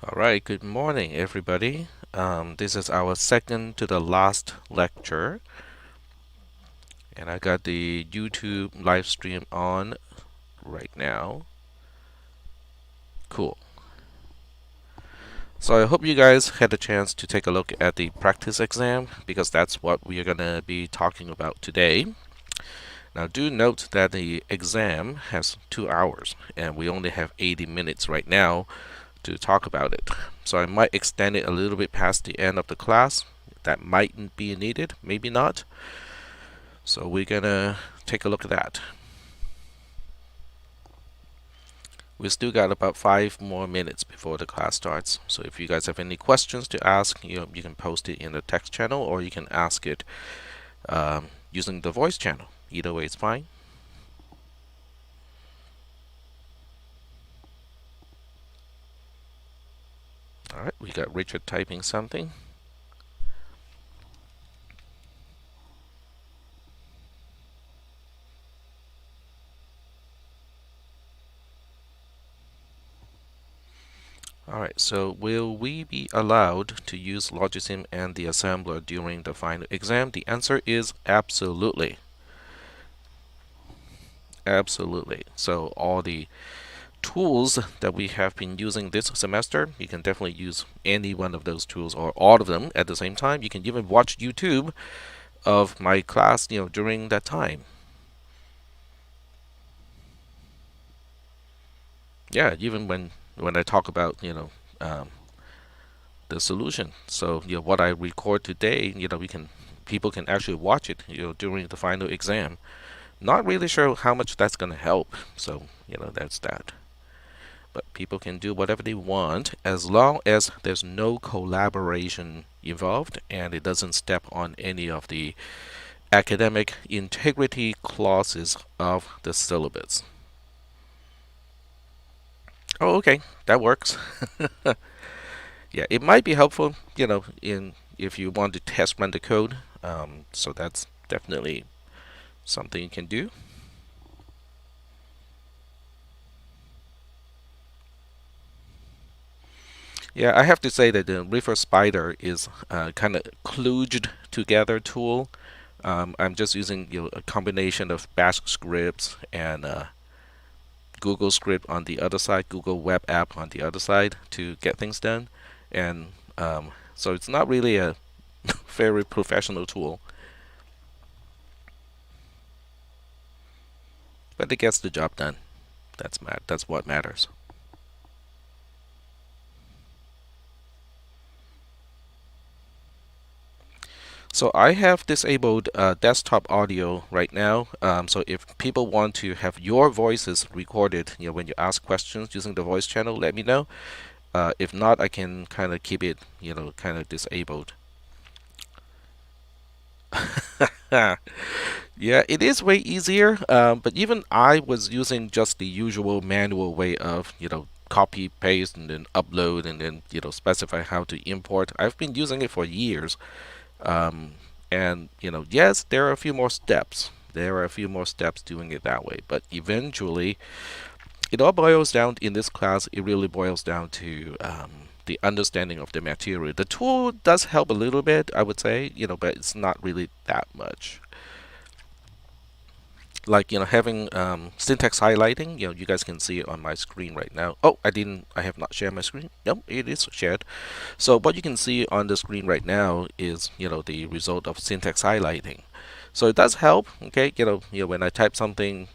All right, good morning, everybody. This is our second to the last lecture, and I got the YouTube live stream on right now. Cool. So I hope you guys had a chance to take a look at the practice exam because that's what we are going to be talking about today. Now, do note that the exam has 2 hours, and we only have 80 minutes right now to talk about it. So I might extend it a little bit past the end of the class. That might be needed, maybe not. So we're gonna take a look at that. We still got about 5 more minutes before the class starts. So if you guys have any questions to ask, you can post it in the text channel or you can ask it using the voice channel. Either way is fine. All right, we got Richard typing something. Alright, so will we be allowed to use Logisim and the assembler during the final exam? The answer is absolutely. Absolutely. So all the tools that we have been using this semester, you can definitely use any one of those tools or all of them at the same time. You can even watch YouTube of my class, during that time. Yeah, even when I talk about, the solution. So, what I record today, people can actually watch it, during the final exam. Not really sure how much that's going to help. So, that's that. But people can do whatever they want as long as there's no collaboration involved and it doesn't step on any of the academic integrity clauses of the syllabus. Oh, okay, that works. Yeah, it might be helpful, in if you want to test run the code. So that's definitely something you can do. Yeah, I have to say that the River Spider is kind of kludged together tool. I'm just using a combination of Bash scripts and Google script on the other side, Google web app on the other side to get things done, and so it's not really a very professional tool, but it gets the job done. That's what matters. So I have disabled desktop audio right now. So if people want to have your voices recorded, when you ask questions using the voice channel, let me know. If not, I can kind of keep it, kind of disabled. Yeah, it is way easier. But even I was using just the usual manual way of, copy, paste, and then upload, and then, specify how to import. I've been using it for years. Um, and yes, there are a few more steps. There are a few more steps doing it that way, but eventually, it all boils down in this class. It really boils down to the understanding of the material. The tool does help a little bit, I would say, but it's not really that much. Like having syntax highlighting. You guys can see it on my screen right now. Oh, I have not shared my screen. Nope, it is shared. So what you can see on the screen right now is the result of syntax highlighting. So it does help. Okay, when I type something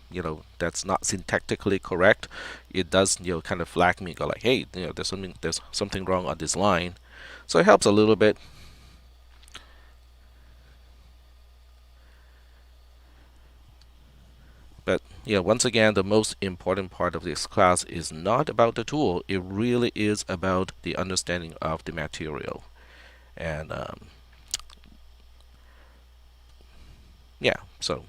that's not syntactically correct, it does kind of flag me, go like, hey, there's something wrong on this line. So it helps a little bit. But once again, the most important part of this class is not about the tool. It really is about the understanding of the material. And yeah, so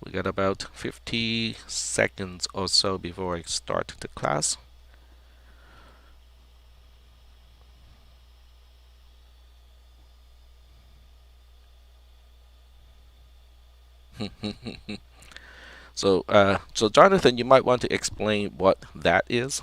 we got about 50 seconds or so before I start the class. So Jonathan, you might want to explain what that is.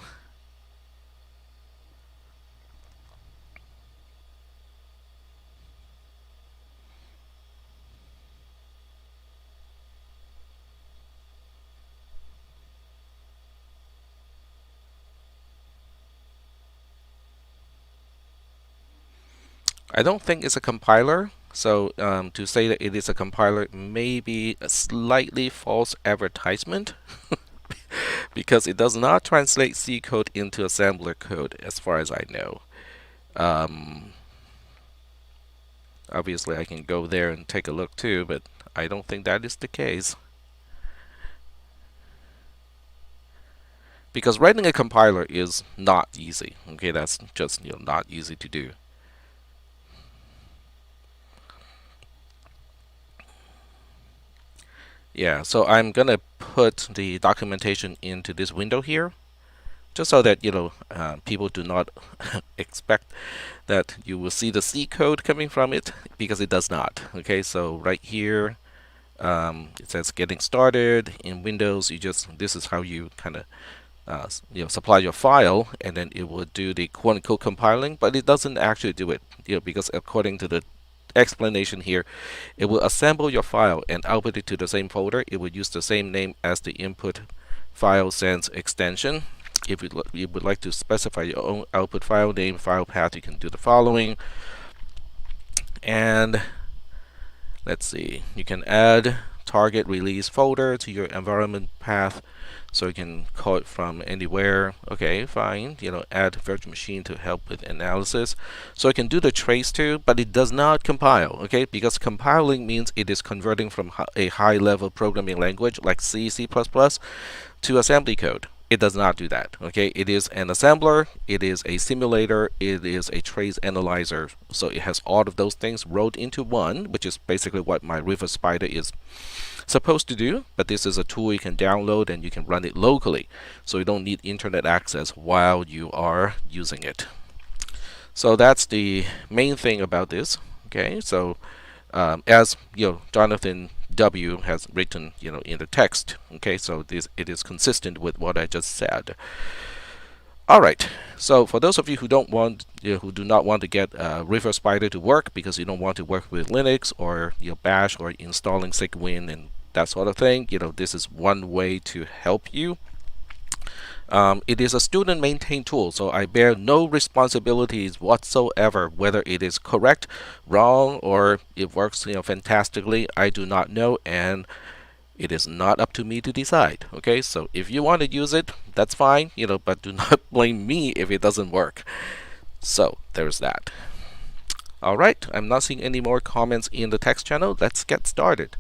I don't think it's a compiler. So to say that it is a compiler may be a slightly false advertisement because it does not translate C code into assembler code, as far as I know. Um, Obviously, I can go there and take a look too, but I don't think that is the case. Because writing a compiler is not easy. Okay, that's just not easy to do. Yeah, so I'm gonna put the documentation into this window here, just so that people do not expect that you will see the C code coming from it, because it does not. Okay, so right here it says getting started in Windows. This is how you kind of supply your file, and then it will do the quote unquote compiling, but it doesn't actually do it, because according to the explanation here, it will assemble your file and output it to the same folder. It will use the same name as the input file sense extension. If you would like to specify your own output file name, file path, you can do the following. And let's see, you can add target release folder to your environment path, so you can call it from anywhere. Okay, fine. Add virtual machine to help with analysis. So I can do the trace too, but it does not compile. Okay, because compiling means it is converting from a high-level programming language like C, C++ to assembly code. It does not do that. Okay, it is an assembler, it is a simulator, it is a trace analyzer. So it has all of those things rolled into one, which is basically what my River Spider is supposed to do. But this is a tool you can download and you can run it locally, so you don't need internet access while you are using it. So that's the main thing about this. Okay, so as Jonathan W has written in the text. Okay, so it is consistent with what I just said. All right, so for those of you who who do not want to get River Spider to work because you don't want to work with Linux or Bash or installing Cygwin and that sort of thing, this is one way to help you. It is a student-maintained tool, so I bear no responsibilities whatsoever whether it is correct, wrong, or it works fantastically. I do not know, and it is not up to me to decide. Okay, so if you want to use it, that's fine, but do not blame me if it doesn't work. So there's that. All right, I'm not seeing any more comments in the text channel. Let's get started.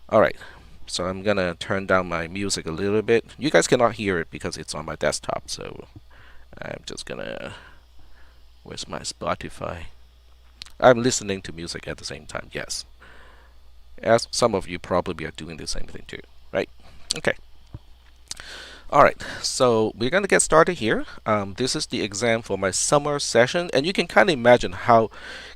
All right. So I'm gonna turn down my music a little bit. You guys cannot hear it because it's on my desktop, so I'm just gonna... Where's my Spotify? I'm listening to music at the same time, yes. As some of you probably are doing the same thing too, right? Okay. Alright, so we're gonna get started here. This is the exam for my summer session, and you can kind of imagine how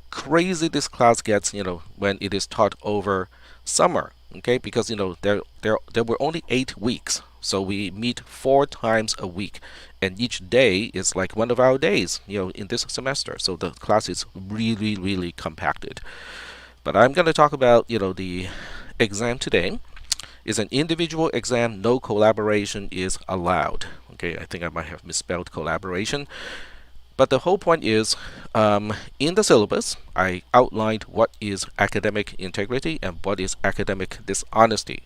crazy this class gets, when it is taught over summer. Okay, because there were only 8 weeks, so we meet 4 times a week, and each day is like one of our days, in this semester. So the class is really, really compacted. But I'm going to talk about, the exam today. Is an individual exam. No collaboration is allowed. Okay, I think I might have misspelled collaboration. But the whole point is, in the syllabus, I outlined what is academic integrity and what is academic dishonesty.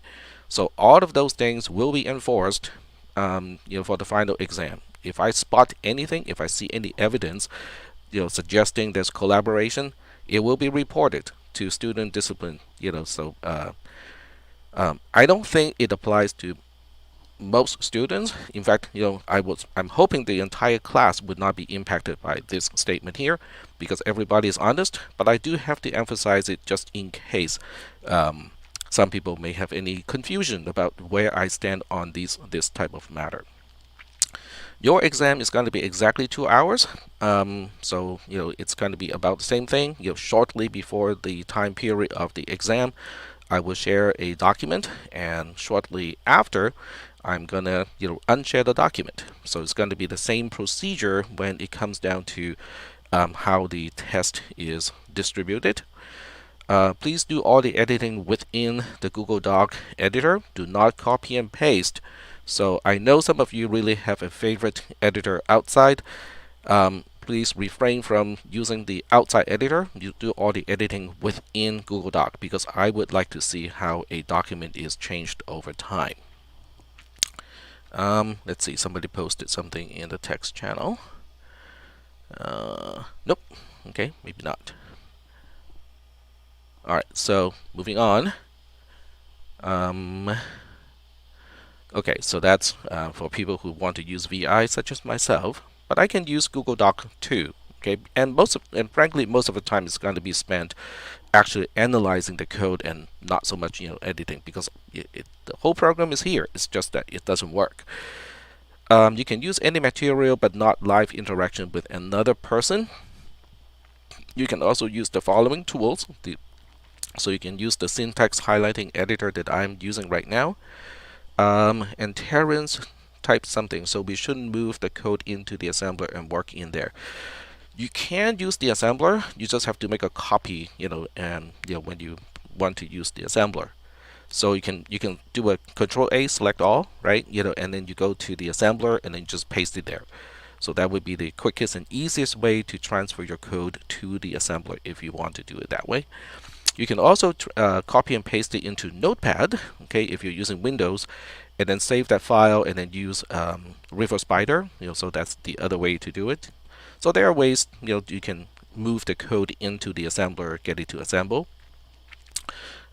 So all of those things will be enforced, for the final exam. If I spot anything, if I see any evidence, suggesting there's collaboration, it will be reported to student discipline. So I don't think it applies to most students. In fact, I'm hoping the entire class would not be impacted by this statement here, because everybody is honest. But I do have to emphasize it just in case some people may have any confusion about where I stand on this type of matter. Your exam is going to be exactly 2 hours, so it's going to be about the same thing. Shortly before the time period of the exam, I will share a document, and shortly after, I'm gonna unshare the document. So it's going to be the same procedure when it comes down to how the test is distributed. Please do all the editing within the Google Doc editor. Do not copy and paste. So I know some of you really have a favorite editor outside. Please refrain from using the outside editor. You do all the editing within Google Doc, because I would like to see how a document is changed over time. Let's see, somebody posted something in the text channel. Nope. Okay, maybe not. Alright, so moving on. Okay, so that's for people who want to use VI, such as myself. But I can use Google Doc too. Okay, and frankly, most of the time is going to be spent actually analyzing the code and not so much editing, because the whole program is here. It's just that it doesn't work. You can use any material, but not live interaction with another person. You can also use the following tools. So you can use the syntax highlighting editor that I'm using right now. And Terrence typed something, so we shouldn't move the code into the assembler and work in there. You can use the assembler. You just have to make a copy, and when you want to use the assembler. So you can do a Control A, select all, right? And then you go to the assembler and then just paste it there. So that would be the quickest and easiest way to transfer your code to the assembler if you want to do it that way. You can also copy and paste it into Notepad, okay, if you're using Windows, and then save that file and then use River Spider. So that's the other way to do it. So there are ways you can move the code into the assembler, get it to assemble.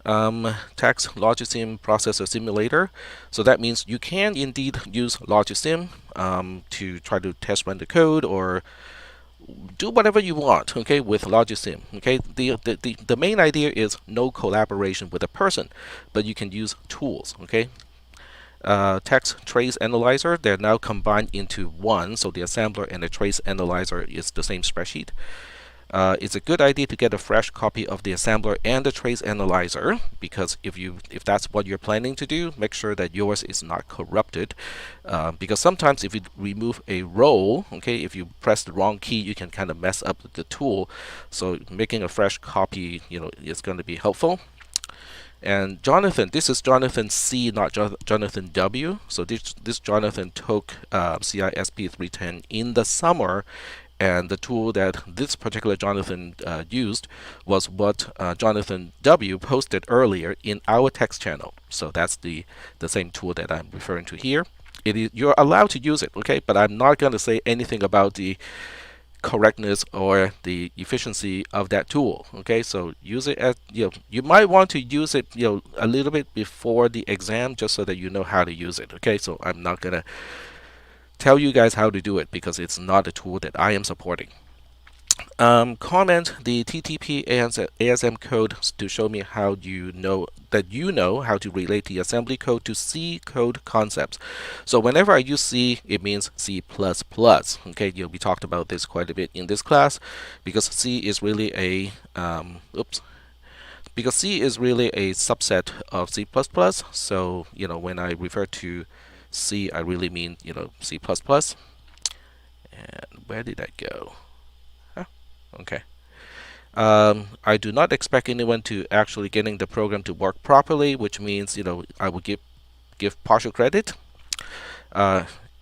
Text Logisim Processor Simulator. So that means you can indeed use Logisim to try to test run the code or do whatever you want, okay, with Logisim. Okay, the main idea is no collaboration with a person, but you can use tools. Okay, text trace analyzer, they're now combined into one, so the assembler and the trace analyzer is the same spreadsheet. It's a good idea to get a fresh copy of the assembler and the trace analyzer, because if that's what you're planning to do, make sure that yours is not corrupted. Because sometimes if you remove a row, okay, if you press the wrong key, you can kind of mess up the tool. So making a fresh copy, is going to be helpful. And Jonathan, this is Jonathan C, not Jonathan W. So this Jonathan took CISP310 in the summer. And the tool that this particular Jonathan used was what Jonathan W posted earlier in our text channel. So that's the same tool that I'm referring to here. You're allowed to use it, okay? But I'm not going to say anything about the correctness or the efficiency of that tool, okay? So use it as you might want to use it a little bit before the exam, just so that you know how to use it, okay? So I'm not gonna tell you guys how to do it, because it's not a tool that I am supporting. Comment the TTP ASM code to show me how you know how to relate the assembly code to C code concepts. So whenever I use C, it means C++. Okay, we talked about this quite a bit in this class, because C is really a because C is really a subset of C++. So when I refer to C, I really mean C++. And where did that go? Huh? Okay. I do not expect anyone to actually getting the program to work properly, which means I will give partial credit.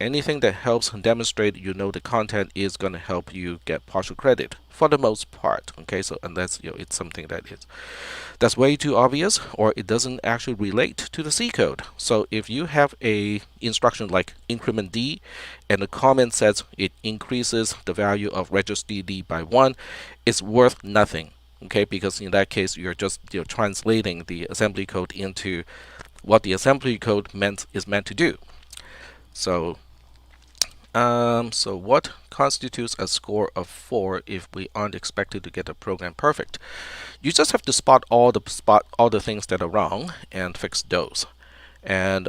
Anything that helps demonstrate the content is going to help you get partial credit for the most part. Okay, so unless it's something that's way too obvious, or it doesn't actually relate to the C code. So if you have a instruction like increment D, and the comment says it increases the value of register D by 1, it's worth nothing. Okay, because in that case you're just translating the assembly code into what the assembly code is meant to do. So what constitutes a score of 4 if we aren't expected to get a program perfect? You just have to spot all the things that are wrong and fix those. And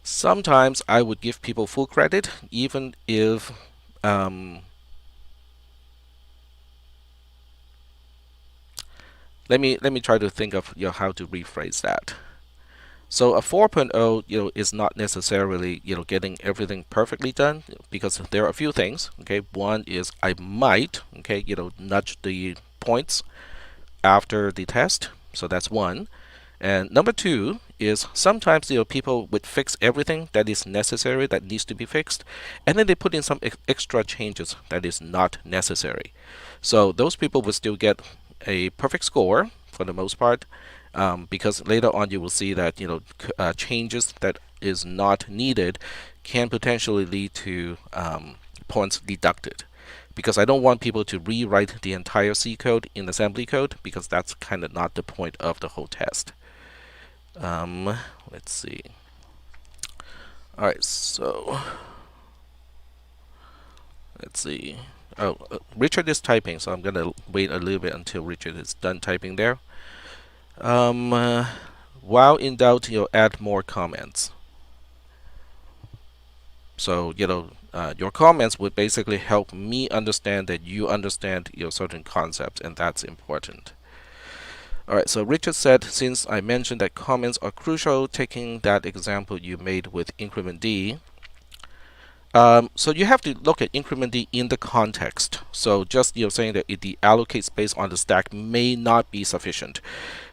sometimes I would give people full credit, even if let me try to think of how to rephrase that. So a 4.0, is not necessarily, getting everything perfectly done, because there are a few things. Okay, one is I might, okay, nudge the points after the test. So that's one. And number two is sometimes, people would fix everything that is necessary that needs to be fixed, and then they put in some extra changes that is not necessary. So those people will still get a perfect score for the most part, because later on you will see that changes that is not needed can potentially lead to points deducted. Because I don't want people to rewrite the entire C code in assembly code, because that's kind of not the point of the whole test. Let's see. All right, so let's see. Oh, Richard is typing, so I'm gonna wait a little bit until Richard is done typing there. While in doubt, add more comments. So your comments would basically help me understand that you understand certain concepts, and that's important. All right, so Richard said, since I mentioned that comments are crucial, taking that example you made with increment D, so you have to look at increment D in the context. So just saying that the allocate space on the stack may not be sufficient,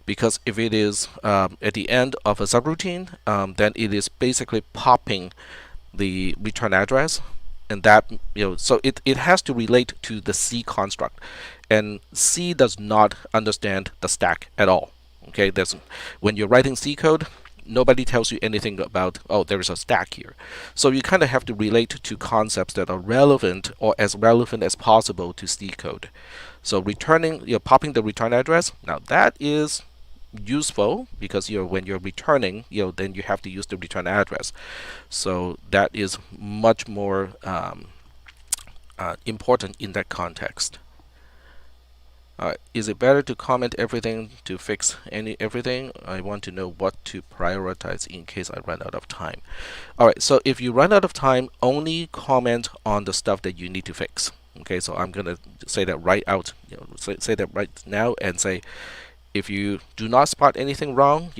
because if it is at the end of a subroutine, then it is basically popping the return address, and that so it has to relate to the C construct, and C does not understand the stack at all. Okay, when you're writing C code, nobody tells you anything about, oh, there is a stack here. So you kind of have to relate to concepts that are relevant, or as relevant as possible, to C code. So returning, popping the return address, now that is useful, because when you're returning, then you have to use the return address. So that is much more important in that context. Is it better to comment everything to fix everything? I want to know what to prioritize in case I run out of time. All right, so if you run out of time, only comment on the stuff that you need to fix. Okay, so I'm gonna say that right out, say that right now, and say, if you do not spot anything wrong,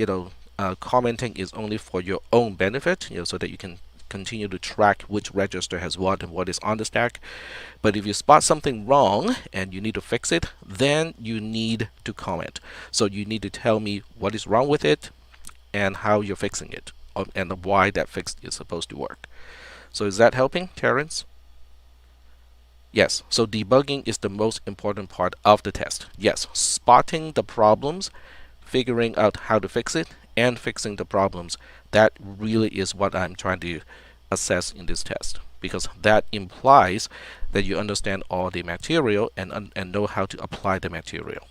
commenting is only for your own benefit, so that you can continue to track which register has what and what is on the stack. But if you spot something wrong and you need to fix it, then you need to comment. So you need to tell me what is wrong with it and how you're fixing it, and why that fix is supposed to work. So is that helping, Terrence? Yes, so debugging is the most important part of the test. Yes, spotting the problems, figuring out how to fix it, and fixing the problems. That really is what I'm trying to assess in this test, because that implies that you understand all the material and know how to apply the material.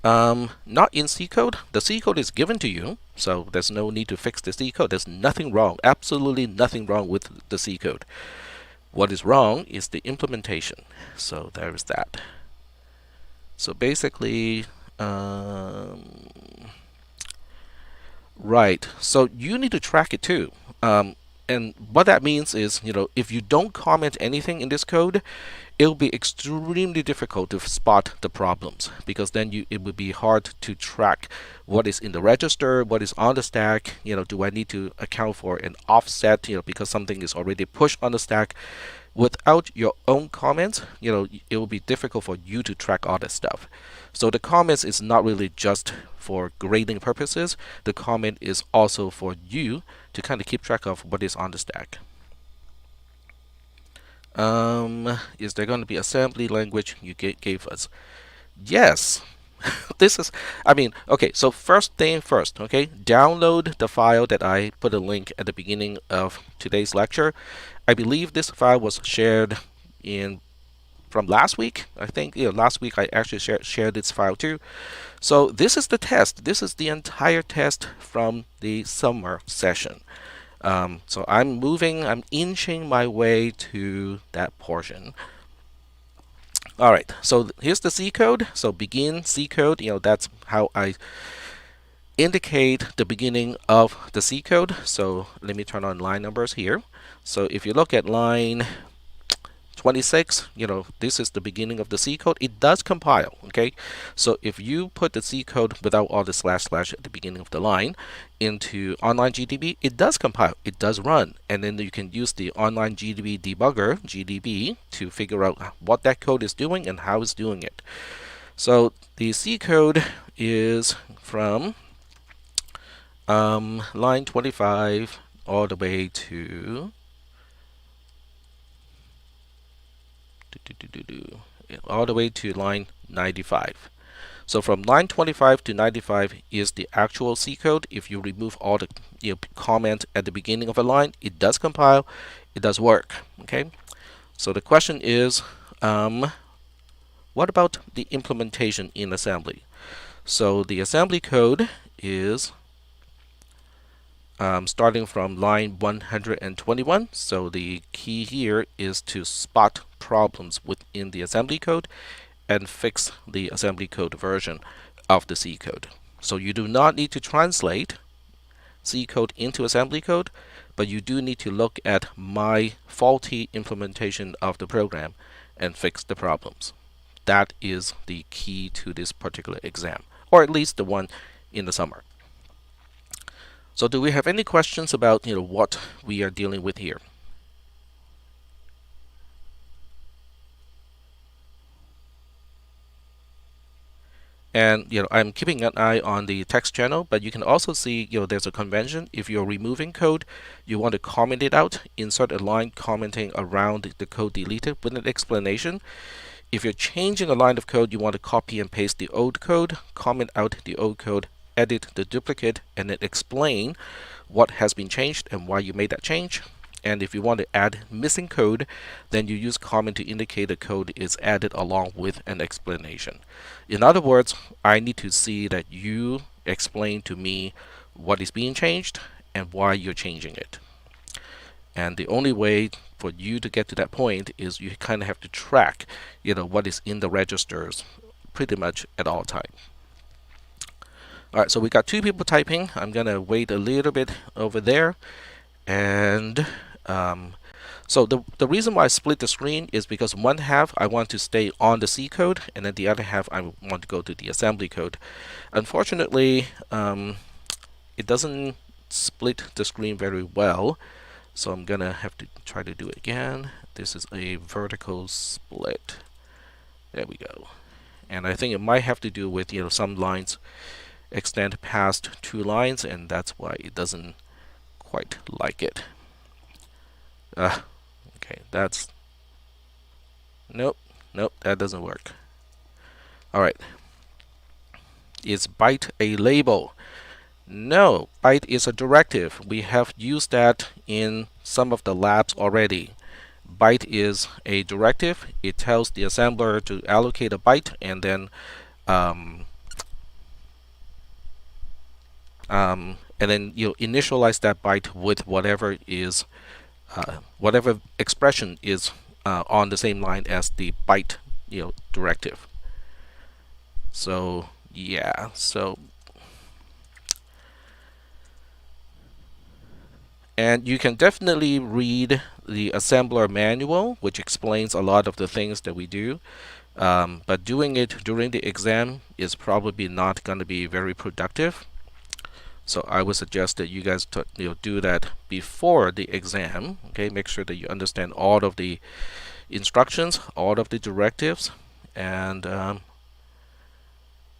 Not in C code. The C code is given to you, so there's no need to fix the C code. There's nothing wrong, absolutely nothing wrong with the C code. What is wrong is the implementation. So there is that. So basically, right. So you need to track it too. And what that means is, if you don't comment anything in this code, it'll be extremely difficult to spot the problems, because then it would be hard to track what is in the register, what is on the stack. Do I need to account for an offset, because something is already pushed on the stack? Without your own comments, it will be difficult for you to track all that stuff. So the comments is not really just for grading purposes. The comment is also for you to kind of keep track of what is on the stack. Is there going to be assembly language you gave us? Yes. This is, okay, so first thing first, okay, download the file that I put a link at the beginning of today's lecture. I believe this file was shared from last week. I think last week I actually shared this file too. So this is the test. This is the entire test from the summer session. So I'm inching my way to that portion. All right, so here's the C code. So begin C code, that's how I indicate the beginning of the C code. So let me turn on line numbers here. So if you look at line 26, this is the beginning of the C code. It does compile, okay? So if you put the C code without all the slash slash at the beginning of the line into online GDB, it does compile, it does run, and then you can use the online GDB debugger, GDB, to figure out what that code is doing and how it's doing it. So the C code is from line 25 all the way to line 95. So from line 25 to 95 is the actual C code. If you remove all the comments at the beginning of a line, it does compile, it does work. Okay. So the question is, what about the implementation in assembly? So the assembly code is starting from line 121. So the key here is to spot problems within the assembly code and fix the assembly code version of the C code. So you do not need to translate C code into assembly code, but you do need to look at my faulty implementation of the program and fix the problems. That is the key to this particular exam, or at least the one in the summer. So do we have any questions about what we are dealing with here? And I'm keeping an eye on the text channel, but you can also see there's a convention. If you're removing code, you want to comment it out, insert a line commenting around the code deleted with an explanation. If you're changing a line of code, you want to copy and paste the old code, comment out the old code, edit the duplicate, and then explain what has been changed and why you made that change. And if you want to add missing code, then you use comment to indicate the code is added along with an explanation. In other words, I need to see that you explain to me what is being changed and why you're changing it. And the only way for you to get to that point is you kind of have to track, what is in the registers pretty much at all times. All right, so we got 2 people typing. I'm gonna wait a little bit over there, and so the reason why I split the screen is because one half I want to stay on the C code, and then the other half I want to go to the assembly code. Unfortunately, it doesn't split the screen very well, so I'm gonna have to try to do it again. This is a vertical split. There we go. And I think it might have to do with some lines extend past 2 lines, and that's why it doesn't quite like it. Okay, that's nope, that doesn't work. All right, is byte a label? No, byte is a directive. We have used that in some of the labs already. Byte is a directive. It tells the assembler to allocate a byte, and then you initialize that byte with whatever is whatever expression is on the same line as the byte directive. So yeah, and you can definitely read the assembler manual, which explains a lot of the things that we do. But doing it during the exam is probably not going to be very productive. So I would suggest that you guys do that before the exam. Okay, make sure that you understand all of the instructions, all of the directives, and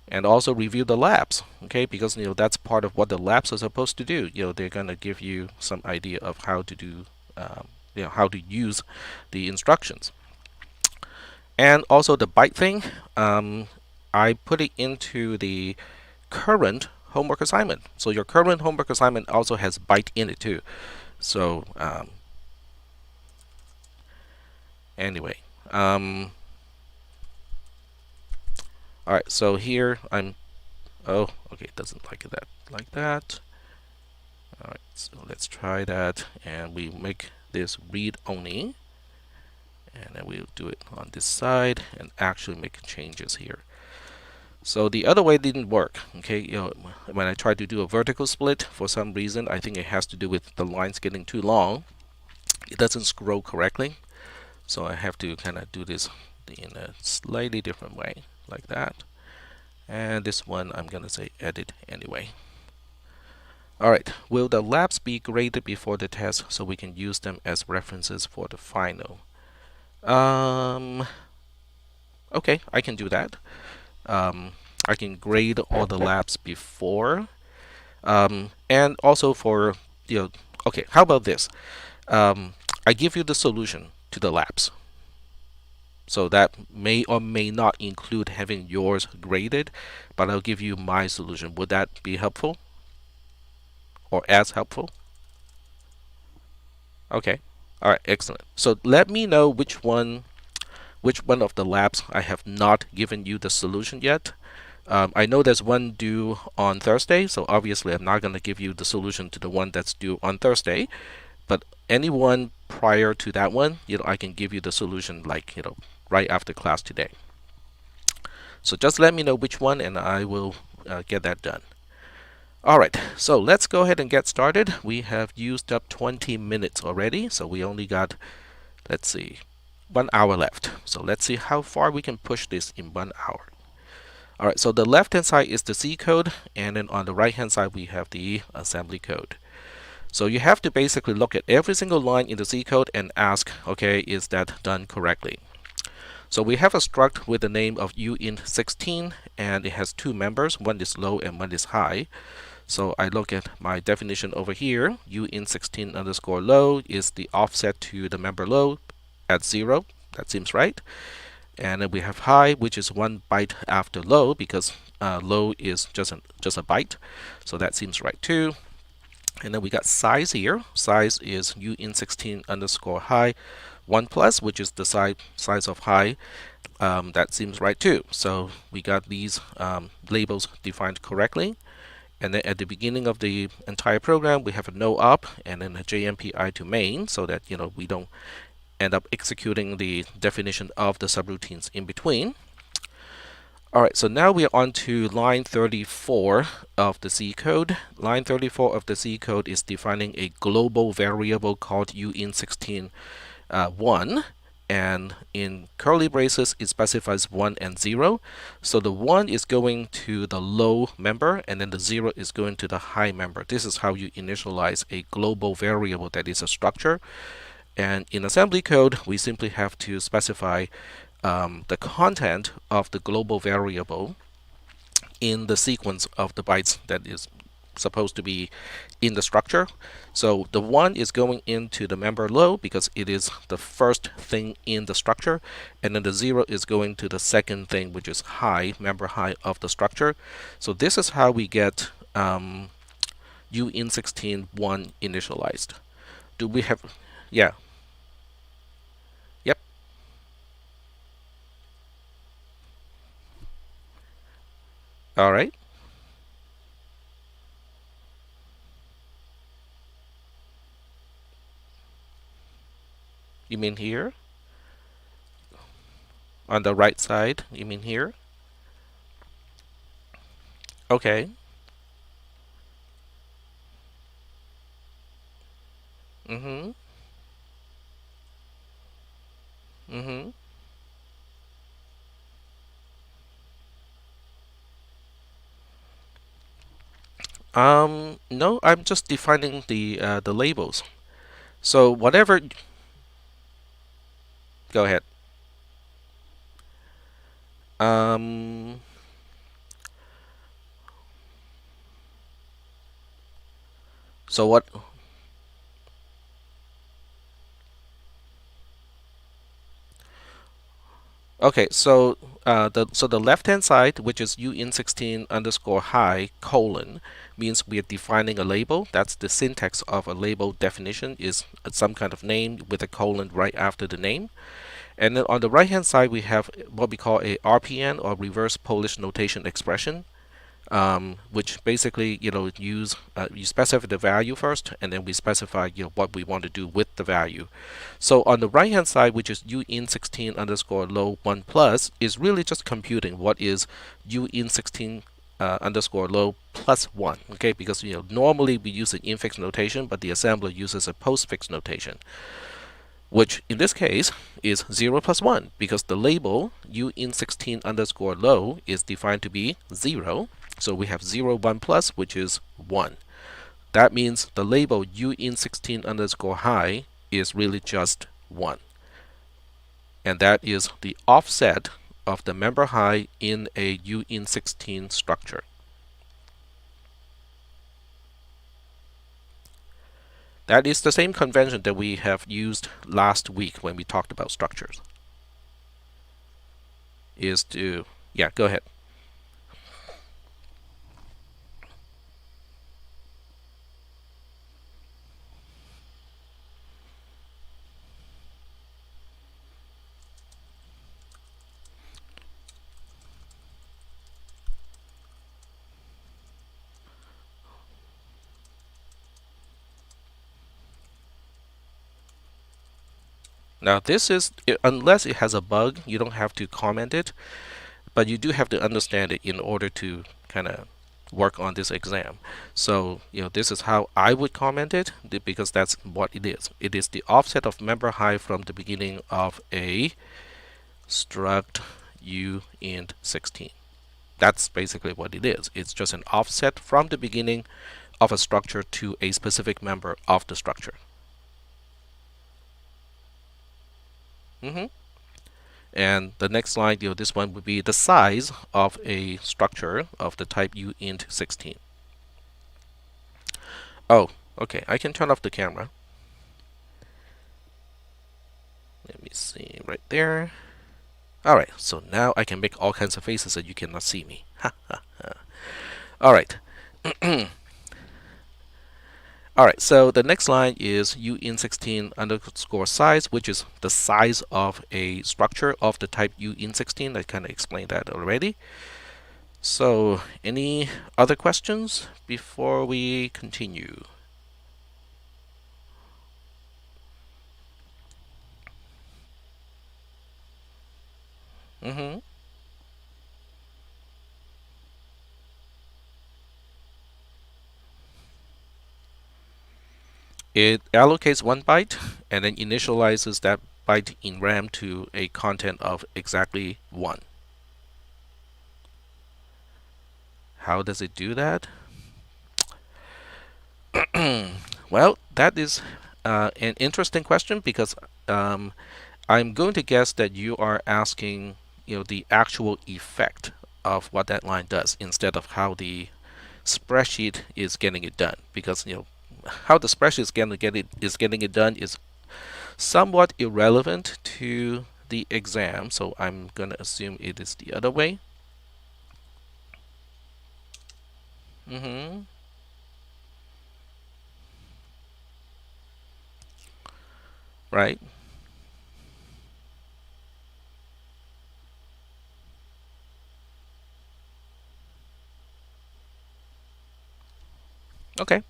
also review the labs. Okay, because that's part of what the labs are supposed to do. They're gonna give you some idea of how to do, how to use the instructions. And also the byte thing, I put it into the current homework assignment. So your current homework assignment also has byte in it too. So anyway, all right. So here I'm. Oh, okay. It doesn't like that like that. All right. So let's try that, and we make this read only, and then we'll do it on this side and actually make changes here. So the other way didn't work. Okay, when I tried to do a vertical split, for some reason, I think it has to do with the lines getting too long. It doesn't scroll correctly. So I have to kind of do this in a slightly different way, like that. And this one I'm gonna say edit anyway. Alright, will the labs be graded before the test so we can use them as references for the final? Okay, I can do that. I can grade all the labs before. And also for, okay, how about this? I give you the solution to the labs. So that may or may not include having yours graded, but I'll give you my solution. Would that be helpful? Or as helpful? Okay. All right, excellent. So let me know which one of the labs I have not given you the solution yet. I know there's one due on Thursday, so obviously I'm not going to give you the solution to the one that's due on Thursday. But anyone prior to that one, I can give you the solution like, right after class today. So just let me know which one and I will get that done. Alright, so let's go ahead and get started. We have used up 20 minutes already, so we only got, let's see, 1 hour left. So let's see how far we can push this in 1 hour. Alright, so the left hand side is the C code, and then on the right hand side we have the assembly code. So you have to basically look at every single line in the C code and ask, okay, is that done correctly? So we have a struct with the name of uint16, and it has two members, one is low and one is high. So I look at my definition over here, uint16 underscore low is the offset to the member low at 0. That seems right. And then we have high, which is 1 byte after low, because low is just a byte. So that seems right too. And then we got size here. Size is uint16 underscore high 1 plus, which is the size of high. That seems right too. So we got these labels defined correctly. And then at the beginning of the entire program, we have a no op and then a JMP to main, so that we don't end up executing the definition of the subroutines in between. Alright, so now we are on to line 34 of the C code. Line 34 of the C code is defining a global variable called uint16.1, and in curly braces it specifies 1 and 0. So the 1 is going to the low member, and then the 0 is going to the high member. This is how you initialize a global variable that is a structure. And in assembly code, we simply have to specify the content of the global variable in the sequence of the bytes that is supposed to be in the structure. So the 1 is going into the member low because it is the first thing in the structure, and then the 0 is going to the second thing, which is high, member high of the structure. So this is how we get uint16.1 initialized. Do we have, yeah. Yep. All right. You mean here? On the right side, you mean here? Okay. Mm-hmm. Mm-hmm. No, I'm just defining the labels. So whatever, go ahead. Um, so what? Okay, so the left hand side, which is uint16 underscore high colon, means we are defining a label. That's the syntax of a label definition, is some kind of name with a colon right after the name. And then on the right hand side, we have what we call a RPN, or reverse Polish notation expression, which basically you specify the value first, and then we specify what we want to do with the value. So on the right hand side, which is uint16 underscore low 1 plus, is really just computing what is uint16 underscore low plus 1. Okay, because normally we use an infix notation, but the assembler uses a postfix notation. which in this case is 0 plus 1, because the label uint16 underscore low is defined to be 0. So we have 0, 1 plus, which is 1. That means the label uint16 underscore high is really just 1. And that is the offset of the member high in a uint16 structure. That is the same convention that we have used last week when we talked about structures. Yeah, go ahead. Now this is, unless it has a bug, you don't have to comment it, but you do have to understand it in order to kind of work on this exam. So, this is how I would comment it, because that's what it is. It is the offset of member high from the beginning of a struct uint16. That's basically what it is. It's just an offset from the beginning of a structure to a specific member of the structure. And the next line, this one would be the size of a structure of the type uint16. Oh, okay, I can turn off the camera. Let me see, right there. Alright, so now I can make all kinds of faces that you cannot see me. Alright. Alright, so the next line is uint16 underscore size, which is the size of a structure of the type uint16. I kind of explained that already. So, any other questions before we continue? It allocates 1 byte and then initializes that byte in RAM to a content of exactly 1. How does it do that? Well, that is an interesting question, because I'm going to guess that you are asking, the actual effect of what that line does instead of how the spreadsheet is getting it done. Because how the spreadsheet is getting it done is somewhat irrelevant to the exam. So I'm going to assume it is the other way. Right. Okay.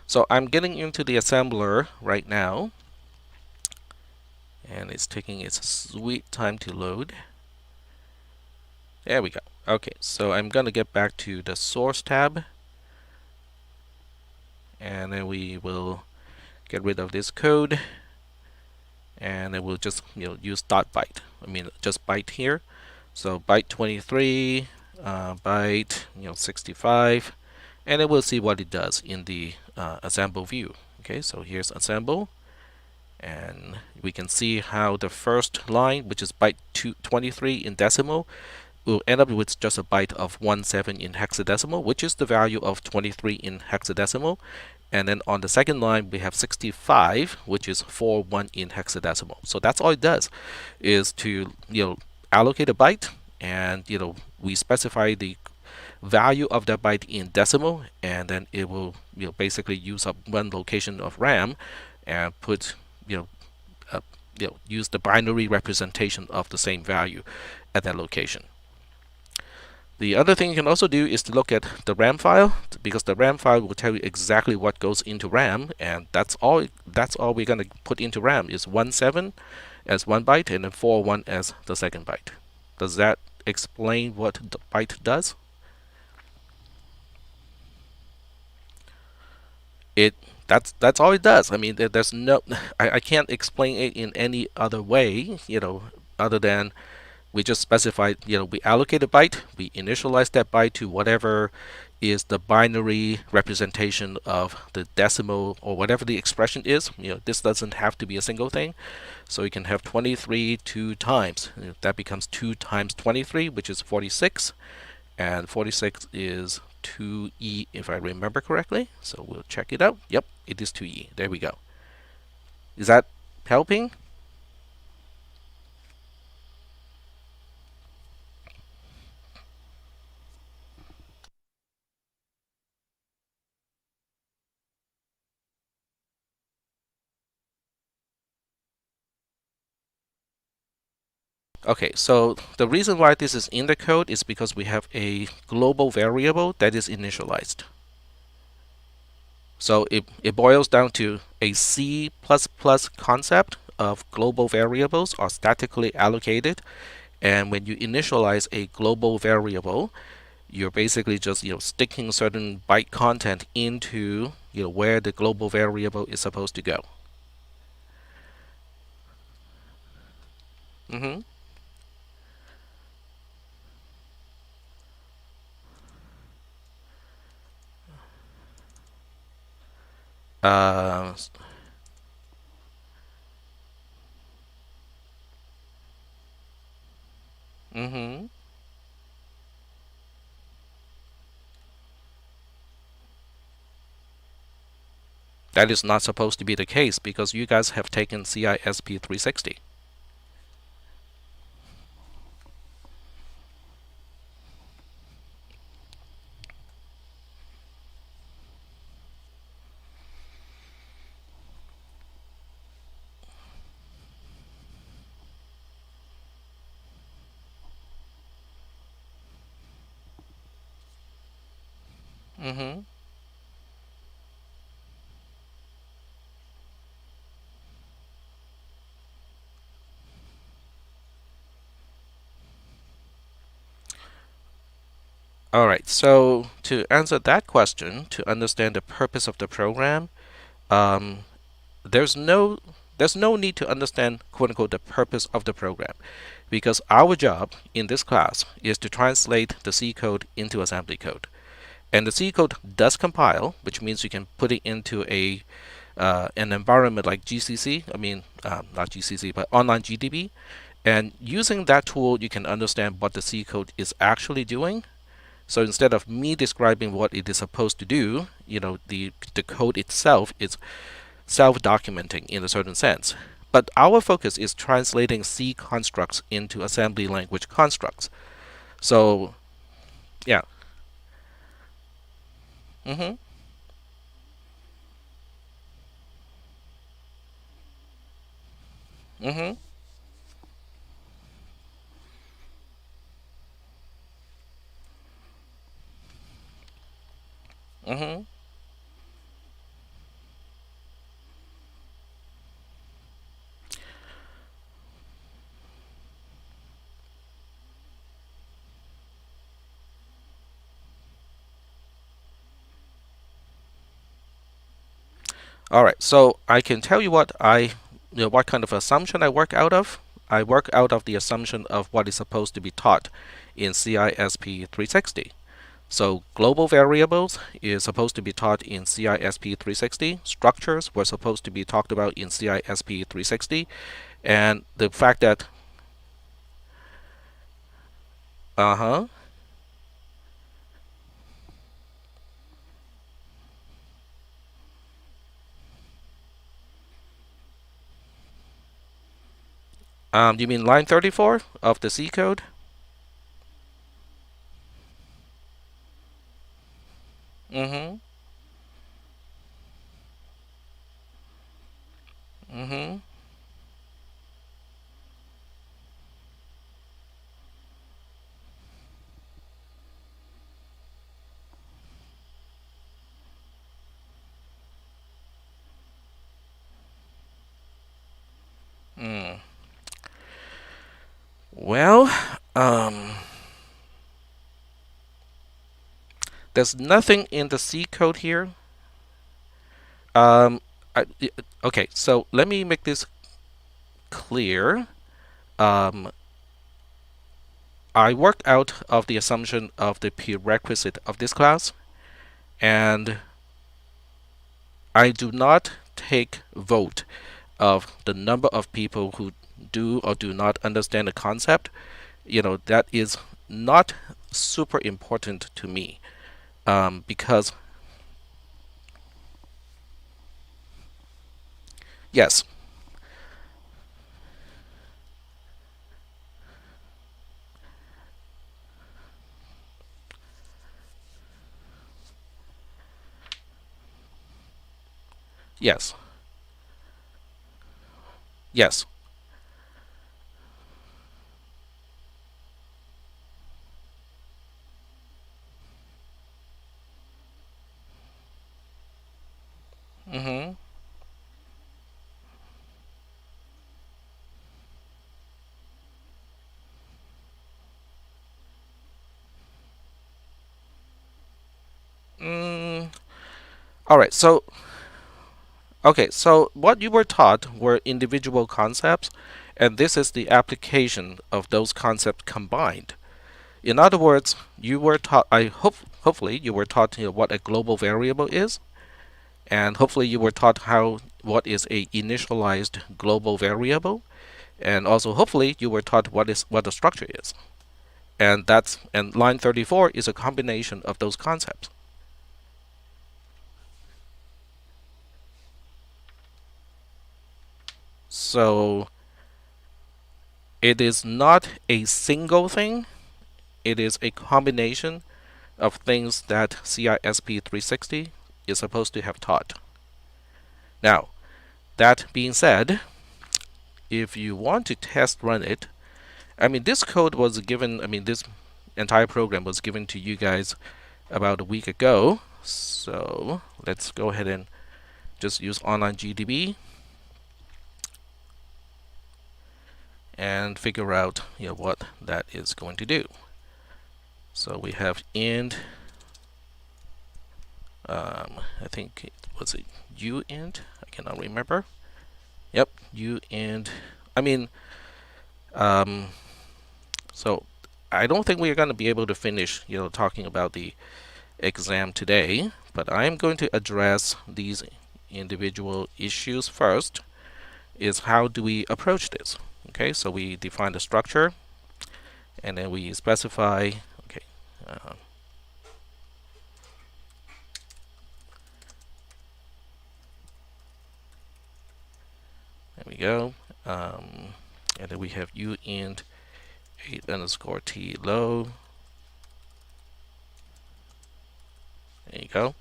So I'm getting into the assembler right now, and it's taking its sweet time to load. There we go. Okay, so I'm gonna get back to the source tab, and then we will get rid of this code, and then we'll just use .byte. I mean, just byte here. So byte 23, byte 65, and then we'll see what it does in the assemble view. Okay, so here's assemble, and we can see how the first line, which is byte 23 in decimal, will end up with just a byte of 17 in hexadecimal, which is the value of 23 in hexadecimal. And then on the second line, we have 65, which is 41 in hexadecimal. So that's all it does, is to allocate a byte, and we specify the value of that byte in decimal, and then it will basically use up one location of RAM and put use the binary representation of the same value at that location. The other thing you can also do is to look at the RAM file, because the RAM file will tell you exactly what goes into RAM, and that's all we're going to put into RAM is 17 as 1 byte and then 41 as the second byte. Does that explain what the byte does? It That's all it does. I mean, there's no, I can't explain it in any other way, other than we just specified, we allocate a byte, we initialize that byte to whatever is the binary representation of the decimal or whatever the expression is. This doesn't have to be a single thing. So you can have 23 two times. That becomes 2 times 23, which is 46. And 46 is 2e, if I remember correctly. So we'll check it out. Yep, it is 2e. There we go. Is that helping? Okay, so the reason why this is in the code is because we have a global variable that is initialized. So it boils down to a C++ concept of global variables are statically allocated. And when you initialize a global variable, you're basically just sticking certain byte content into where the global variable is supposed to go. Mm-hmm. Uh, mm-hmm. That is not supposed to be the case because you guys have taken CISP 360. Mm-hmm. All right, so to answer that question, to understand the purpose of the program, um, there's no there's no need to understand quote unquote the purpose of the program because our job in this class is to translate the C code into assembly code. And the C code does compile, which means you can put it into an environment like GCC. I mean, not GCC, but online GDB. And using that tool, you can understand what the C code is actually doing. So instead of me describing what it is supposed to do, the code itself is self-documenting in a certain sense. But our focus is translating C constructs into assembly language constructs. So yeah. Mm-hmm. Mm-hmm. Mm-hmm. All right, so I can tell you what kind of assumption I work out of. I work out of the assumption of what is supposed to be taught in CISP 360. So global variables is supposed to be taught in CISP 360. Structures were supposed to be talked about in CISP 360. And the fact that, uh-huh, you mean line 34 of the C code? Mm-hmm, mm-hmm, mm. Well, um, there's nothing in the C code here. Um, okay, so let me make this clear. Um, I worked out of the assumption of the prerequisite of this class, and I do not take vote of the number of people who do or do not understand the concept. That is not super important to me, because yes, yes, yes. Mm-hmm. Mm, all right. So, okay. So what you were taught were individual concepts, and this is the application of those concepts combined. In other words, you were taught. Hopefully you were taught what a global variable is, and hopefully you were taught what is a initialized global variable, and also hopefully you were taught what the structure is. And line 34 is a combination of those concepts. So it is not a single thing, it is a combination of things that CISP 360 is supposed to have taught. Now, that being said, if you want to test run it, this code was given, this entire program was given to you guys about a week ago. So let's go ahead and just use online GDB and figure out what that is going to do. So we have int, I think it was a uint, I cannot remember. Yep, uint. I mean, um, so I don't think we're going to be able to finish, talking about the exam today, but I'm going to address these individual issues first. Is how do we approach this? Okay, so we define the structure, and then we specify. Okay, uh, there we go. And then we have uint 8 underscore t low. There you go.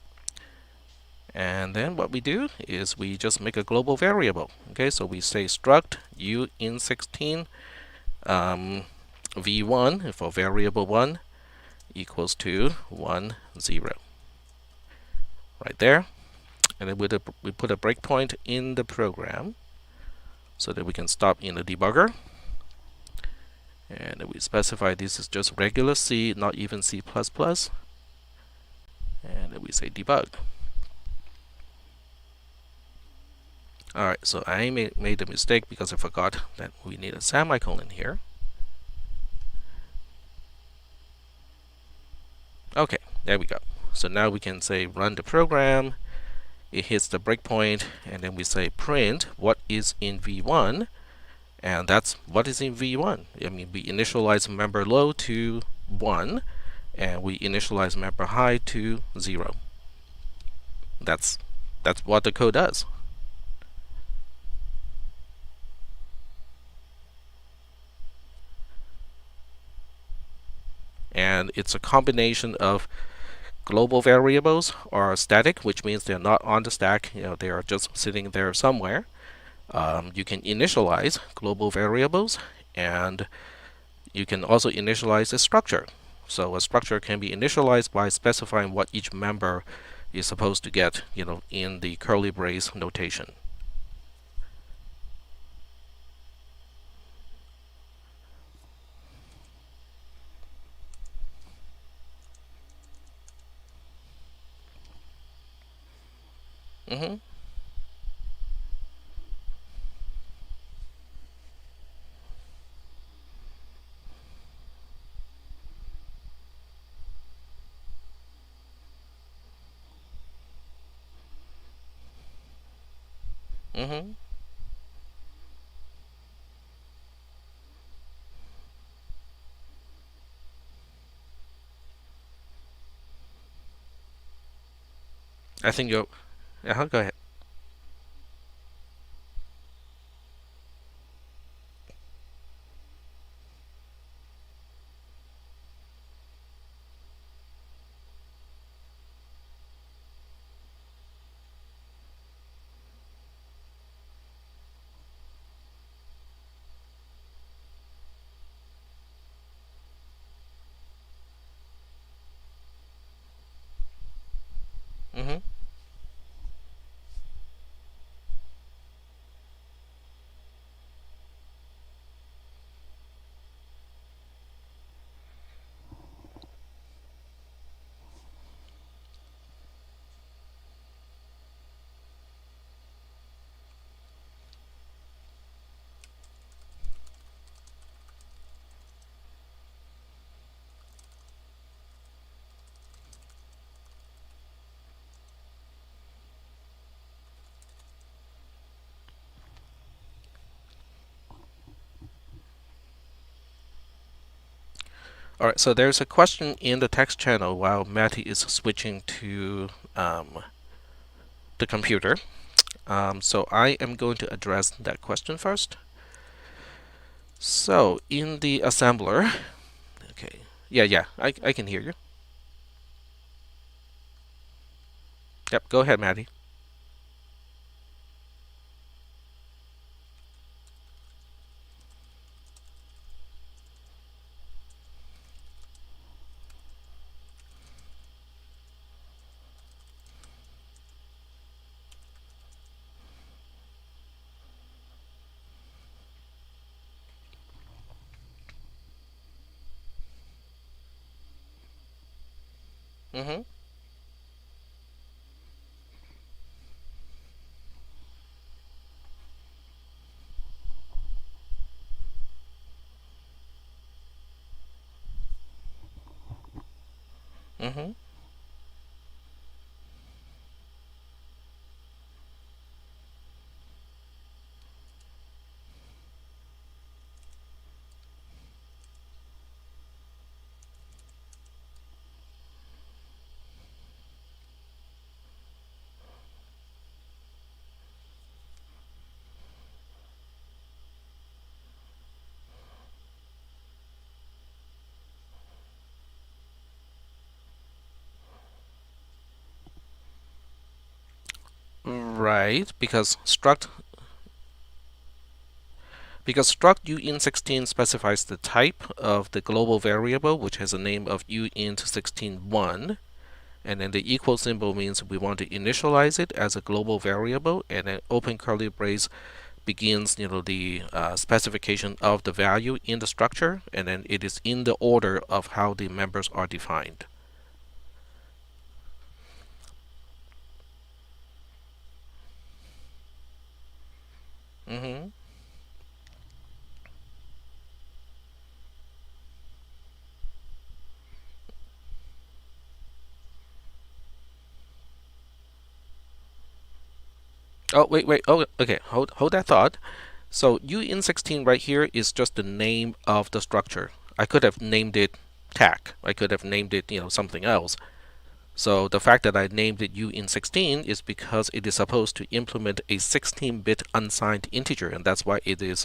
And then what we do is we just make a global variable. Okay, so we say struct uint16 v1 for variable 1 equals to 1 0 right there. And then we put a breakpoint in the program so that we can stop in the debugger. And then we specify this is just regular C, not even C++. And then we say debug. Alright, so I made a mistake because I forgot that we need a semicolon here. Okay, there we go. So now we can say run the program. It hits the breakpoint, and then we say print what is in v1, and that's what is in v1. We initialize member low to 1, and we initialize member high to 0. That's what the code does. And it's a combination of global variables are static, which means they're not on the stack. They are just sitting there somewhere. You can initialize global variables, and you can also initialize a structure. So a structure can be initialized by specifying what each member is supposed to get, in the curly brace notation. Mm-hmm. Mm-hmm. I think you're. Go ahead. Mm-hmm. All right. So there's a question in the text channel while Matty is switching to the computer. So I am going to address that question first. So in the assembler, okay, yeah, I can hear you. Yep, go ahead, Maddie. Mm-hmm. Mm-hmm. Right, because struct uint16 specifies the type of the global variable, which has a name of uint16.1, and then the equal symbol means we want to initialize it as a global variable, and then open curly brace begins, the specification of the value in the structure, and then it is in the order of how the members are defined. Mm-hmm. Oh, wait. Oh, okay. Hold that thought. So uint16 right here is just the name of the structure. I could have named it TAC. I could have named it, something else. So the fact that I named it uint16 is because it is supposed to implement a 16-bit unsigned integer, and that's why it is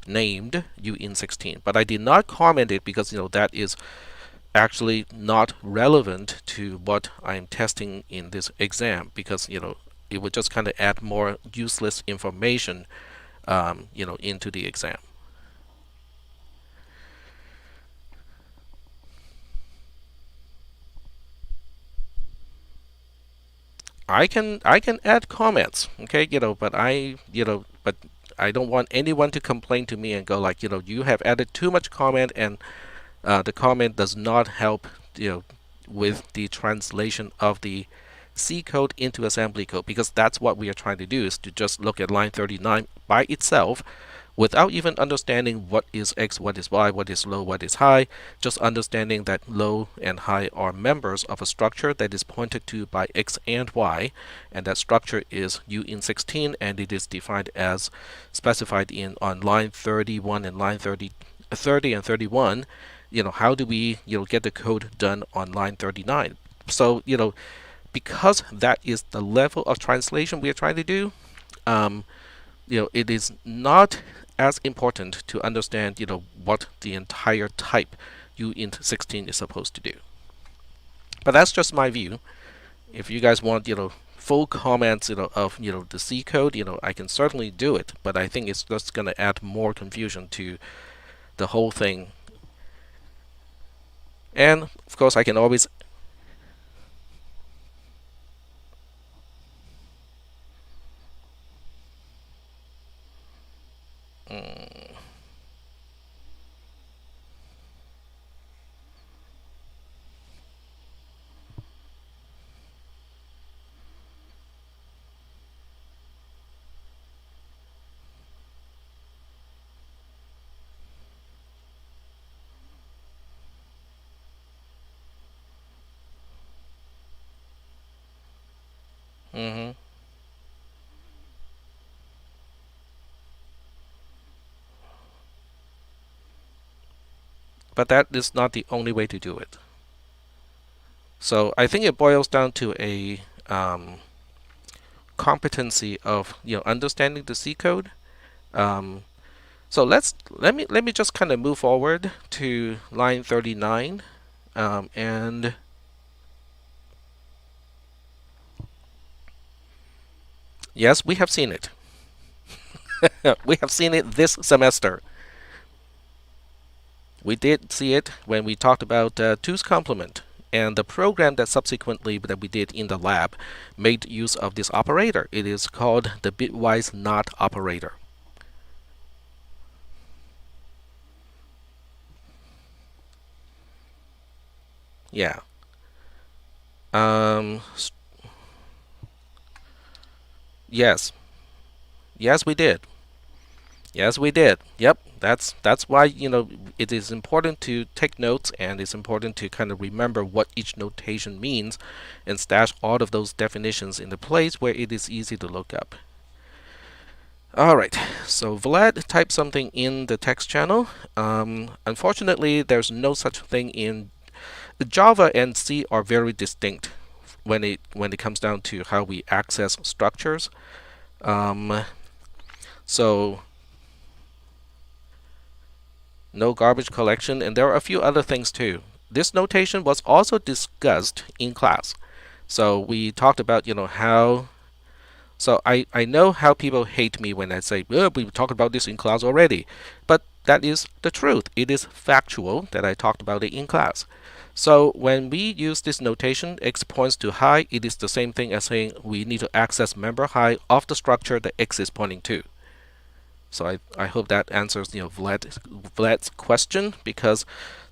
named uint16. But I did not comment it because that is actually not relevant to what I'm testing in this exam, because it would just kind of add more useless information into the exam. I can add comments, okay, but I don't want anyone to complain to me and go like, you have added too much comment, and the comment does not help, with the translation of the C code into assembly code, because that's what we are trying to do, is to just look at line 39 by itself without even understanding what is X, what is Y, what is low, what is high, just understanding that low and high are members of a structure that is pointed to by X and Y, and that structure is UN16, and it is defined as specified in on line 31 and line 30 and 31. How do we get the code done on line 39? So because that is the level of translation we are trying to do, it is not as important to understand, what the entire type uint16 is supposed to do. But that's just my view. If you guys want, full comments, of, the C code, I can certainly do it, but I think it's just going to add more confusion to the whole thing. And of course, I can always mhm. But that is not the only way to do it. So I think it boils down to a competency of understanding the C code. So let me just kind of move forward to line 39, and yes, we have seen it. We have seen it this semester. We did see it when we talked about 2's complement, and the program that subsequently that we did in the lab made use of this operator. It is called the bitwise not operator. Yeah. Yes. Yes, we did. Yes, we did. Yep. That's why it is important to take notes, and it's important to kind of remember what each notation means, and stash all of those definitions in the place where it is easy to look up. All right. So Vlad typed something in the text channel. Unfortunately, there's no such thing in Java, and C are very distinct when it comes down to how we access structures. So no garbage collection, and there are a few other things too. This notation was also discussed in class. So we talked about how. So I know how people hate me when I say, oh, we talked about this in class already, but that is the truth. It is factual that I talked about it in class. So when we use this notation, x points to high, it is the same thing as saying we need to access member high of the structure that x is pointing to. So I hope that answers Vlad's question, because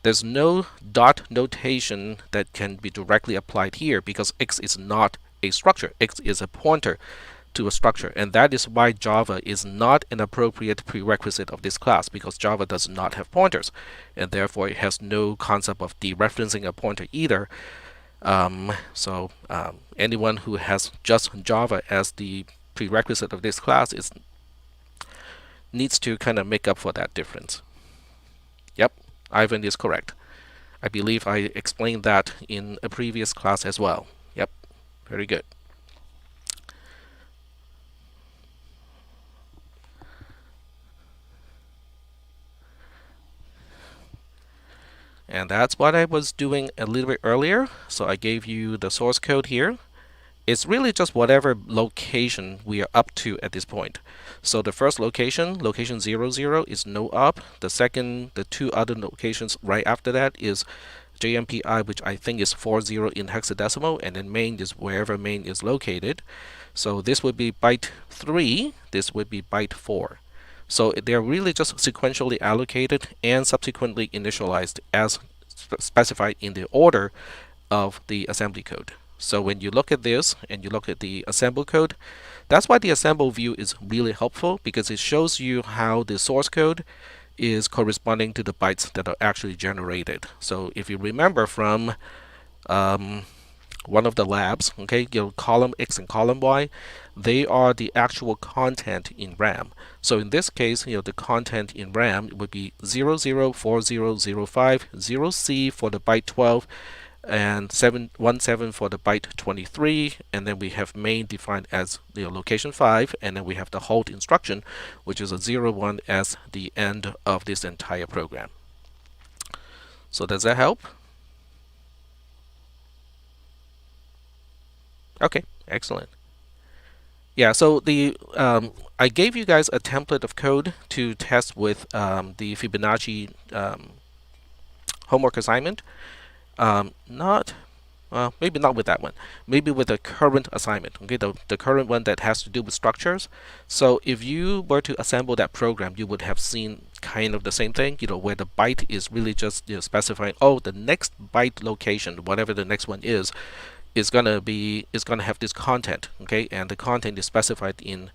there's no dot notation that can be directly applied here, because x is not a structure. X is a pointer to a structure, and that is why Java is not an appropriate prerequisite of this class, because Java does not have pointers, and therefore it has no concept of dereferencing a pointer either. So anyone who has just Java as the prerequisite of this class needs to kind of make up for that difference. Yep, Ivan is correct. I believe I explained that in a previous class as well. Yep, very good. And that's what I was doing a little bit earlier. So I gave you the source code here. It's really just whatever location we are up to at this point. So the first location 00, is no up. The two other locations right after that is JMPI, which I think is 40 in hexadecimal, and then main is wherever main is located. So this would be byte 3, this would be byte 4. So they're really just sequentially allocated and subsequently initialized as specified in the order of the assembly code. So when you look at this and you look at the assembly code, That's why the assemble view is really helpful, because it shows you how the source code is corresponding to the bytes that are actually generated. So if you remember from one of the labs, okay, column X and column Y, they are the actual content in RAM. So in this case, the content in RAM would be 004005, 0C for the byte 12, and 717 for the byte 23, and then we have main defined as location 5, and then we have the hold instruction, which is a 01 as the end of this entire program. So does that help? Okay, excellent. Yeah, so I gave you guys a template of code to test with the Fibonacci homework assignment. Not maybe not with that one. Maybe with the current assignment. Okay, the current one that has to do with structures. So if you were to assemble that program, you would have seen kind of the same thing. Where the byte is really just specifying, oh, the next byte location, whatever the next one is gonna have this content. Okay, and the content is specified in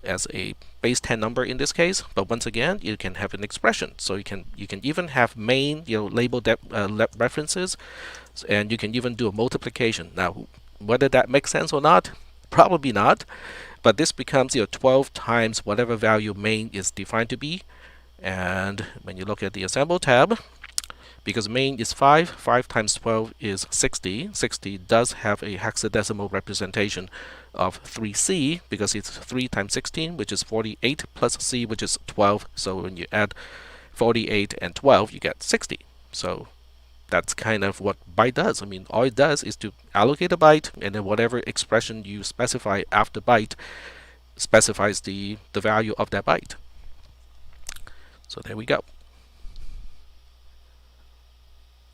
as a base 10 number in this case, but once again you can have an expression, so you can even have main labeled references, and you can even do a multiplication. Now whether that makes sense or not, probably not, but this becomes 12 times whatever value main is defined to be. And when you look at the assemble tab, because main is 5 times 12 is 60. 60 does have a hexadecimal representation of 3C, because it's 3 times 16, which is 48, plus C, which is 12. So when you add 48 and 12, you get 60. So that's kind of what byte does. I mean, all it does is to allocate a byte, and then whatever expression you specify after byte specifies the value of that byte. So there we go.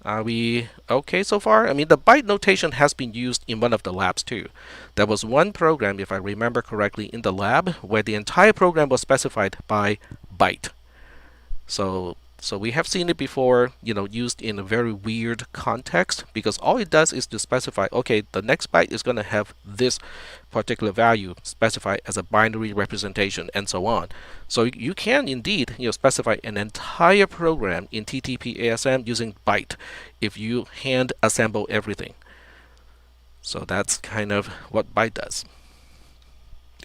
Are we okay so far? I mean, the byte notation has been used in one of the labs too. There was one program, if I remember correctly, in the lab where the entire program was specified by byte. So we have seen it before, used in a very weird context, because all it does is to specify, okay, the next byte is going to have this particular value specified as a binary representation, and so on. So you can indeed specify an entire program in TTP-ASM using byte if you hand assemble everything. So that's kind of what byte does.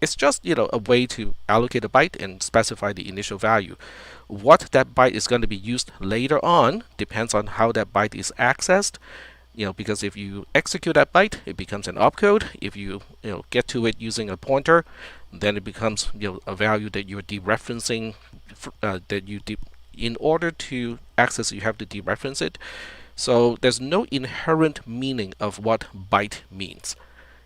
It's just a way to allocate a byte and specify the initial value. What that byte is going to be used later on depends on how that byte is accessed. Because if you execute that byte, it becomes an opcode. If you get to it using a pointer, then it becomes a value that you're dereferencing. In order to access it, you have to dereference it. So there's no inherent meaning of what byte means.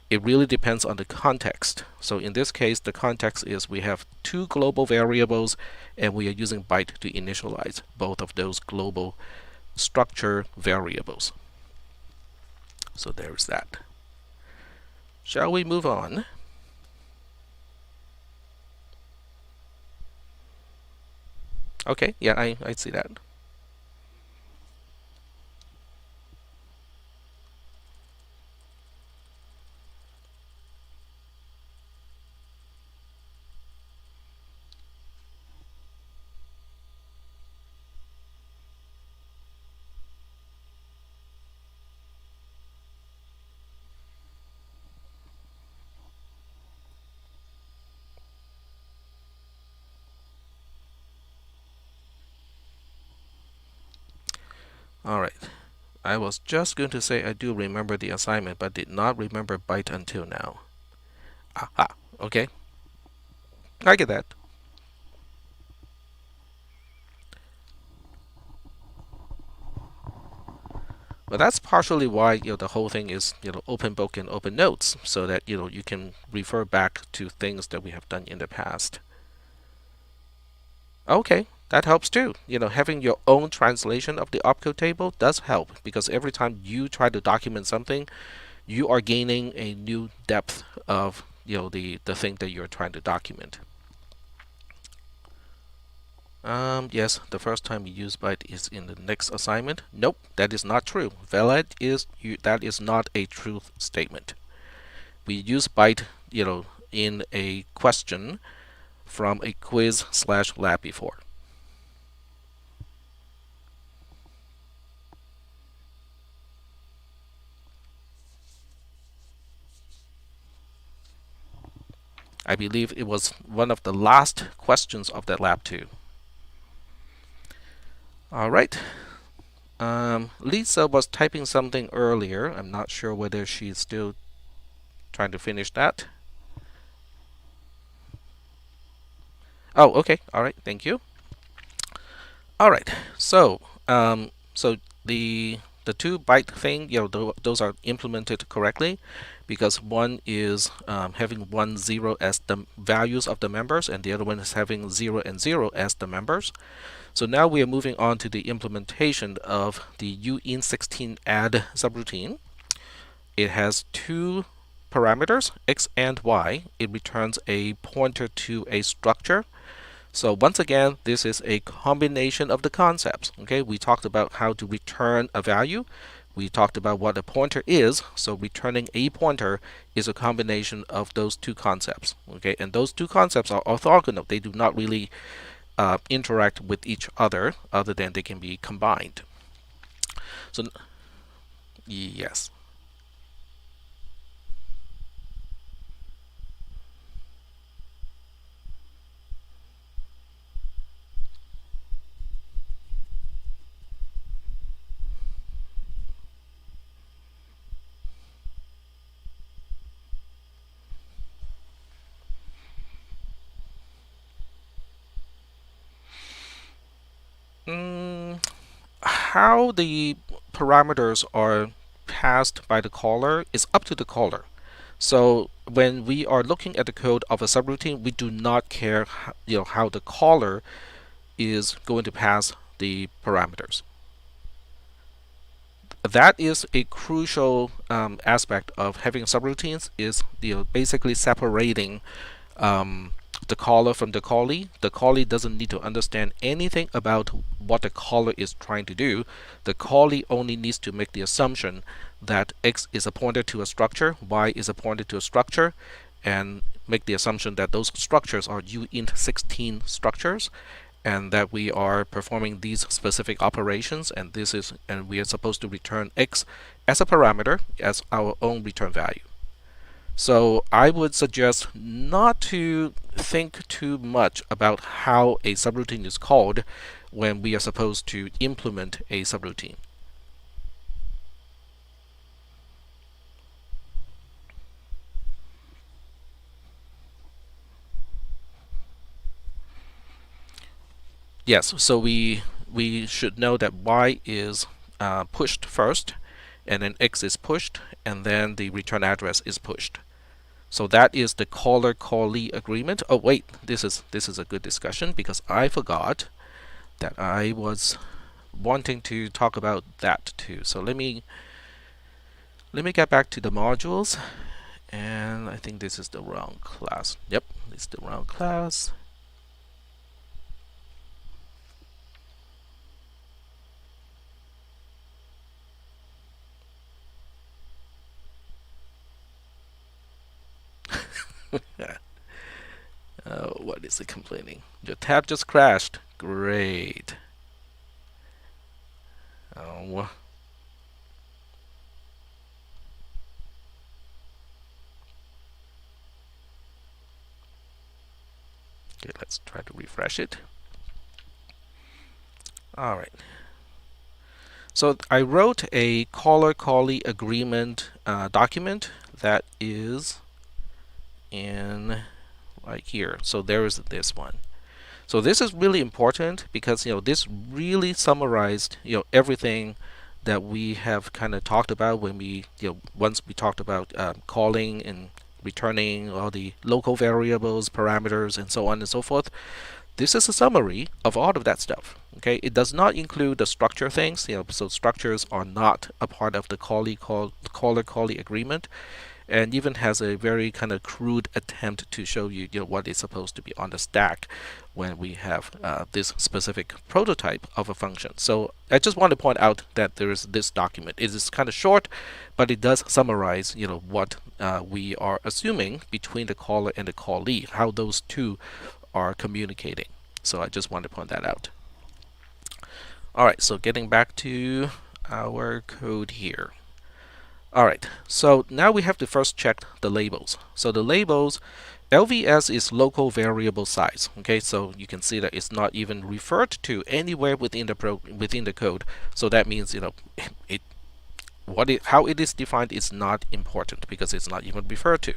It really depends on the context. So in this case, the context is we have two global variables, and we are using byte to initialize both of those global structure variables. So there's that. Shall we move on? Okay, yeah, I see that. All right. I was just going to say I do remember the assignment, but did not remember byte until now. Aha, okay. I get that. But that's partially why the whole thing is open book and open notes, so that you can refer back to things that we have done in the past. Okay, that helps too. Having your own translation of the opcode table does help, because every time you try to document something, you are gaining a new depth of the thing that you're trying to document. Yes, the first time you use byte is in the next assignment. Nope, that is not true. That is not a truth statement. We use byte, in a question from a quiz/lab before? I believe it was one of the last questions of that lab too. All right. Lisa was typing something earlier. I'm not sure whether she's still trying to finish that. Oh, okay. All right. Thank you. All right. So the two byte thing, those are implemented correctly, because one is having 1, 0 as the values of the members, and the other one is having 0 and 0 as the members. So now we are moving on to the implementation of the uint16 add subroutine. It has two parameters, x and y. It returns a pointer to a structure. So once again, this is a combination of the concepts. Okay, we talked about how to return a value. We talked about what a pointer is. So returning a pointer is a combination of those two concepts. Okay, and those two concepts are orthogonal. They do not really interact with each other than they can be combined. So yes. How the parameters are passed by the caller is up to the caller. So when we are looking at the code of a subroutine, we do not care how the caller is going to pass the parameters. That is a crucial aspect of having subroutines, is basically separating the caller from the callee. The callee doesn't need to understand anything about what the caller is trying to do. The callee only needs to make the assumption that x is a pointer to a structure, y is a pointer to a structure, and make the assumption that those structures are uint16 structures, and that we are performing these specific operations, and we are supposed to return x as a parameter, as our own return value. So I would suggest not to think too much about how a subroutine is called when we are supposed to implement a subroutine. Yes, so we should know that y is pushed first, and then x is pushed, and then the return address is pushed. So that is the caller-callee agreement. Oh wait, this is a good discussion, because I forgot that I was wanting to talk about that too. So let me get back to the modules, and I think this is the wrong class. Yep, it's the wrong class. Oh, what is it complaining? Your tab just crashed. Great. Oh. Okay, let's try to refresh it. All right. So I wrote a caller-callee agreement document that is in right here. So there is this one. So this is really important, because this really summarized everything that we have kind of talked about when we once we talked about calling and returning all the local variables, parameters, and so on and so forth. This is a summary of all of that stuff. Okay, it does not include the structure things. So structures are not a part of the caller-callee agreement. and even has a very kind of crude attempt to show you, what is supposed to be on the stack when we have this specific prototype of a function. So I just want to point out that there is this document. It is kind of short, but it does summarize, what we are assuming between the caller and the callee, how those two are communicating. So I just want to point that out. All right, so getting back to our code here. All right, so now we have to first check the labels. So the labels, LVS is local variable size. Okay, so you can see that it's not even referred to anywhere within the code. So that means, how it is defined is not important because it's not even referred to.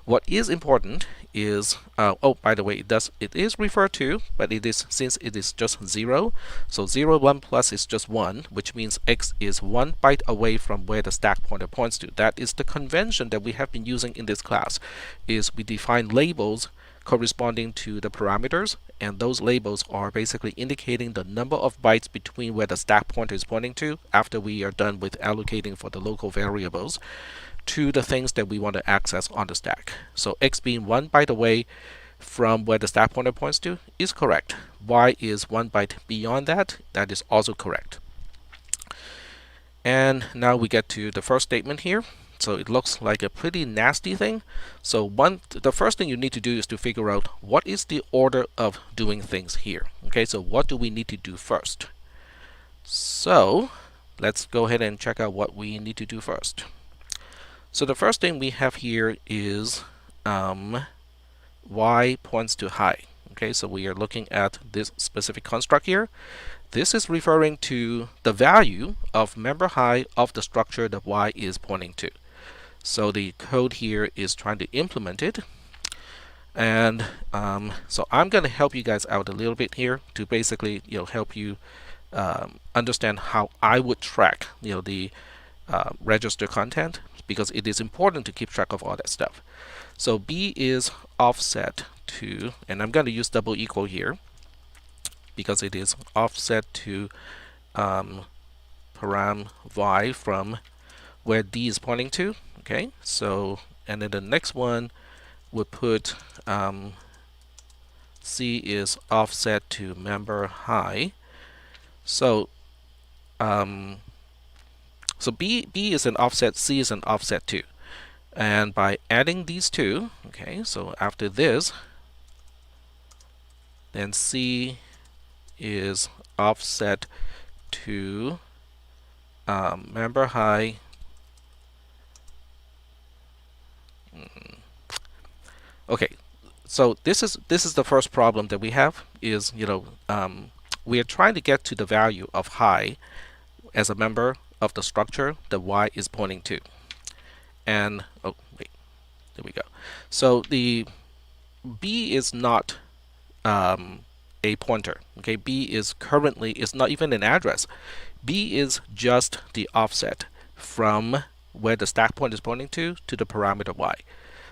What is important is, oh, by the way, it is referred to, but since it is just 0, so 0, 1 plus is just 1, which means x is 1 byte away from where the stack pointer points to. That is the convention that we have been using in this class, is we define labels corresponding to the parameters, and those labels are basically indicating the number of bytes between where the stack pointer is pointing to after we are done with allocating for the local variables to the things that we want to access on the stack. So x being 1 byte away from where the stack pointer points to is correct. Y is 1 byte beyond that. That is also correct. And now we get to the first statement here. So it looks like a pretty nasty thing. So the first thing you need to do is to figure out what is the order of doing things here. Okay, so what do we need to do first? So let's go ahead and check out what we need to do first. So the first thing we have here is y points to high. Okay, so we are looking at this specific construct here. This is referring to the value of member high of the structure that y is pointing to. So the code here is trying to implement it. And so I'm going to help you guys out a little bit here to basically help you understand how I would track the register content, because it is important to keep track of all that stuff. So b is offset to, and I'm going to use double equal here because it is offset to param y from where d is pointing to. Okay, so and then the next one would put c is offset to member high. So so b is an offset, c is an offset too. And by adding these two, okay, so after this, then c is offset to member high. Okay, so this is the first problem that we have is we are trying to get to the value of high as a member of the structure that y is pointing to. And oh wait, there we go. So the b is not a pointer. Okay, b is not even an address. B is just the offset from where the stack point is pointing to the parameter y.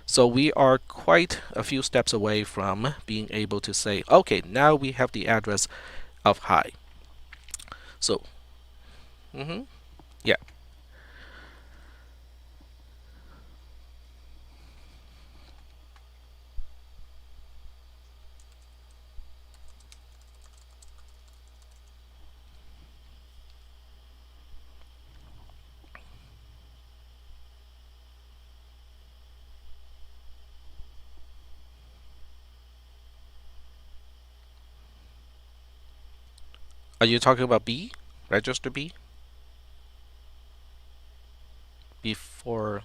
So we are quite a few steps away from being able to say, okay, now we have the address of high. So yeah. Are you talking about B? Register B? Before.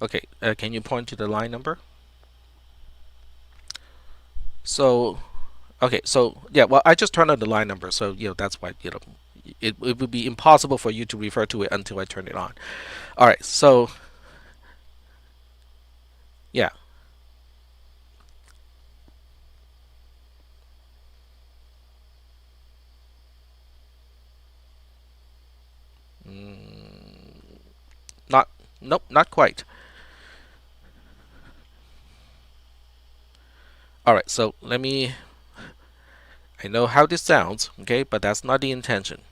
Okay, can you point to the line number? So, okay, so yeah, well, I just turned on the line number, so that's why it would be impossible for you to refer to it until I turn it on. All right, so yeah. Nope, not quite. All right, so I know how this sounds, okay, but that's not the intention.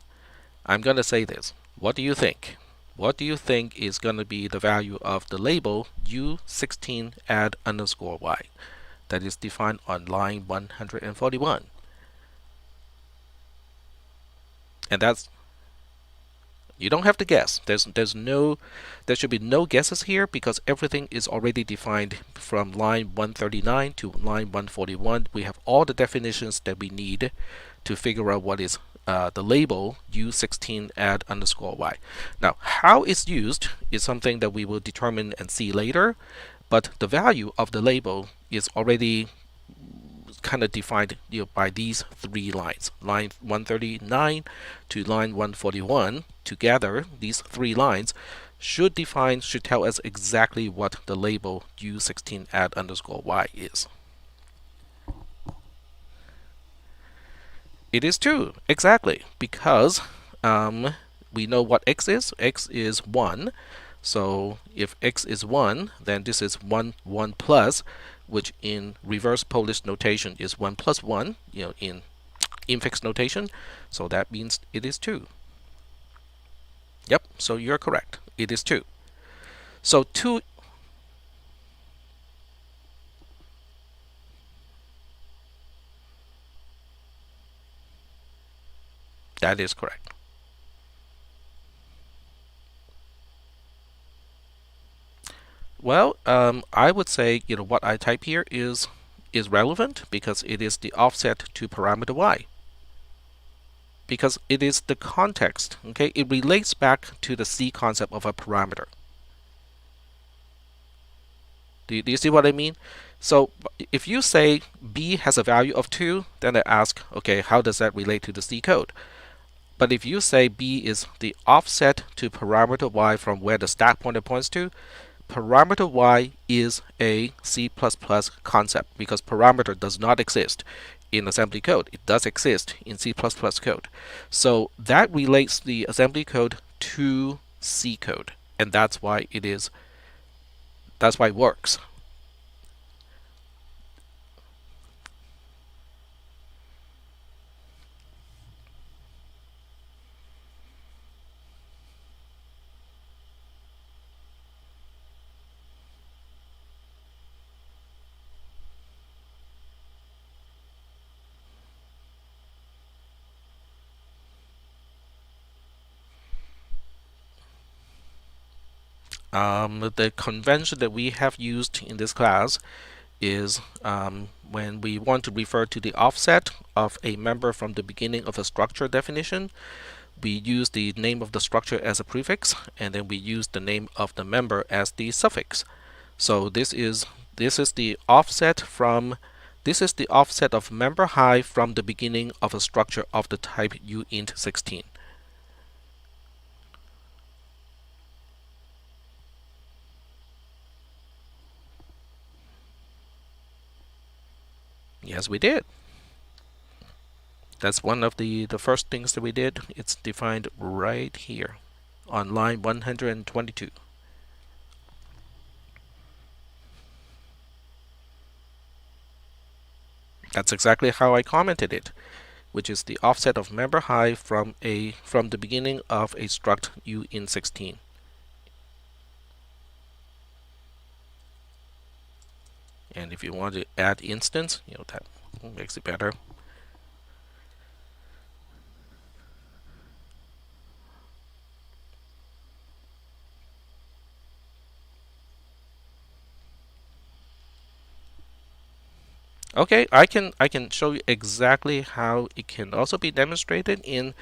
I'm gonna say this. What do you think? what do you think is going to be the value of the label U16 add underscore Y that is defined on line 141? And that's, you don't have to guess. There should be no guesses here because everything is already defined from line 139 to line 141. We have all the definitions that we need to figure out what is the label U16 add underscore Y. Now, how it's used is something that we will determine and see later, but the value of the label is already kind of defined by these three lines. Line 139 to line 141 together, these three lines should tell us exactly what the label U16 add underscore Y is. It is 2, exactly, because we know what x is. X is 1. So if x is 1, then this is 1, 1 plus, which in reverse Polish notation is 1 plus 1, in infix notation. So that means it is 2. Yep, so you're correct. It is 2. So 2. That is correct. Well, I would say what I type here is relevant because it is the offset to parameter y. Because it is the context, okay? It relates back to the C concept of a parameter. Do you see what I mean? So if you say B has a value of 2, then I ask, okay, how does that relate to the C code? But if you say B is the offset to parameter y from where the stack pointer points to, parameter y is a C++ concept because parameter does not exist in assembly code. It does exist in C++ code. So that relates the assembly code to C code, and that's why it works. The convention that we have used in this class is when we want to refer to the offset of a member from the beginning of a structure definition, we use the name of the structure as a prefix, and then we use the name of the member as the suffix. So this is the offset of member high from the beginning of a structure of the type uint16. Yes, we did. That's one of the first things that we did. It's defined right here on line 122. That's exactly how I commented it, which is the offset of member high from the beginning of a struct uint16. And if you want to add instance, that makes it better. Okay, I can show you exactly how it can also be demonstrated in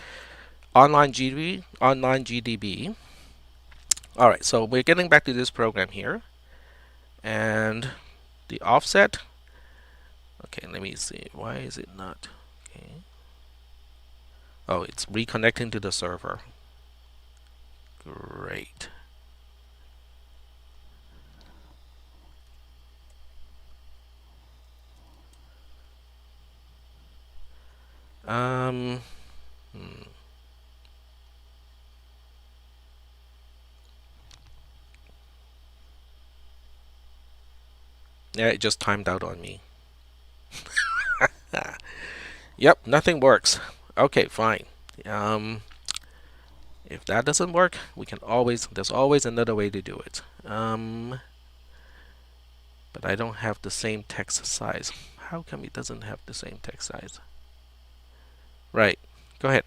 online GDB. All right, so we're getting back to this program here, and the offset. Okay, let me see. Why is it not? Okay. Oh, it's reconnecting to the server. Great. Hmm. Yeah, it just timed out on me. Yep, nothing works. Okay, fine. If that doesn't work, there's always another way to do it. But I don't have the same text size. How come it doesn't have the same text size? Right. Go ahead.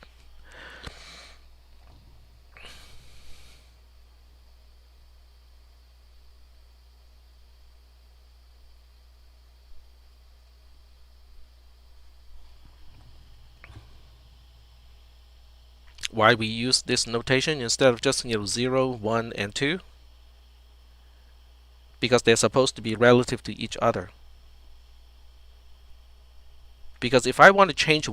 Why we use this notation instead of just 0, 1, and 2? Because they're supposed to be relative to each other. Because if I want to change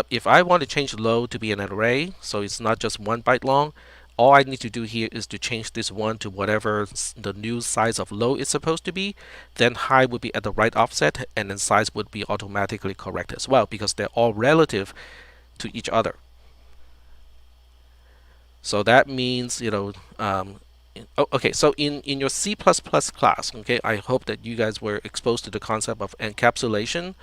if I want to change low to be an array, so it's not just 1 byte long, all I need to do here is to change this 1 to whatever the new size of low is supposed to be. Then high would be at the right offset, and then size would be automatically correct as well, because they're all relative to each other. So that means, okay, so in your C++ class, okay, I hope that you guys were exposed to the concept of encapsulation,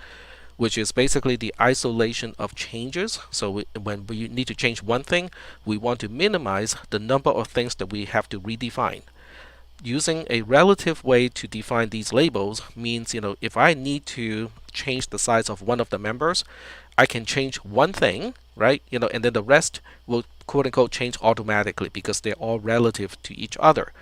which is basically the isolation of changes. So when we need to change one thing, we want to minimize the number of things that we have to redefine. Using a relative way to define these labels means, if I need to change the size of one of the members, I can change one thing, right? And then the rest will quote unquote change automatically because they're all relative to each other.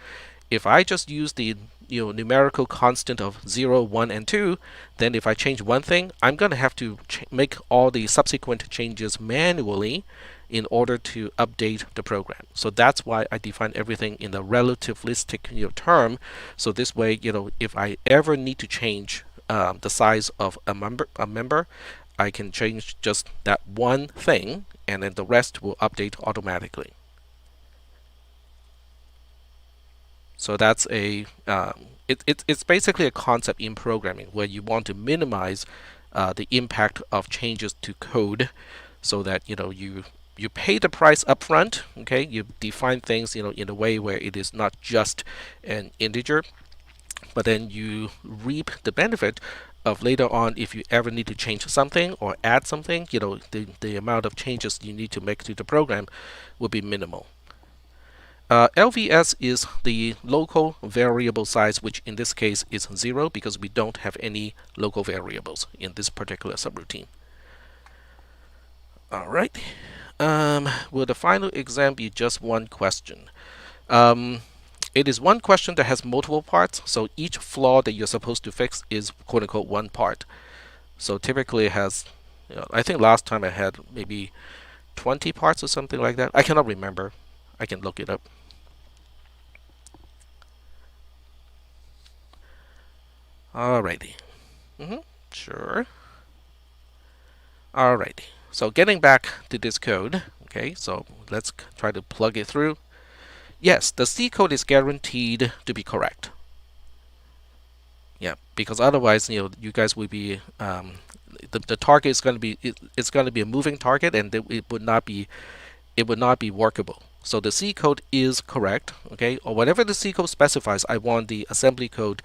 If I just use the numerical constant of 0, 1, and 2, then if I change one thing, I'm going to have to make all the subsequent changes manually in order to update the program. So that's why I define everything in a relativistic term. So this way, if I ever need to change the size of a member, I can change just that one thing, and then the rest will update automatically. So that's it's basically a concept in programming where you want to minimize the impact of changes to code, so that you pay the price upfront. Okay, you define things in a way where it is not just an integer, but then you reap the benefit of later on if you ever need to change something or add something. The amount of changes you need to make to the program will be minimal. LVS is the local variable size, which in this case is 0 because we don't have any local variables in this particular subroutine. All right. Will the final exam be just one question? It is one question that has multiple parts, so each flaw that you're supposed to fix is quote unquote one part. So typically it has, I think last time I had maybe 20 parts or something like that. I cannot remember. I can look it up. Alrighty. Sure. Alrighty. So getting back to this code, okay, so let's try to plug it through. Yes, the C code is guaranteed to be correct. Yeah, because otherwise, you guys will be the target is going to be it's going to be a moving target, and it would not be workable. So the C code is correct, okay, or whatever the C code specifies, I want the assembly code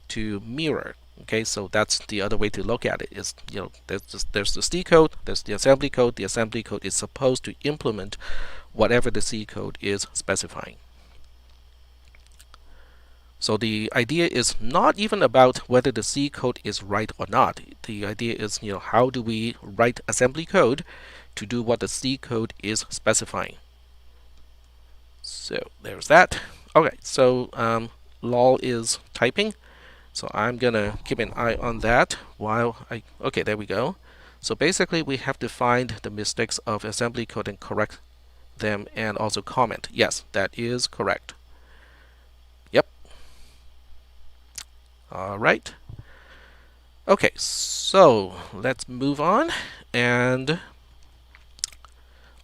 to mirror. Okay, so that's the other way to look at it. Is there's the C code, there's the assembly code. The assembly code is supposed to implement whatever the C code is specifying. So the idea is not even about whether the C code is right or not. The idea is, how do we write assembly code to do what the C code is specifying. So there's that. Okay, so lol is typing. So I'm gonna keep an eye on that while okay, there we go. So basically we have to find the mistakes of assembly code and correct them, and also comment. Yes, that is correct. Yep. All right. Okay, so let's move on. And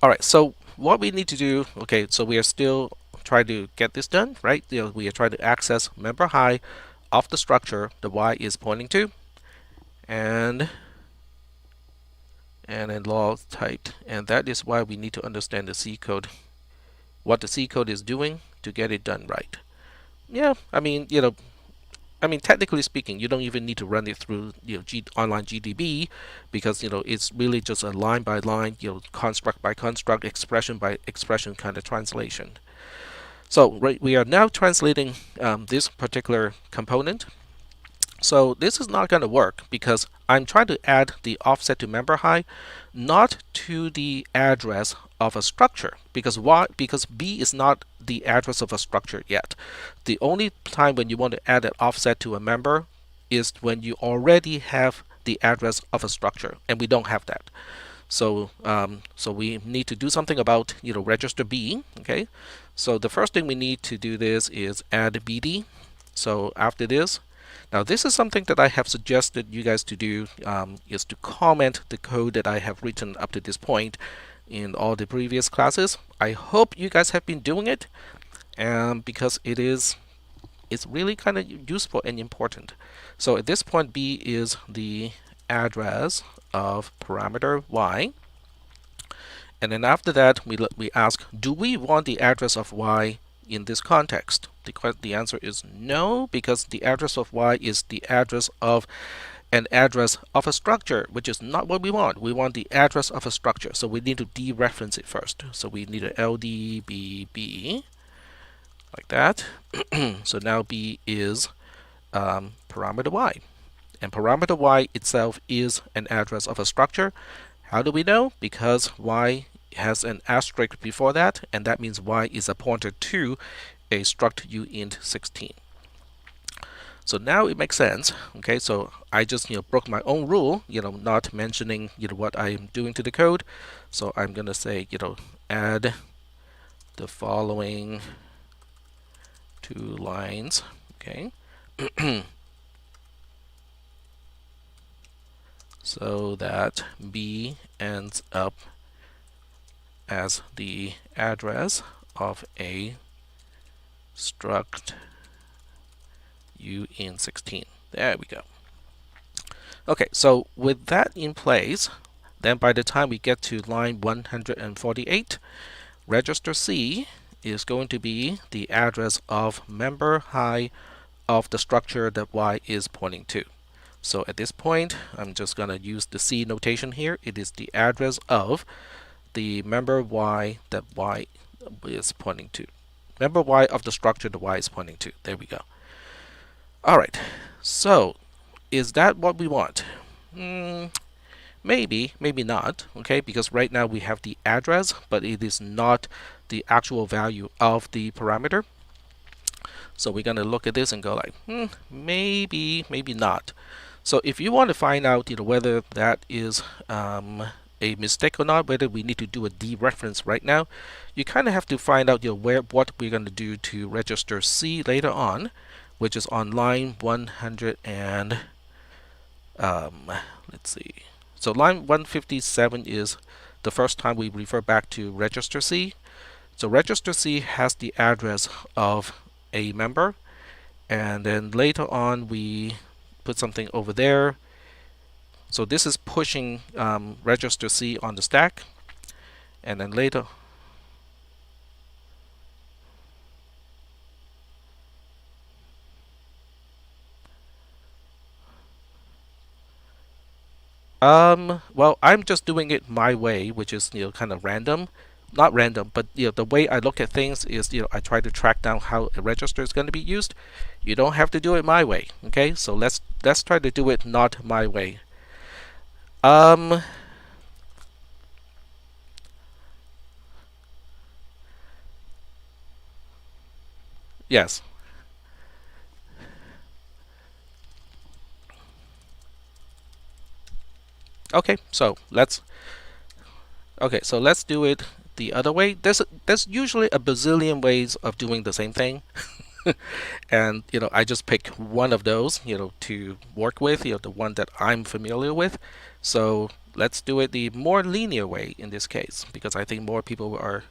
all right, so what we need to do, okay, so we are still trying to get this done, right? We are trying to access member high of the structure the y is pointing to, and then lol typed, and that is why we need to understand the C code, what the C code is doing to get it done right. Yeah, I mean, I mean, technically speaking, you don't even need to run it through online GDB, because it's really just a line by line, construct by construct, expression by expression kind of translation. So we are now translating this particular component. So this is not going to work because I'm trying to add the offset to member high, not to the address of a structure. Because why? Because B is not the address of a structure yet. The only time when you want to add an offset to a member is when you already have the address of a structure, and we don't have that. So so we need to do something about register B. Okay. So the first thing we need to do this is add BD. So after this, now this is something that I have suggested you guys to do, is to comment the code that I have written up to this point in all the previous classes. I hope you guys have been doing it, because it's really kind of useful and important. So at this point, B is the address of parameter y, and then after that we ask, do we want the address of y in this context? The answer is no, because the address of y is the address of an address of a structure, which is not what we want. We want the address of a structure, so we need to dereference it first. So we need a LDBB like that. So now B is parameter y, and parameter y itself is an address of a structure. How do we know? Because y has an asterisk before that, and that means y is a pointer to a struct uint16. So now it makes sense. Okay, so I just broke my own rule, not mentioning what I'm doing to the code. So I'm gonna say add the following 2 lines. Okay. So that B ends up as the address of a struct uint16. There we go. Okay, so with that in place, then by the time we get to line 148, register C is going to be the address of member high of the structure that y is pointing to. So at this point, I'm just going to use the C notation here. It is the address of the member y that y is pointing to. Member y of the structure that y is pointing to. There we go. All right. So is that what we want? Maybe, maybe not. Okay, because right now we have the address, but it is not the actual value of the parameter. So we're going to look at this and go like, maybe, maybe not. So if you want to find out whether that is a mistake or not, whether we need to do a dereference right now, you kind of have to find out what we're going to do to register C later on, which is on line 100 and let's see. So line 157 is the first time we refer back to register C. So register C has the address of a member, and then later on we put something over there. So this is pushing register C on the stack, and then later well, I'm just doing it my way, which is kind of random. Not random, but the way I look at things is I try to track down how a register is going to be used. You don't have to do it my way. Okay, so let's try to do it not my way. Yes. Okay, so let's do it the other way. There's usually a bazillion ways of doing the same thing. And I just pick one of those to work with, the one that I'm familiar with. So let's do it the more linear way in this case, because I think more people are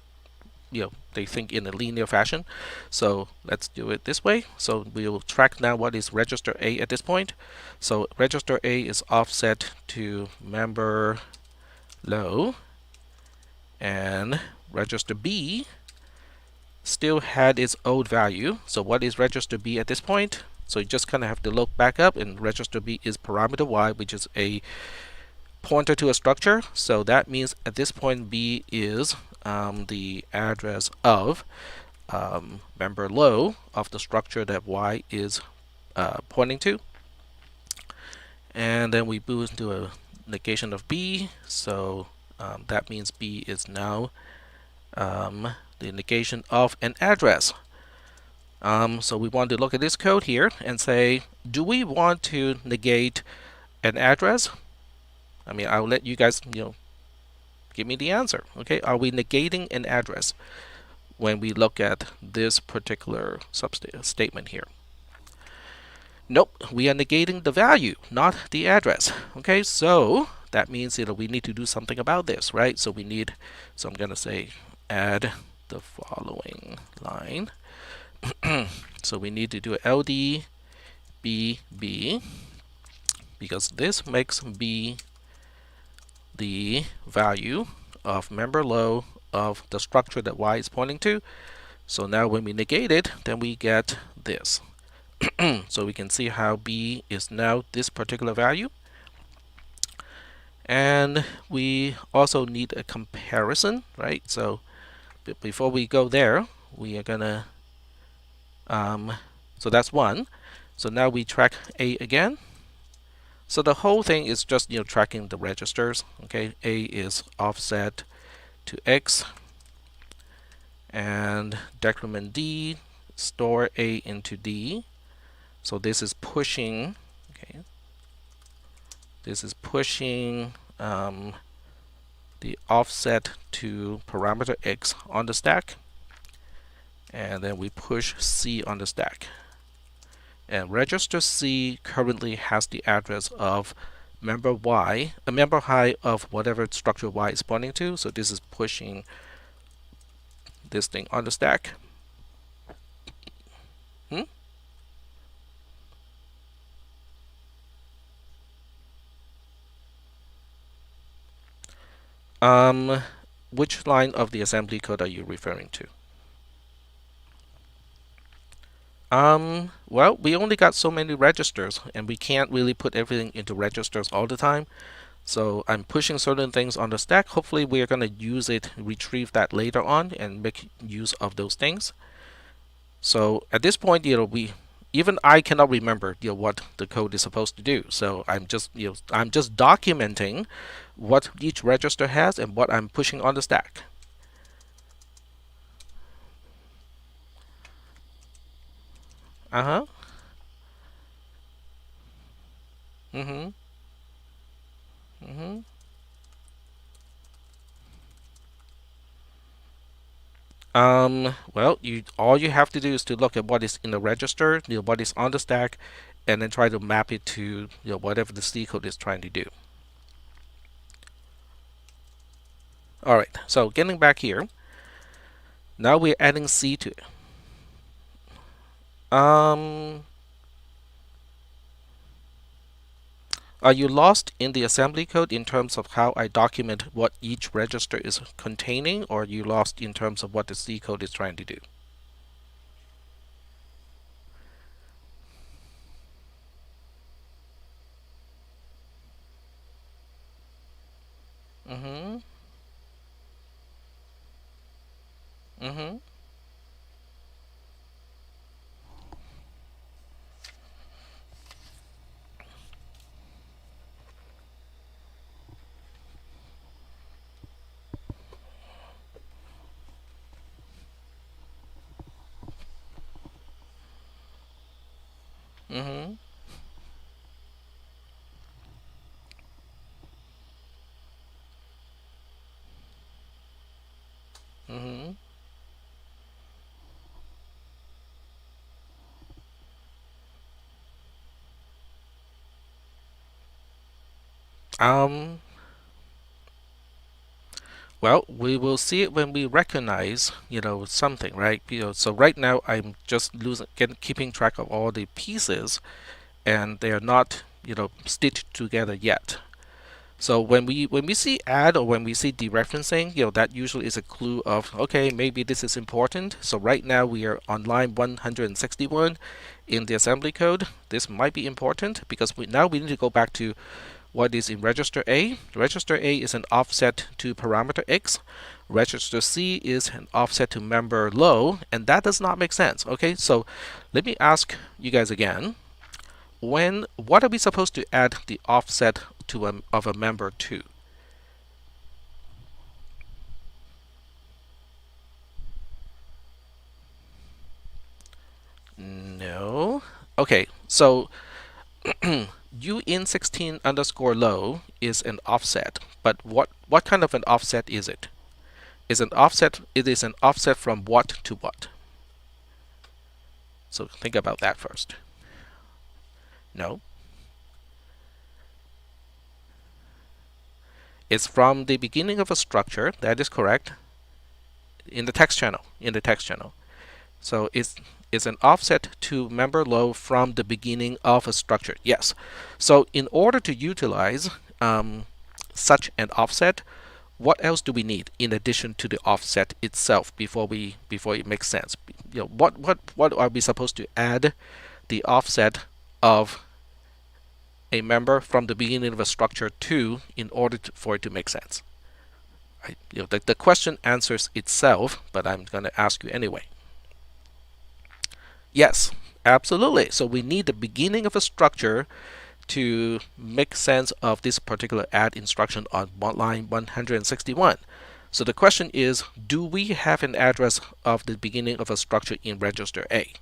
they think in a linear fashion. So let's do it this way. So we'll track now what is register A at this point. So register A is offset to member low, and register B still had its old value. So what is register B at this point? So you just kind of have to look back up, and register B is parameter y, which is a pointer to a structure. So that means at this point B is the address of member low of the structure that y is pointing to. And then we boost into a negation of B. So that means B is now the negation of an address. So we want to look at this code here and say, do we want to negate an address? I mean, I'll let you guys, give me the answer. Okay, are we negating an address when we look at this particular statement here? Nope, we are negating the value, not the address. Okay, so that means we need to do something about this, right? So I'm gonna say add the following line. So we need to do LD BB, because this makes B the value of member low of the structure that y is pointing to. So now when we negate it, then we get this. So we can see how B is now this particular value. And we also need a comparison, right? So before we go there, we are gonna so that's 1. So now we track A again. So the whole thing is just tracking the registers. Okay, A is offset to X, and decrement D, store A into D. So this is pushing. Okay, this is pushing the offset to parameter X on the stack, and then we push C on the stack. And register C currently has the address of member Y, a member high of whatever structure Y is pointing to. So this is pushing this thing on the stack. Which line of the assembly code are you referring to? Well, we only got so many registers, and we can't really put everything into registers all the time. So I'm pushing certain things on the stack. Hopefully we are going to use it, retrieve that later on, and make use of those things. So at this point, even I cannot remember what the code is supposed to do. So I'm just documenting what each register has and what I'm pushing on the stack. Uh-huh. Mm-hmm. Mm-hmm. Well, all you have to do is to look at what is in the register, what is on the stack, and then try to map it to whatever the C code is trying to do. All right, so getting back here, now we're adding C to it. Are you lost in the assembly code in terms of how I document what each register is containing, or are you lost in terms of what the C code is trying to do? Mm-hmm. Mm-hmm. Mm-hmm. Mm-hmm. Well, we will see it when we recognize, something, right? So right now I'm just keeping track of all the pieces, and they are not, stitched together yet. So when we see add, or when we see dereferencing, that usually is a clue of, okay, maybe this is important. So right now we are on line 161. in the assembly code, this might be important because now we need to go back to what is in register A. Register A is an offset to parameter X. Register C is an offset to member low, and that does not make sense. Okay, so let me ask you guys again. What are we supposed to add the offset to of a member to? No. Okay, so UN16 underscore low is an offset, but what kind of an offset is it? It is an offset from what to what? So think about that first. No. It's from the beginning of a structure, that is correct, in the text channel. So it's an offset to member low from the beginning of a structure. Yes. So in order to utilize such an offset, what else do we need in addition to the offset itself before it makes sense? What are we supposed to add the offset of a member from the beginning of a structure to in order for it to make sense? Right? The question answers itself, but I'm going to ask you anyway. Yes, absolutely. So we need the beginning of a structure to make sense of this particular add instruction on line 161. So the question is, do we have an address of the beginning of a structure in register A?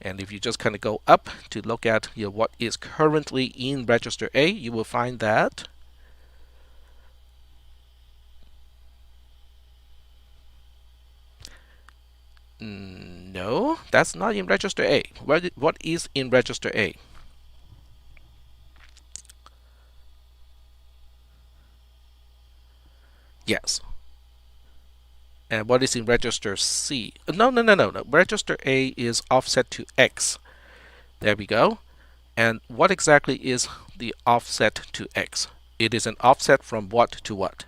And if you just kind of go up to look at what is currently in register A, you will find that no, that's not in register A. What is in register A? Yes. And what is in register C? No. Register A is offset to X. There we go. And what exactly is the offset to X? It is an offset from what to what?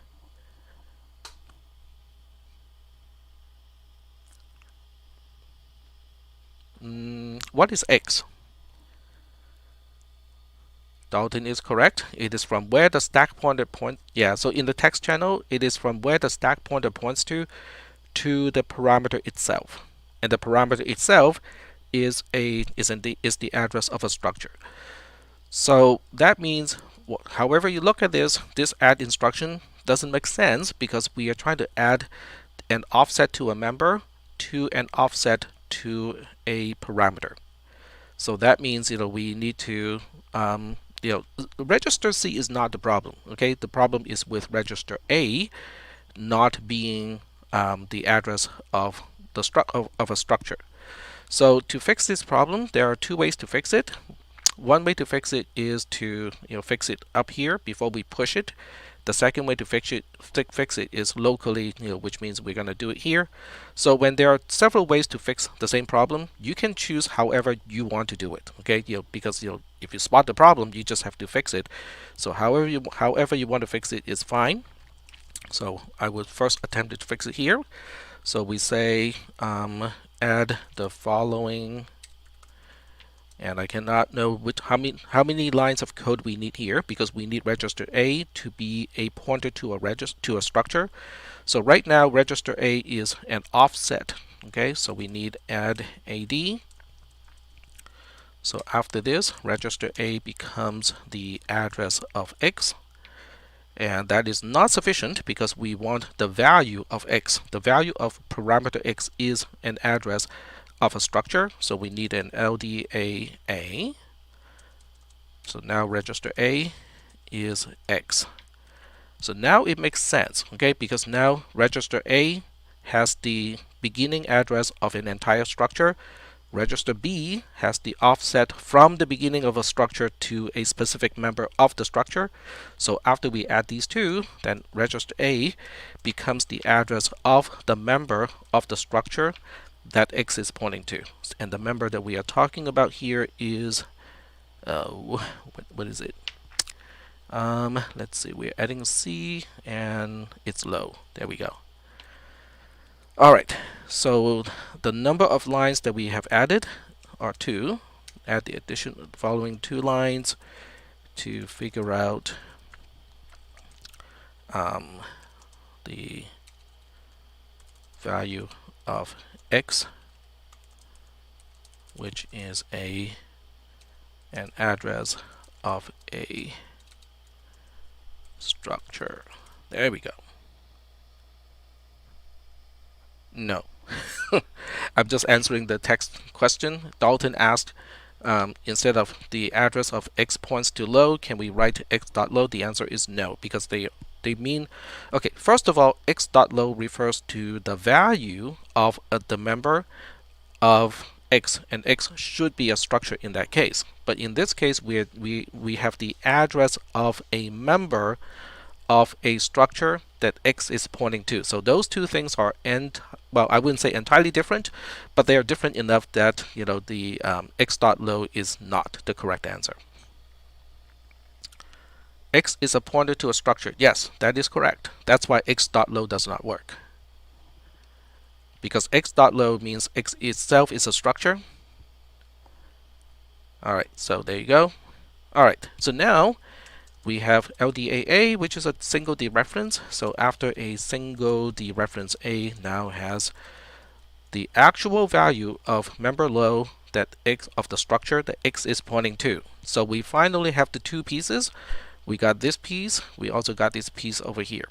What is X? Dalton is correct. It is from where the stack pointer points. Yeah, so in the text channel, it is from where the stack pointer points to the parameter itself. And the parameter itself is the address of a structure. So that means, however you look at this add instruction doesn't make sense because we are trying to add an offset to a member to an offset to a parameter. So that means we need to register C is not the problem. Okay, the problem is with register A not being the address of of a structure. So to fix this problem, there are two ways to fix it. One way to fix it is to fix it up here before we push it. The second way to fix it is locally, which means we're going to do it here. So when there are several ways to fix the same problem, you can choose however you want to do it. Okay, because if you spot the problem, you just have to fix it. So however you want to fix it is fine. So I would first attempt to fix it here. So we say add the following. And I cannot know how many lines of code we need here because we need register A to be a pointer to a structure. So right now register A is an offset. Okay, so we need add AD. So after this, register A becomes the address of X. And that is not sufficient because we want the value of X. The value of parameter X is an address of a structure, so we need an LDAA. So now register A is X. So now it makes sense, okay, because now register A has the beginning address of an entire structure. Register B has the offset from the beginning of a structure to a specific member of the structure. So after we add these two, then register A becomes the address of the member of the structure that X is pointing to. And the member that we are talking about here is, what is it? Let's see, we're adding C and it's low. There we go. All right, so the number of lines that we have added are 2. Add the addition of the following 2 lines to figure out the value of x, which is an address of a structure. There we go. No. I'm just answering the text question. Dalton asked, instead of the address of x points to low, can we write x.low? The answer is no, because they mean, okay, first of all, x.low refers to the value of the member of x, and x should be a structure in that case. But in this case, we have the address of a member of a structure that x is pointing to. So those two things are well, I wouldn't say entirely different, but they are different enough that the x.low is not the correct answer. X is a pointer to a structure. Yes, that is correct. That's why x.low does not work. Because x.low means x itself is a structure. Alright, so there you go. Alright, so now we have LDAA, which is a single dereference. So after a single dereference, A now has the actual value of member low that x of the structure that x is pointing to. So we finally have the two pieces. We got this piece. We also got this piece over here.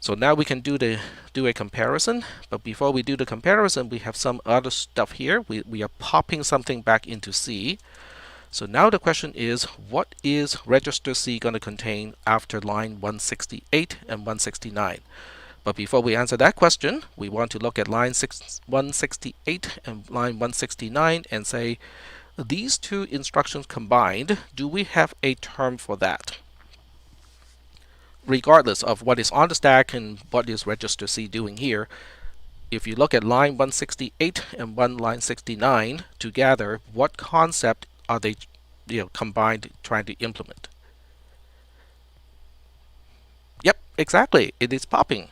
So now we can do a comparison. But before we do the comparison, we have some other stuff here. We are popping something back into C. So now the question is, what is register C going to contain after line 168 and 169? But before we answer that question, we want to look at line 168 and line 169 and say, these two instructions combined, do we have a term for that? Regardless of what is on the stack and what is register C doing here, if you look at line 168 and line 69 together, what concept are they combined trying to implement? Yep, exactly. It is popping.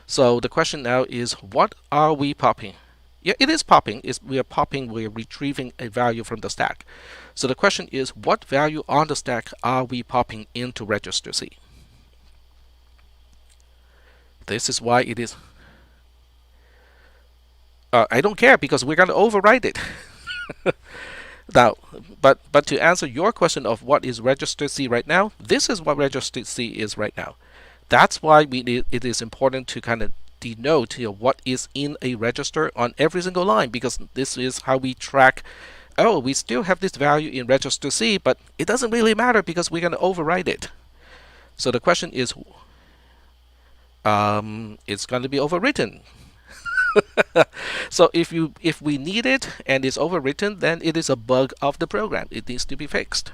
So the question now is, what are we popping? Yeah, it is popping. We are retrieving a value from the stack. So the question is, what value on the stack are we popping into register C? This is why it is. I don't care, because we're going to overwrite it. Now, but to answer your question of what is register C right now, this is what register C is right now. That's why it is important to kind of denote what is in a register on every single line, because this is how we track, oh, we still have this value in register C, but it doesn't really matter because we're going to overwrite it. So the question is, it's going to be overwritten. So if we need it and it's overwritten, then it is a bug of the program. It needs to be fixed.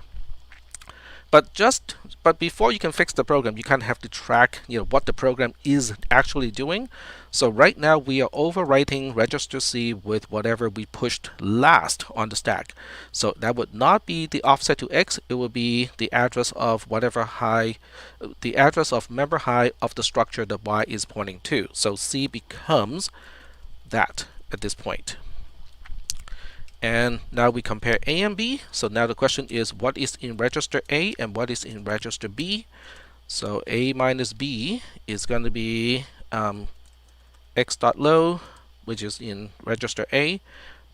But before you can fix the program, you kind of have to track what the program is actually doing. So right now we are overwriting register C with whatever we pushed last on the stack. So that would not be the offset to X, it would be the address of whatever high, the address of member high of the structure that Y is pointing to. So C becomes that at this point. And now we compare A and B. So now the question is, what is in register A and what is in register B? So A minus B is going to be x.low, which is in register A,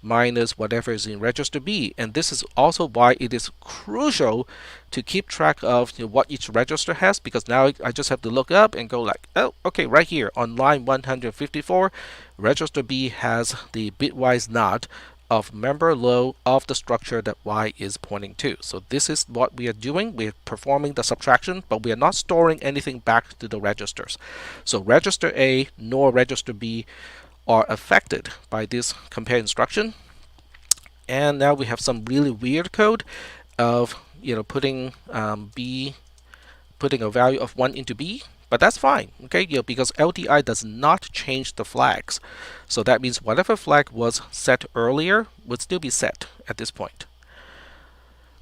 minus whatever is in register B. And this is also why it is crucial to keep track of what each register has, because now I just have to look up and go like, oh, okay, right here on line 154, register B has the bitwise NOT of member low of the structure that Y is pointing to. So this is what we are doing. We're performing the subtraction, but we are not storing anything back to the registers. So register A nor register B are affected by this compare instruction. And now we have some really weird code of putting putting a value of 1 into B. But that's fine, okay? Because LDI does not change the flags. So that means whatever flag was set earlier would still be set at this point.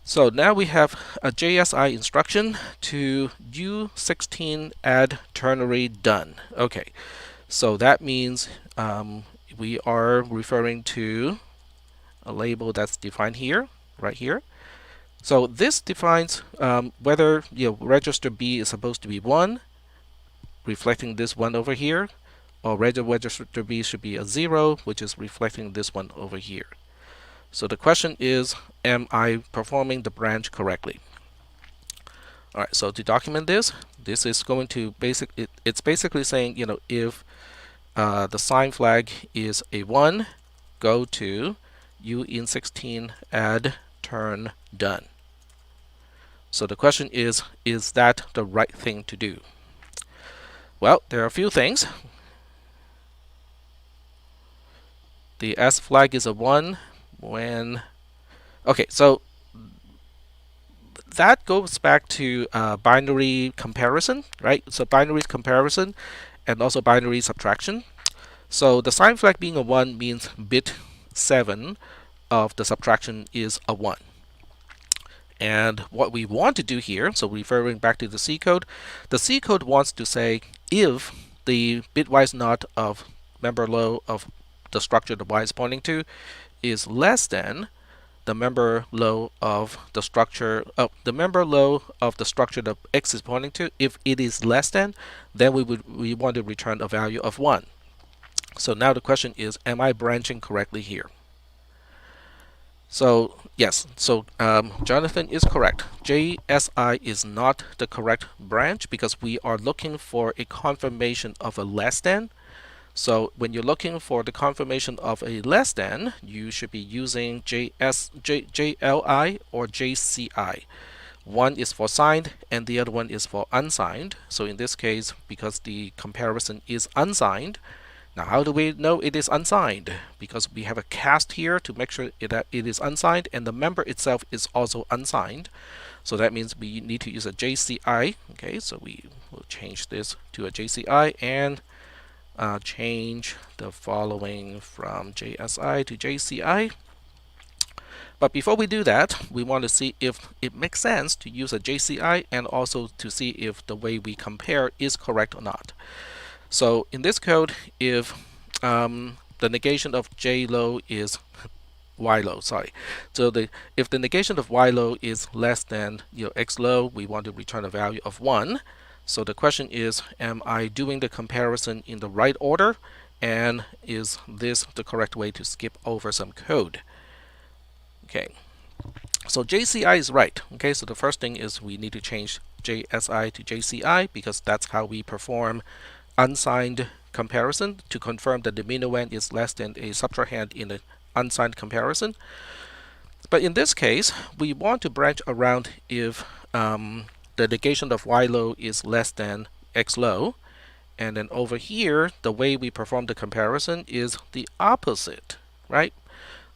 So now we have a JSI instruction to U16 add ternary done. Okay, so that means we are referring to a label that's defined here, right here. So this defines whether register B is supposed to be 1, reflecting this one over here, or register B should be a 0, which is reflecting this one over here. So the question is, am I performing the branch correctly? All right, so to document this, this is going to it's basically saying, if the sign flag is a 1, go to uint16 add turn done. So the question is that the right thing to do? Well, there are a few things. The S flag is a 1 when, okay, so that goes back to binary comparison, right? So binary comparison and also binary subtraction. So the sign flag being a 1 means bit 7 of the subtraction is a 1. And what we want to do here, so referring back to the C code, the C code wants to say if the bitwise knot of member low of the structure the Y is pointing to is less than the member low of the structure that X is pointing to. If it is less than, then we want to return a value of 1. So now the question is, am I branching correctly here? So yes, so Jonathan is correct. JSI is not the correct branch because we are looking for a confirmation of a less than. So when you're looking for the confirmation of a less than, you should be using JLI or JCI. One is for signed and the other one is for unsigned. So in this case, because the comparison is unsigned, now how do we know it is unsigned? Because we have a cast here to make sure that it is unsigned, and the member itself is also unsigned. So that means we need to use a JCI. Okay, so we will change this to a JCI and change the following from JSI to JCI. But before we do that, we want to see if it makes sense to use a JCI and also to see if the way we compare is correct or not. So in this code, if the negation of J low is Y low, sorry. So if the negation of Y low is less than X low, we want to return a value of 1. So the question is, am I doing the comparison in the right order? And is this the correct way to skip over some code? Okay. So JCI is right. Okay, so the first thing is we need to change JSI to JCI because that's how we perform unsigned comparison to confirm that the minuend is less than a subtrahend in an unsigned comparison. But in this case, we want to branch around if the negation of Y low is less than X low. And then over here, the way we perform the comparison is the opposite, right?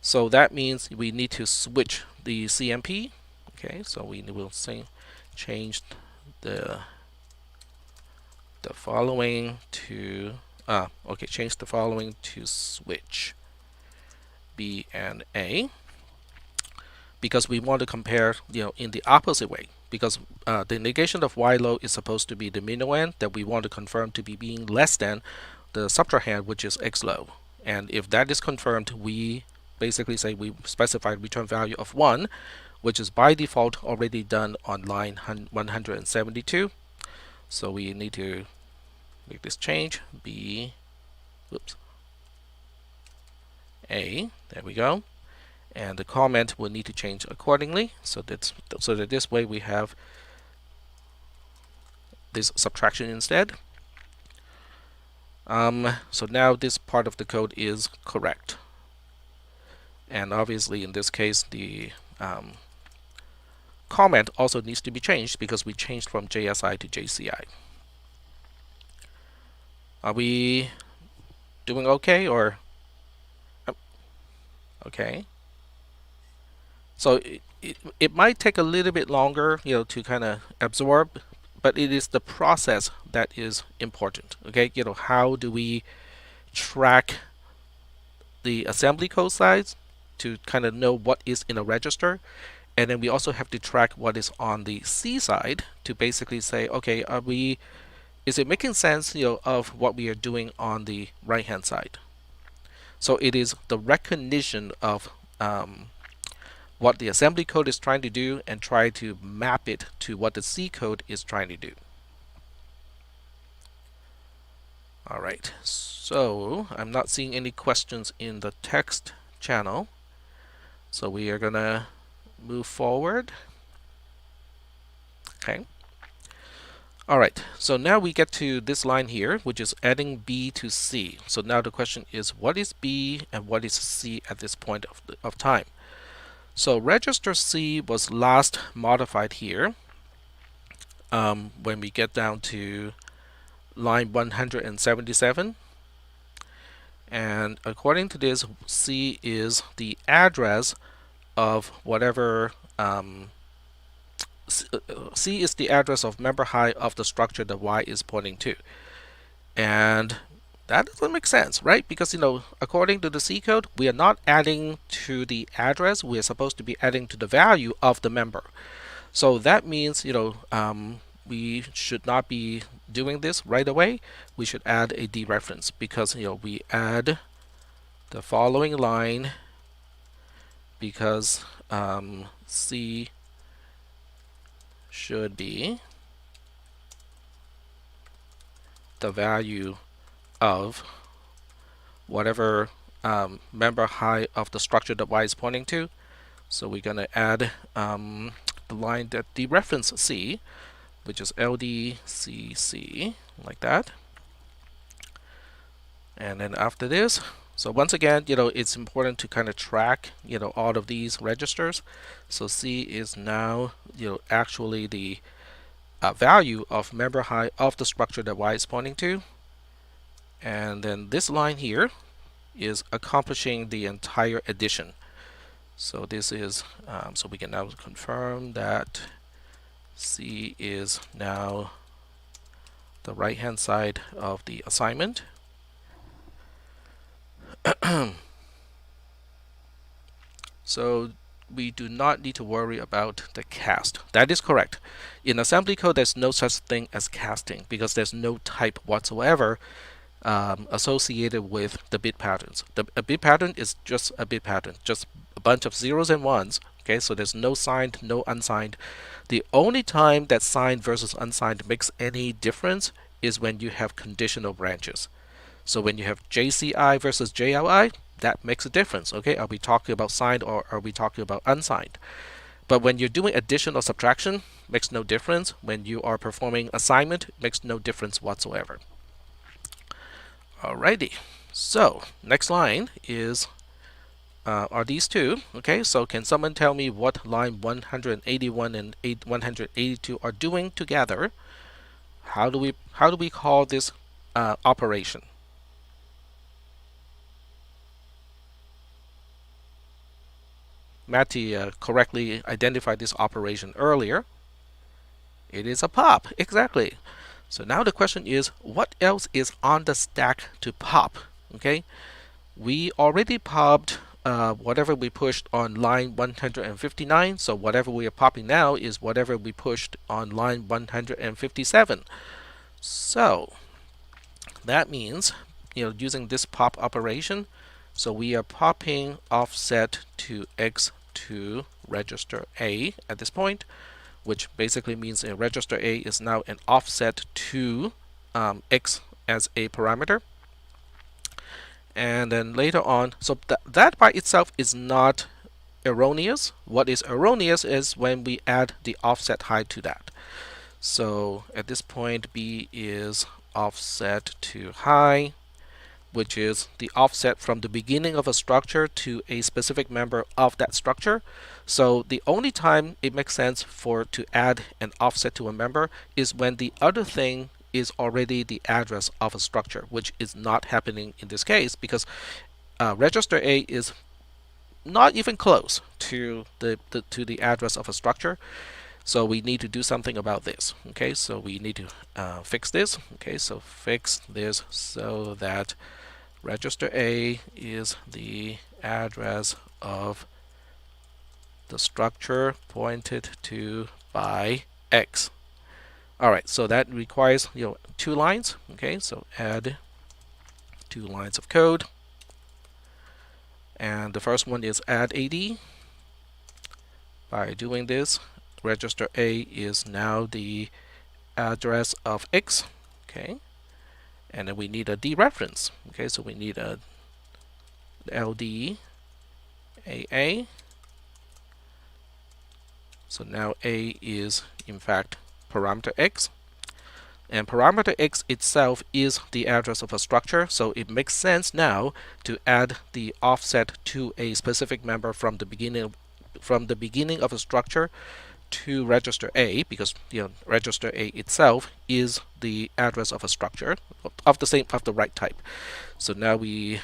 So that means we need to switch the CMP. Okay, so we will change the following to change the following to switch B and A because we want to compare in the opposite way, because the negation of Y low is supposed to be the minuend that we want to confirm to be being less than the subtrahend, which is X low. And if that is confirmed, we basically say we specify return value of 1, which is by default already done on line 172. So we need to make this change B, A, there we go. And the comment will need to change accordingly, so that this way we have this subtraction instead. So now this part of the code is correct. And obviously in this case the comment also needs to be changed because we changed from JSI to JCI. Are we doing okay or okay? So it might take a little bit longer, to kind of absorb, but it is the process that is important. Okay, how do we track the assembly code size to kind of know what is in a register, and then we also have to track what is on the C side to basically say, okay, is it making sense, of what we are doing on the right hand side? So it is the recognition of what the assembly code is trying to do and try to map it to what the C code is trying to do. All right, so I'm not seeing any questions in the text channel, so we are gonna move forward. Okay. All right, so now we get to this line here, which is adding B to C. So now the question is, what is B and what is C at this point of time? So register C was last modified here when we get down to line 177. And according to this, C is the address of whatever C is the address of member height of the structure that Y is pointing to. And that doesn't make sense, right? Because, according to the C code, we are not adding to the address. We are supposed to be adding to the value of the member. So that means, we should not be doing this right away. We should add a dereference because, we add the following line because C should be the value of whatever member height of the structure that Y is pointing to. So we're going to add the line that dereference C, which is LDCC, like that. And then after this, so once again, it's important to kind of track, all of these registers. So C is now, actually the value of member height of the structure that Y is pointing to. And then this line here is accomplishing the entire addition. So this is, so we can now confirm that C is now the right hand side of the assignment. So we do not need to worry about the cast. That is correct. In assembly code, there's no such thing as casting because there's no type whatsoever associated with the bit patterns. A bit pattern is just a bit pattern, just a bunch of zeros and ones. Okay, so there's no signed, no unsigned. The only time that signed versus unsigned makes any difference is when you have conditional branches. So when you have JCI versus JLI, that makes a difference. Okay, are we talking about signed or are we talking about unsigned? But when you're doing addition or subtraction, makes no difference. When you are performing assignment, makes no difference whatsoever. Alrighty, so next line is are these two. Okay, so can someone tell me what line 181 and 182 are doing together? How do we call this operation? Matty correctly identified this operation earlier. It is a pop, exactly. So now the question is, what else is on the stack to pop? Okay, we already popped whatever we pushed on line 159. So whatever we are popping now is whatever we pushed on line 157. So that means, using this pop operation, so we are popping offset to X to register A at this point, which basically means a register A is now an offset to X as a parameter. And then later on, so that by itself is not erroneous. What is erroneous is when we add the offset height to that. So at this point, B is offset to high, which is the offset from the beginning of a structure to a specific member of that structure. So the only time it makes sense to add an offset to a member is when the other thing is already the address of a structure, which is not happening in this case because register A is not even close to the address of a structure. So we need to do something about this. Okay, so we need to fix this. Okay, so fix this so that register A is the address of the structure pointed to by X. Alright, so that requires 2 lines. Okay, so add 2 lines of code. And the first one is add AD. By doing this, register A is now the address of X. Okay. And then we need a dereference. Okay, so we need a LD AA. So now A is in fact parameter X. And parameter X itself is the address of a structure, so it makes sense now to add the offset to a specific member from the beginning of a structure to register A, because register A itself is the address of a structure of the right type. So now we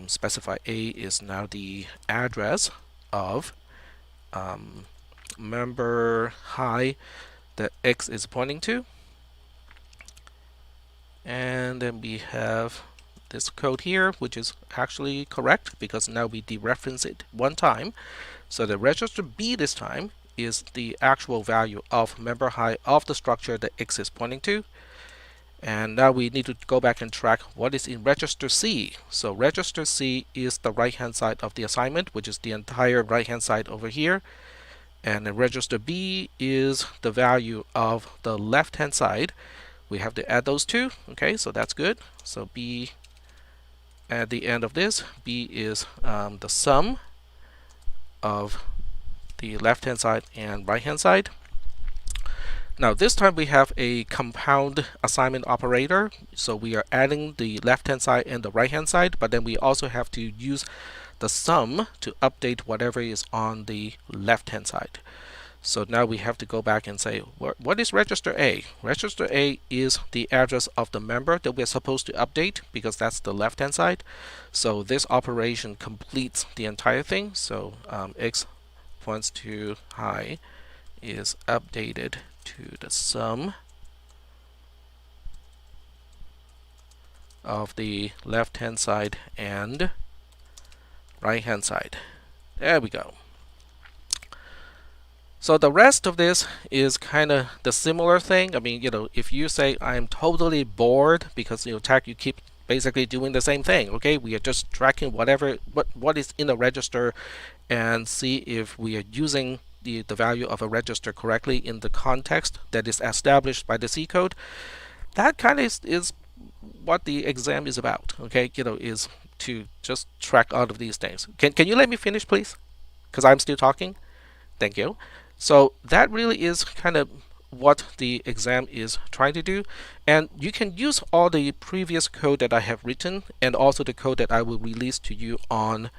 specify A is now the address of member high that X is pointing to. And then we have this code here, which is actually correct because now we dereference it one time. So the register B this time is the actual value of member high of the structure that X is pointing to. And now we need to go back and track what is in register C. So register C is the right hand side of the assignment, which is the entire right hand side over here. And then register B is the value of the left hand side. We have to add those two. Okay, so that's good. So B at the end of this, B is the sum of the left hand side and right hand side. Now this time we have a compound assignment operator, so we are adding the left hand side and the right hand side, but then we also have to use the sum to update whatever is on the left hand side. So now we have to go back and say, what is register A? Register A is the address of the member that we're supposed to update because that's the left hand side. So this operation completes the entire thing. So X points to high is updated to the sum of the left hand side and right hand side. There we go. So the rest of this is kind of the similar thing. I mean, if you say I'm totally bored because tag, you keep basically doing the same thing. Okay, we are just tracking what is in the register and see if we are using the value of a register correctly in the context that is established by the C code. That kind of is what the exam is about. Okay, is to just track all of these things. Can you let me finish, please? Because I'm still talking. Thank you. So that really is kind of what the exam is trying to do. And you can use all the previous code that I have written and also the code that I will release to you on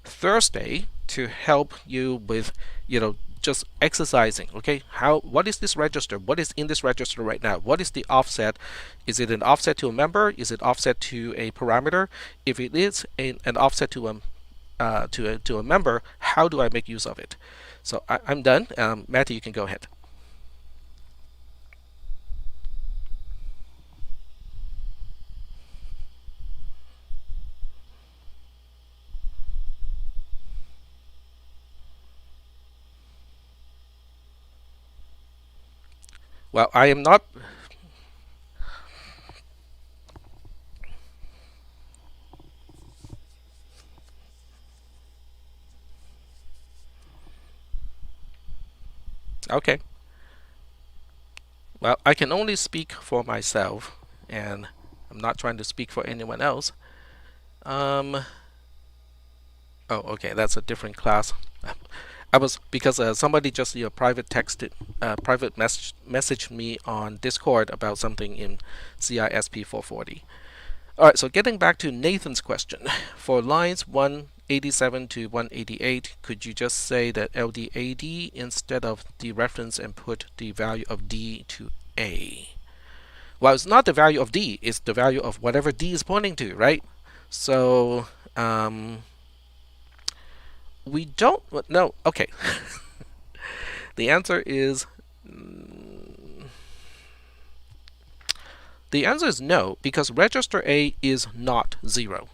Thursday to help you with, just exercising. Okay, what is this register? What is in this register right now? What is the offset? Is it an offset to a member? Is it offset to a parameter? If it is an offset to a member, how do I make use of it? So I'm done. Matthew, you can go ahead. Well, I am not. Okay. Well, I can only speak for myself, and I'm not trying to speak for anyone else. Oh, okay, that's a different class. I was because somebody just private messaged me on Discord about something in CISP310. All right, so getting back to Nathan's question, for lines 187 to 188, could you just say that LDAD instead of the reference and put the value of D to A? Well, it's not the value of D, it's the value of whatever D is pointing to, right? So we don't, no, okay. The answer is no, because register A is not 0.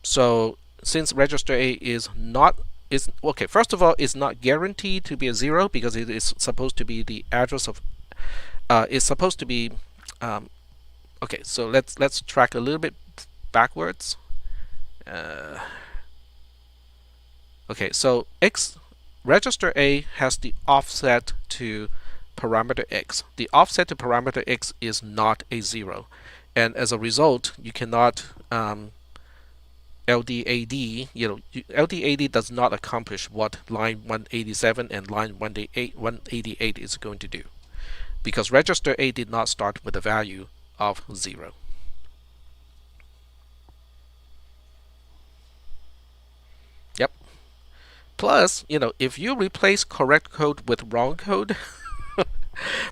So since register A is okay, first of all, it's not guaranteed to be a 0 because it is supposed to be the address of it's supposed to be okay, so let's track a little bit backwards. Uh, okay, so X register A has the offset to parameter X. The offset to parameter X is not a 0. And as a result, you cannot LDAD, LDAD does not accomplish what line 187 and line 188 is going to do, because register A did not start with a value of 0. Yep. Plus, if you replace correct code with wrong code,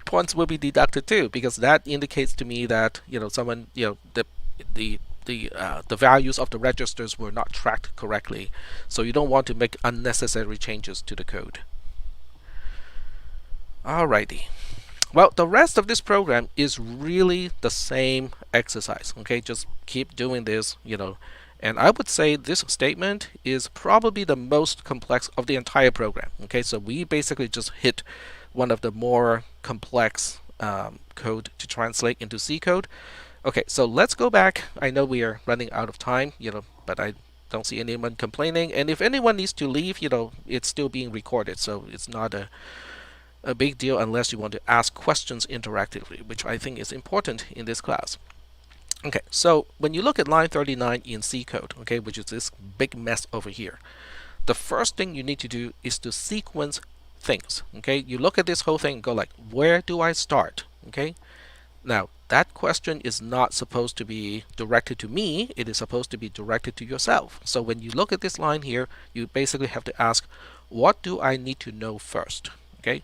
points will be deducted too, because that indicates to me that someone the the values of the registers were not tracked correctly. So you don't want to make unnecessary changes to the code. Alrighty. Well, the rest of this program is really the same exercise. Okay, just keep doing this, and I would say this statement is probably the most complex of the entire program. Okay, so we basically just hit one of the more complex code to translate into C code. Okay, so let's go back. I know we are running out of time, but I don't see anyone complaining. And if anyone needs to leave, it's still being recorded, so it's not a big deal unless you want to ask questions interactively, which I think is important in this class. Okay, so when you look at line 39 in C code, okay, which is this big mess over here, the first thing you need to do is to sequence things. Okay, you look at this whole thing and go like, where do I start? Okay, now that question is not supposed to be directed to me, it is supposed to be directed to yourself. So when you look at this line here, you basically have to ask, what do I need to know first? Okay,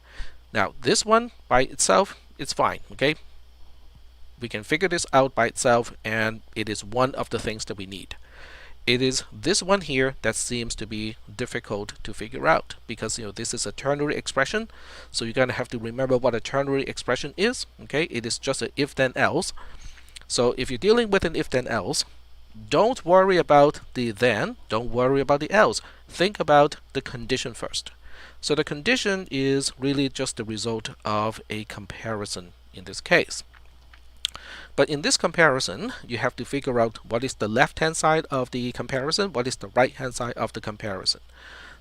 now this one by itself, it's fine. Okay, we can figure this out by itself, and it is one of the things that we need. It is this one here that seems to be difficult to figure out, because this is a ternary expression, so you're going to have to remember what a ternary expression is. Okay, it is just an if then else. So if you're dealing with an if then else, don't worry about the then, don't worry about the else. Think about the condition first. So the condition is really just the result of a comparison in this case. But in this comparison, you have to figure out what is the left-hand side of the comparison, what is the right-hand side of the comparison.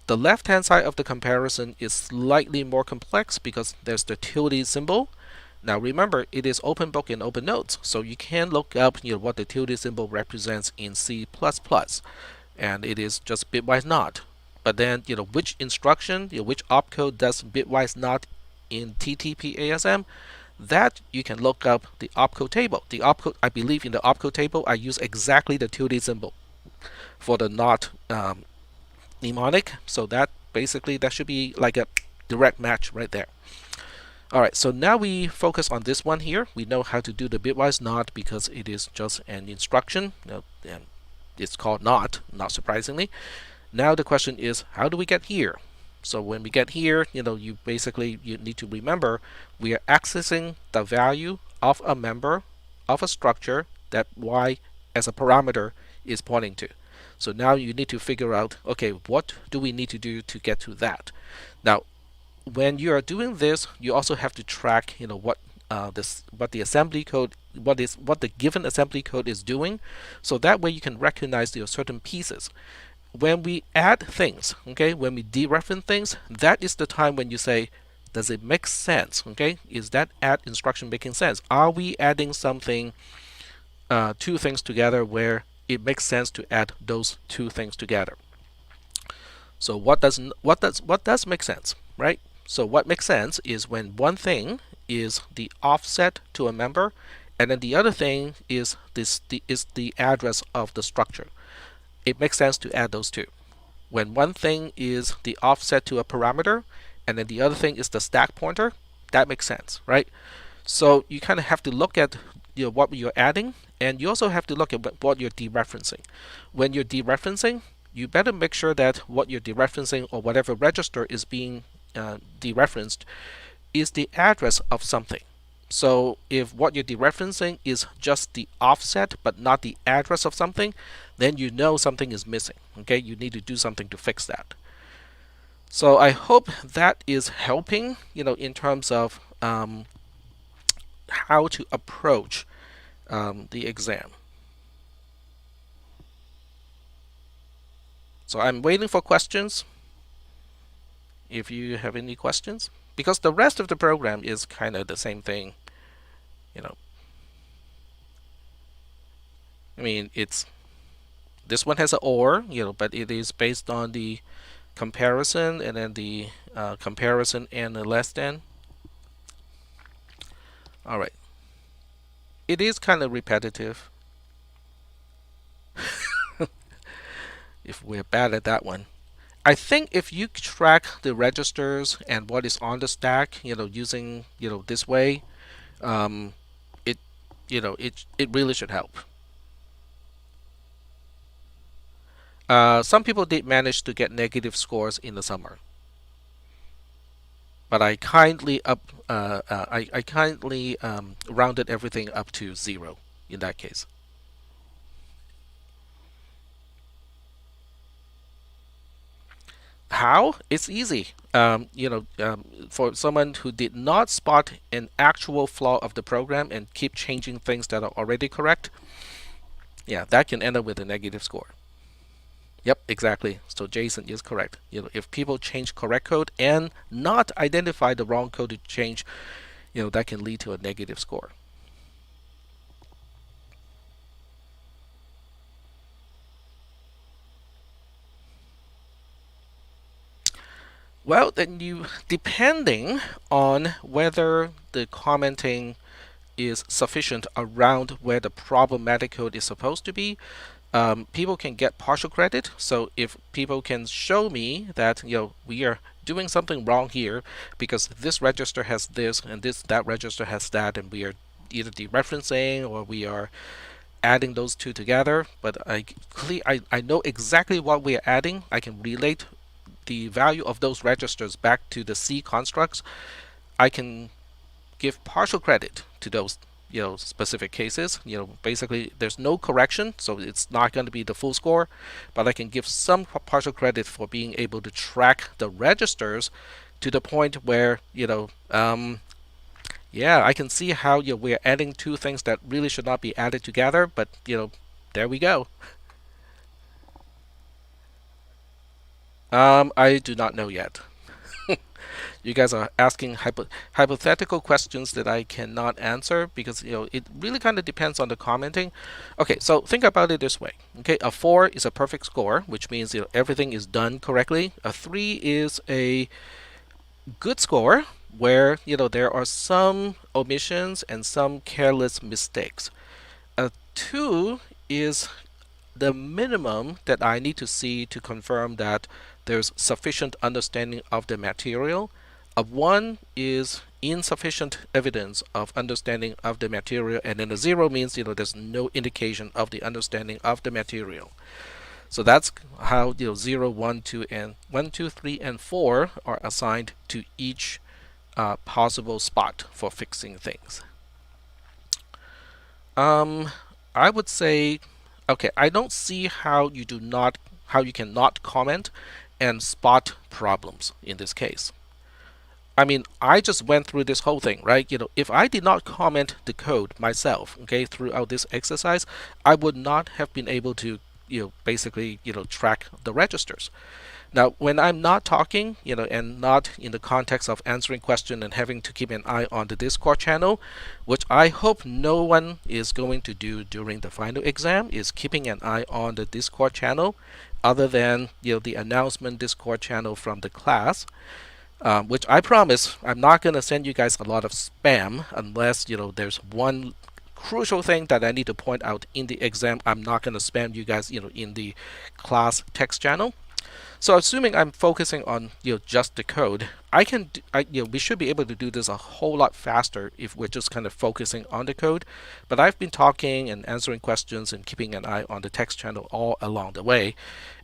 The left-hand side of the comparison is slightly more complex because there's the tilde symbol. Now remember, it is open book and open notes, so you can look up what the tilde symbol represents in C++, and it is just bitwise not. But then which instruction, which opcode does bitwise not in TTP-ASM, that you can look up the opcode table. The opcode, I believe in the opcode table, I use exactly the tilde symbol for the not mnemonic. So that basically, that should be like a direct match right there. Alright, so now we focus on this one here. We know how to do the bitwise not because it is just an instruction. And it's called not surprisingly. Now the question is, how do we get here? So when we get here, you need to remember we are accessing the value of a member of a structure that y as a parameter is pointing to. So now you need to figure out, okay, what do we need to do to get to that? Now, when you are doing this, you also have to track, what the assembly code, what the given assembly code is doing, so that way you can recognize your certain pieces. When we add things, okay, when we dereference things, that is the time when you say, does it make sense? Okay, is that add instruction making sense? Are we adding something, two things together where it makes sense to add those two things together? So what does make sense, right? So what makes sense is when one thing is the offset to a member, and then the other thing is the address of the structure. It makes sense to add those two. When one thing is the offset to a parameter, and then the other thing is the stack pointer, that makes sense, right? So you kind of have to look at what you're adding, and you also have to look at what you're dereferencing. When you're dereferencing, you better make sure that what you're dereferencing, or whatever register is being dereferenced, is the address of something. So if what you're dereferencing is just the offset but not the address of something, then you know something is missing. Okay, you need to do something to fix that. So I hope that is helping, in terms of how to approach the exam. So I'm waiting for questions. If you have any questions, because the rest of the program is kind of the same thing, you know. I mean, it's this one has an or, but it is based on the comparison and then the comparison and the less than. All right. It is kind of repetitive. If we're bad at that one. I think if you track the registers and what is on the stack, using this way, um, it it really should help. Some people did manage to get negative scores in the summer, but I kindly rounded everything up to 0 in that case. How? It's easy. For someone who did not spot an actual flaw of the program and keep changing things that are already correct, yeah, that can end up with a negative score. Yep, exactly. So Jason is correct. If people change correct code and not identify the wrong code to change, that can lead to a negative score. Well, then depending on whether the commenting is sufficient around where the problematic code is supposed to be, people can get partial credit. So if people can show me that we are doing something wrong here because this register has this and that register has that, and we are either dereferencing or we are adding those two together, but I know exactly what we are adding. I can relate the value of those registers back to the C constructs. I can give partial credit to those specific cases. Basically there's no correction, so it's not going to be the full score, but I can give some partial credit for being able to track the registers to the point where yeah, I can see how we're adding two things that really should not be added together, but there we go. I do not know yet. You guys are asking hypothetical questions that I cannot answer because it really kind of depends on the commenting. Okay, so think about it this way. Okay, a 4 is a perfect score, which means everything is done correctly. A 3 is a good score where there are some omissions and some careless mistakes. A 2 is the minimum that I need to see to confirm that there's sufficient understanding of the material. A 1 is insufficient evidence of understanding of the material, and then a 0 means there's no indication of the understanding of the material. So that's how 0, 1, 2, and 1, 2, 3, and 4 are assigned to each possible spot for fixing things. I would say, okay, I don't see how you cannot comment and spot problems in this case. I mean, I just went through this whole thing, right? If I did not comment the code myself, okay, throughout this exercise, I would not have been able to, basically, track the registers. Now, when I'm not talking, and not in the context of answering question and having to keep an eye on the Discord channel, which I hope no one is going to do during the final exam, is keeping an eye on the Discord channel, other than the announcement Discord channel from the class, which I promise I'm not going to send you guys a lot of spam unless there's one crucial thing that I need to point out in the exam. I'm not going to spam you guys in the class text channel. So assuming I'm focusing on just the code, we should be able to do this a whole lot faster if we're just kind of focusing on the code. But I've been talking and answering questions and keeping an eye on the text channel all along the way.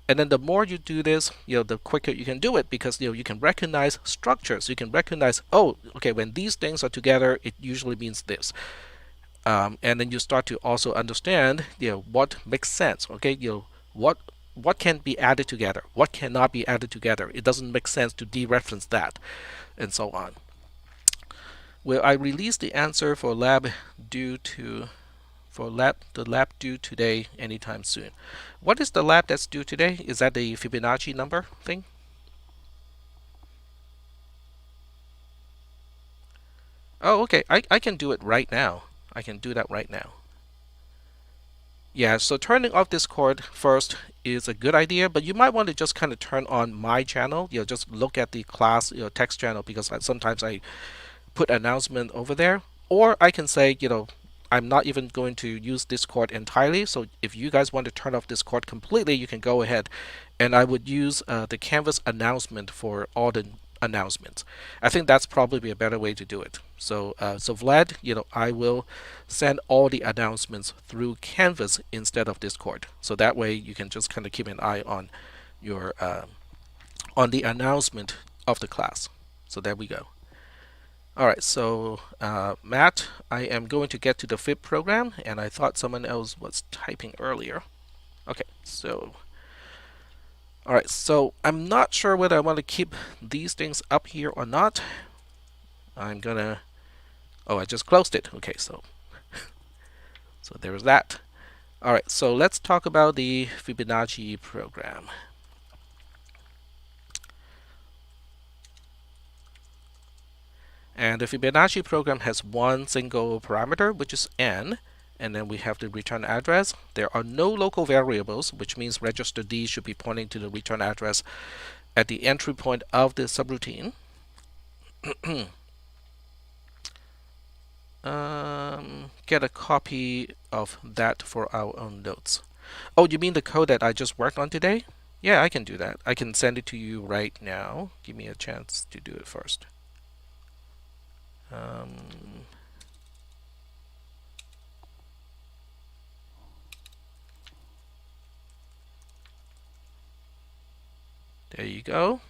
And then the more you do this, the quicker you can do it, because you can recognize structures. You can recognize, oh, okay, when these things are together, it usually means this. And then you start to also understand what makes sense. Okay, what can be added together, what cannot be added together. It doesn't make sense to dereference that, and so on. Will I release the answer for lab due to for the lab due today anytime soon. What is the lab that's due today? Is that the Fibonacci number thing? Oh, okay. I can do it right now. I can do that right now. Yeah, so turning off Discord first is a good idea, but you might want to just kind of turn on my channel. Just look at the class text channel, because sometimes I put announcement over there. Or I can say, I'm not even going to use Discord entirely. So if you guys want to turn off Discord completely, you can go ahead. And I would use the Canvas announcement for all the announcements. I think that's probably a better way to do it. So Vlad, I will send all the announcements through Canvas instead of Discord. So that way you can just kind of keep an eye on your on the announcement of the class. So there we go. All right, so Matt, I am going to get to the FIB program, and I thought someone else was typing earlier. Okay, so all right, so I'm not sure whether I want to keep these things up here or not. I'm gonna, oh, I just closed it. Okay, so there's that. All right, so let's talk about the Fibonacci program. And the Fibonacci program has one single parameter, which is n, and then we have the return address. There are no local variables, which means register D should be pointing to the return address at the entry point of the subroutine. Get a copy of that for our own notes. Oh, you mean the code that I just worked on today? Yeah, I can do that. I can send it to you right now. Give me a chance to do it first. There you go.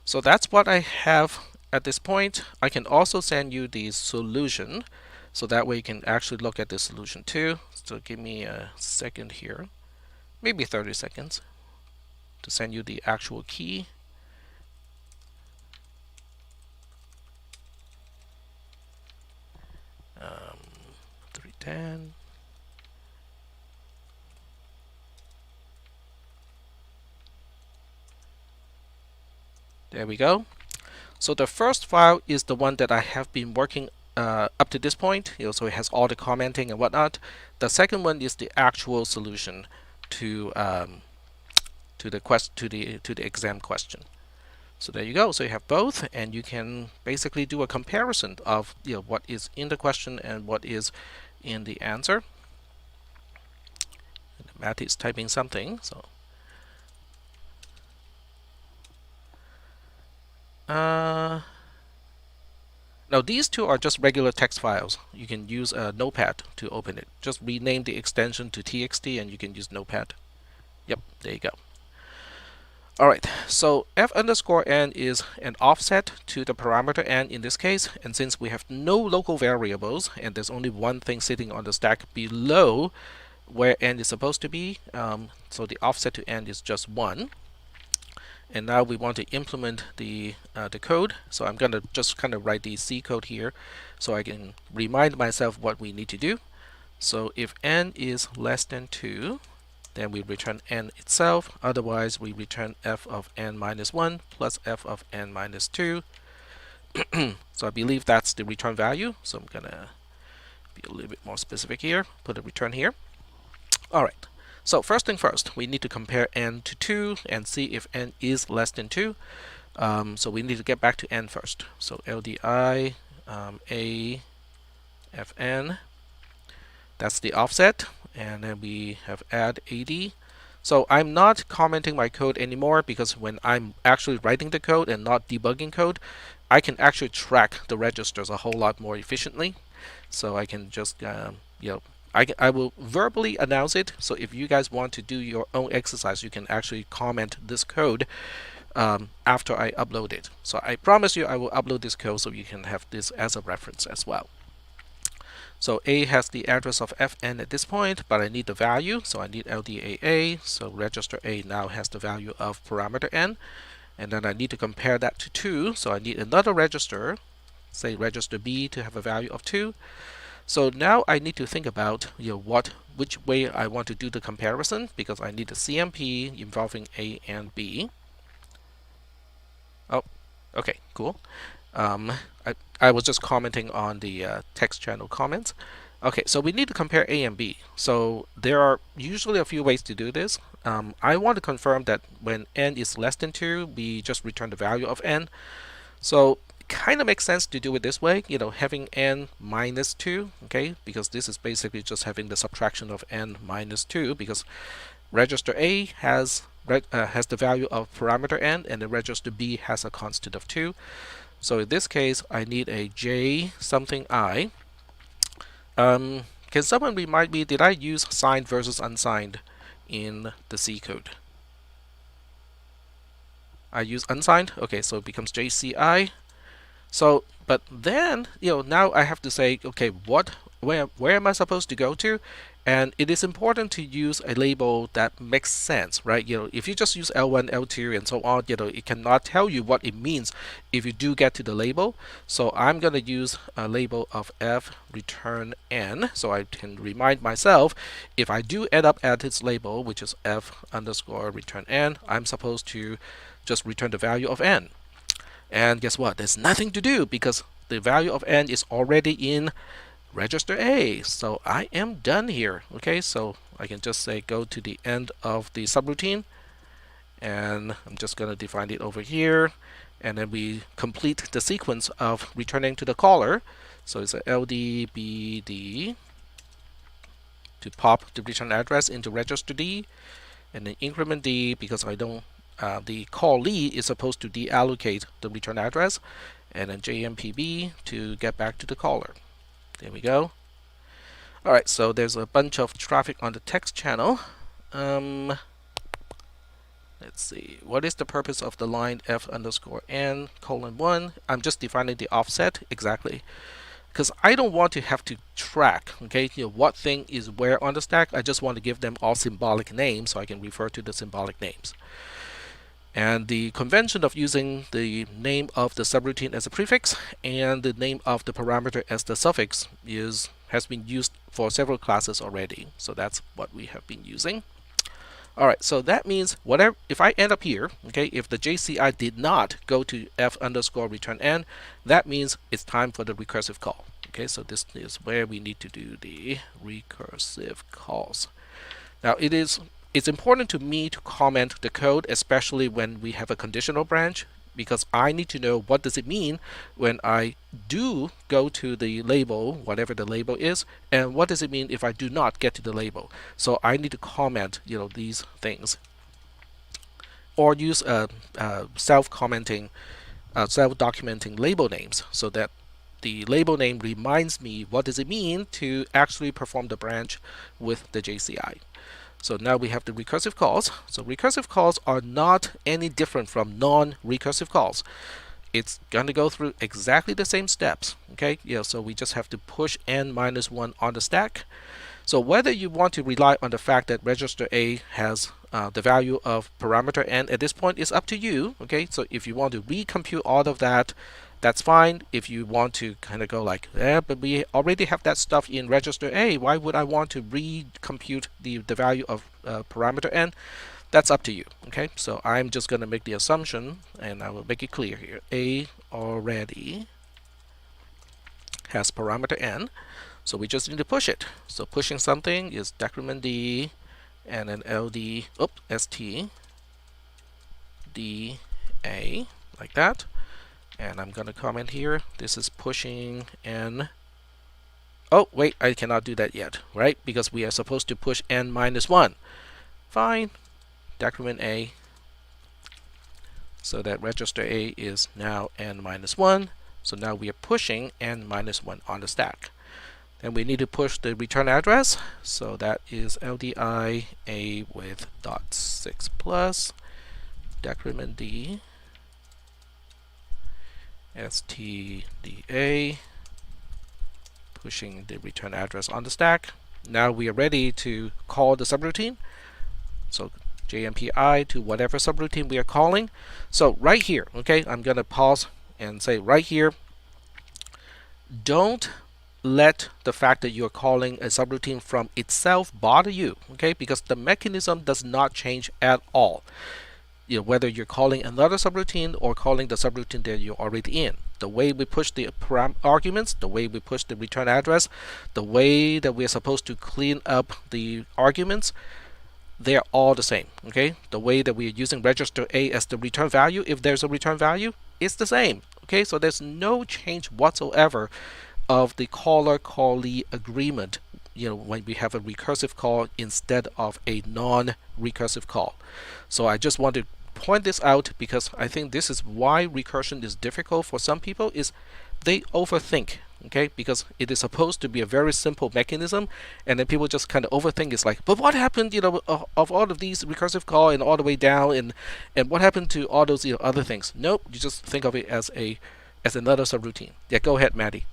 So that's what I have at this point. I can also send you the solution, so that way you can actually look at the solution too. So give me a second here, maybe 30 seconds, to send you the actual key. Um, 310. There we go. So the first file is the one that I have been working up to this point. So it has all the commenting and whatnot. The second one is the actual solution to the exam question. So there you go. So you have both, and you can basically do a comparison of what is in the question and what is in the answer. And Matt is typing something, so. Now these two are just regular text files. You can use a notepad to open it. Just rename the extension to txt and you can use notepad. Yep, there you go. Alright, so f_n is an offset to the parameter n in this case, and since we have no local variables and there's only one thing sitting on the stack below where n is supposed to be, so the offset to n is just 1. And now we want to implement the code. So I'm going to just kind of write the C code here so I can remind myself what we need to do. So if n is less than 2, then we return n itself. Otherwise, we return f of n minus 1 plus f of n minus 2. So I believe that's the return value. So I'm going to be a little bit more specific here. Put a return here. All right. So first thing first, we need to compare n to 2 and see if n is less than 2. So we need to get back to n first. So LDI a fn, that's the offset, and then we have add AD. So I'm not commenting my code anymore, because when I'm actually writing the code and not debugging code, I can actually track the registers a whole lot more efficiently. So I can just I will verbally announce it. So if you guys want to do your own exercise, you can actually comment this code after I upload it. So I promise you I will upload this code so you can have this as a reference as well. So A has the address of fn at this point, but I need the value, so I need LDAA. So register A now has the value of parameter n, and then I need to compare that to 2. So I need another register, say register B, to have a value of 2. So now I need to think about which way I want to do the comparison, because I need a CMP involving A and B. Oh, okay, cool. Um, I was just commenting on the text channel comments. Okay, so we need to compare A and B. So there are usually a few ways to do this. I want to confirm that when n is less than 2, we just return the value of n. So it kind of makes sense to do it this way, having n minus 2, okay, because this is basically just having the subtraction of n minus 2, because register A has the value of parameter n, and the register B has a constant of 2. So in this case, I need a j something I. Can someone remind me, did I use signed versus unsigned in the C code? I use unsigned. Okay, so it becomes JCI. So, but then, now I have to say, okay, where am I supposed to go to? And it is important to use a label that makes sense, right? If you just use L1, L2, and so on, it cannot tell you what it means if you do get to the label. So I'm going to use a label of f return n, so I can remind myself, if I do end up at its label, which is f underscore return n, I'm supposed to just return the value of n. And guess what? There's nothing to do, because the value of n is already in register A. So I am done here. Okay, so I can just say go to the end of the subroutine, and I'm just going to define it over here, and then we complete the sequence of returning to the caller. So it's a LDBD to pop the return address into register D, and then increment D, because I don't the callee is supposed to deallocate the return address, and then JMPB to get back to the caller. There we go. Alright, so there's a bunch of traffic on the text channel. Let's see, what is the purpose of the line f underscore n colon 1? I'm just defining the offset exactly, because I don't want to have to track, okay, what thing is where on the stack. I just want to give them all symbolic names so I can refer to the symbolic names. And the convention of using the name of the subroutine as a prefix and the name of the parameter as the suffix has been used for several classes already. So that's what we have been using. Alright, so that means whatever, if I end up here, okay, if the JCI did not go to f underscore return n, that means it's time for the recursive call. Okay, so this is where we need to do the recursive calls. Now it's important to me to comment the code, especially when we have a conditional branch, because I need to know what does it mean when I do go to the label, whatever the label is, and what does it mean if I do not get to the label. So I need to comment, these things, or use self-commenting, self-documenting label names, so that the label name reminds me what does it mean to actually perform the branch with the JCI. So now we have the recursive calls. So recursive calls are not any different from non-recursive calls. It's going to go through exactly the same steps. Okay, so we just have to push n minus 1 on the stack. So whether you want to rely on the fact that register A has the value of parameter n at this point is up to you. Okay, so if you want to recompute all of that, that's fine. If you want to kind of go like, but we already have that stuff in register A, why would I want to recompute the value of parameter n? That's up to you. Okay, so I'm just going to make the assumption, and I will make it clear here. A already has parameter n, so we just need to push it. So pushing something is decrement D, and then LD, ST, D, A, like that. And I'm going to comment here, this is pushing n. Oh, wait, I cannot do that yet, right? Because we are supposed to push n minus 1. Fine. Decrement A. So that register A is now n minus 1. So now we are pushing n minus 1 on the stack. Then we need to push the return address. So that is LDI A with .6 plus decrement D. STDA, pushing the return address on the stack. Now we are ready to call the subroutine. So JMPI to whatever subroutine we are calling. So right here, okay, I'm going to pause and say right here, don't let the fact that you're calling a subroutine from itself bother you, okay? Because the mechanism does not change at all. Whether you're calling another subroutine or calling the subroutine that you're already in. The way we push the arguments, the way we push the return address, the way that we're supposed to clean up the arguments, they're all the same, okay? The way that we're using register A as the return value, if there's a return value, it's the same, okay? So there's no change whatsoever of the caller-callee agreement, when we have a recursive call instead of a non-recursive call. So I just want to point this out because I think this is why recursion is difficult for some people, is they overthink, okay? Because it is supposed to be a very simple mechanism, and then people just kind of overthink. It's like, but what happened, of all of these recursive call and all the way down, and what happened to all those other things? Nope, you just think of it as another subroutine. Yeah, go ahead, Maddie.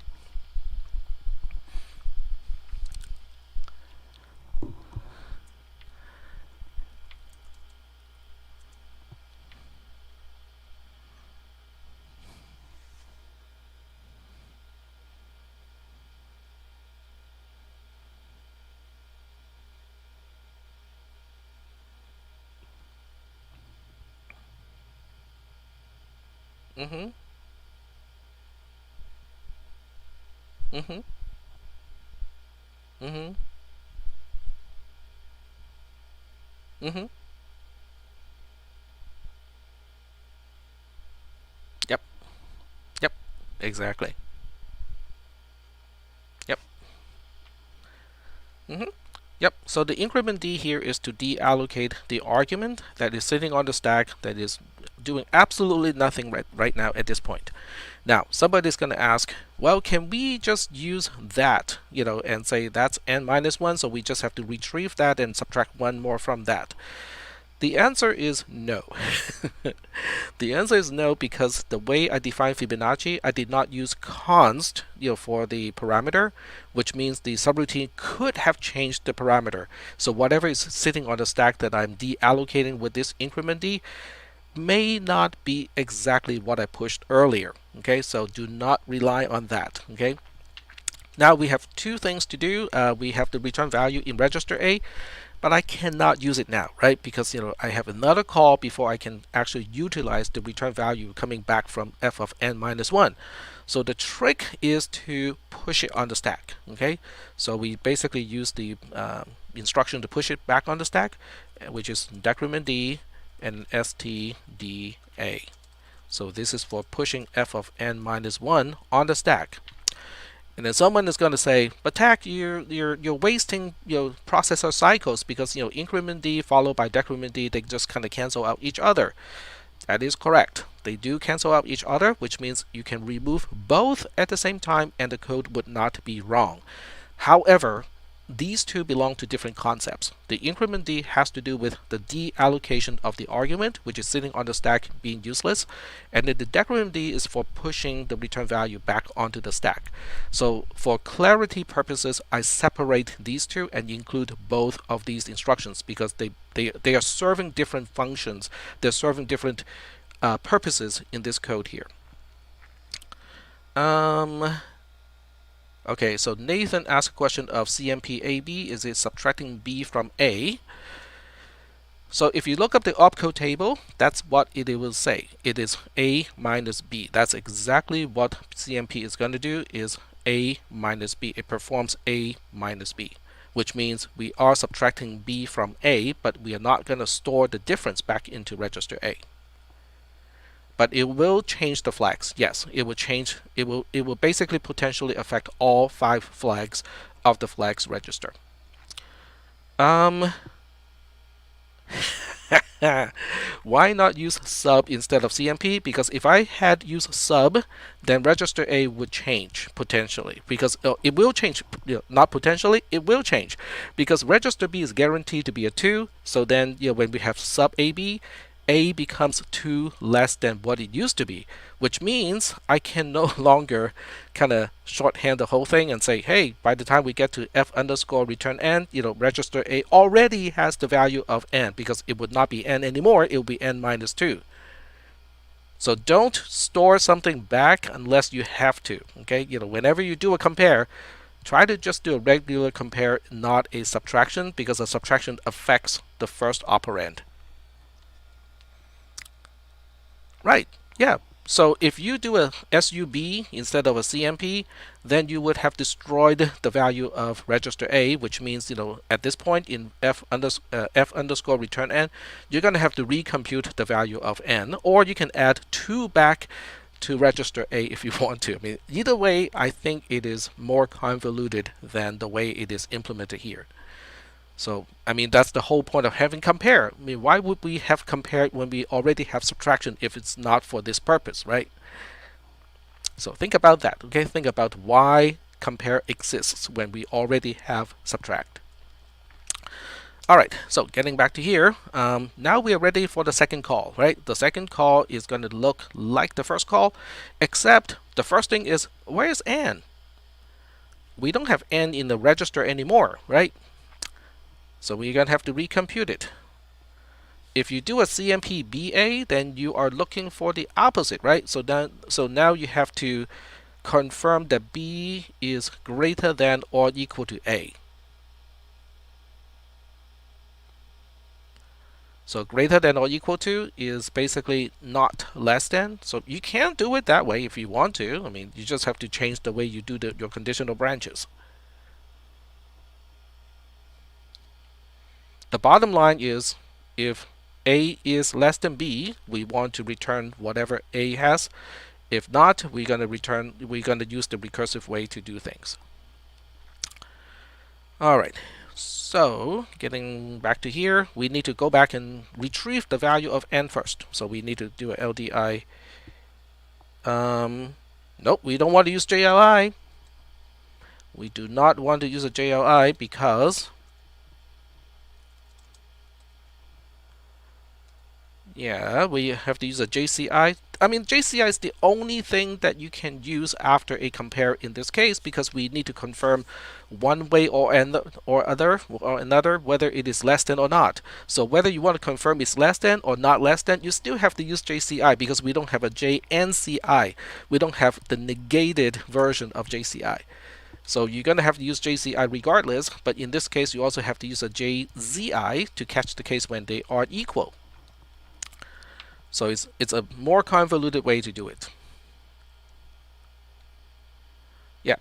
Mm-hmm. Mm-hmm. Mm-hmm. Mm-hmm. Yep. Yep. Exactly. Yep. Mm-hmm. Yep. So the increment D here is to deallocate the argument that is sitting on the stack that is doing absolutely nothing right now at this point. Now, somebody's going to ask, well, can we just use that, and say that's n minus 1, so we just have to retrieve that and subtract 1 more from that? The answer is no. The answer is no because the way I define Fibonacci, I did not use const for the parameter, which means the subroutine could have changed the parameter. So whatever is sitting on the stack that I'm deallocating with this increment D may not be exactly what I pushed earlier. Okay, so do not rely on that. Okay. Now we have two things to do. We have the return value in register A, but I cannot use it now, right? Because I have another call before I can actually utilize the return value coming back from f of n minus 1. So the trick is to push it on the stack. Okay, so we basically use the instruction to push it back on the stack, which is decrement D and stda. So this is for pushing f of n minus 1 on the stack. And then someone is going to say, but Tak, you're wasting processor cycles because increment D followed by decrement D, they just kind of cancel out each other. That is correct. They do cancel out each other, which means you can remove both at the same time and the code would not be wrong. However, these two belong to different concepts. The increment D has to do with the deallocation of the argument, which is sitting on the stack being useless, and then the decrement D is for pushing the return value back onto the stack. So for clarity purposes, I separate these two and include both of these instructions because they are serving different functions. They're serving different purposes in this code here. Okay, so Nathan asked a question of CMP AB, is it subtracting B from A? So if you look up the opcode table, that's what it will say. It is A minus B. That's exactly what CMP is going to do, is A minus B. It performs A minus B, which means we are subtracting B from A, but we are not going to store the difference back into register A. But it will change the flags. Yes, it will change. It will basically potentially affect all 5 flags of the flags register. Why not use sub instead of CMP? Because if I had used sub, then register A would change potentially. Because it will change, not potentially, it will change. Because register B is guaranteed to be a 2. So then, when we have sub AB, A becomes 2 less than what it used to be, which means I can no longer kind of shorthand the whole thing and say, hey, by the time we get to f underscore return n, register A already has the value of n, because it would not be n anymore, it will be n minus 2. So don't store something back unless you have to. Okay, whenever you do a compare, Try to just do a regular compare, not a subtraction, because a subtraction affects the first operand. Right, yeah. So if you do a SUB instead of a CMP, then you would have destroyed the value of register A, which means, at this point in f underscore return n, you're going to have to recompute the value of n, or you can add 2 back to register A if you want to. I mean, either way, I think it is more convoluted than the way it is implemented here. So, I mean, that's the whole point of having compare. I mean, why would we have compare when we already have subtraction if it's not for this purpose, right? So think about that, okay? Think about why compare exists when we already have subtract. All right, so getting back to here, now we are ready for the second call, right? The second call is going to look like the first call, except the first thing is, where is n? We don't have n in the register anymore, right? So we're going to have to recompute it. If you do a CMP BA, then you are looking for the opposite, right? So now you have to confirm that B is greater than or equal to A. So greater than or equal to is basically not less than. So you can do it that way if you want to. I mean, you just have to change the way you do your conditional branches. The bottom line is, if A is less than B, we want to return whatever A has. If not, we're going to use the recursive way to do things. All right. So getting back to here, we need to go back and retrieve the value of n first. So we need to do a LDI. Nope, we don't want to use JLI. We do not want to use a JLI because we have to use a JCI. I mean, JCI is the only thing that you can use after a compare in this case, because we need to confirm one way or another whether it is less than or not. So whether you want to confirm it's less than or not less than, you still have to use JCI because we don't have a JNCI. We don't have the negated version of JCI. So you're going to have to use JCI regardless, but in this case you also have to use a JZI to catch the case when they are equal. So it's a more convoluted way to do it. Yeah.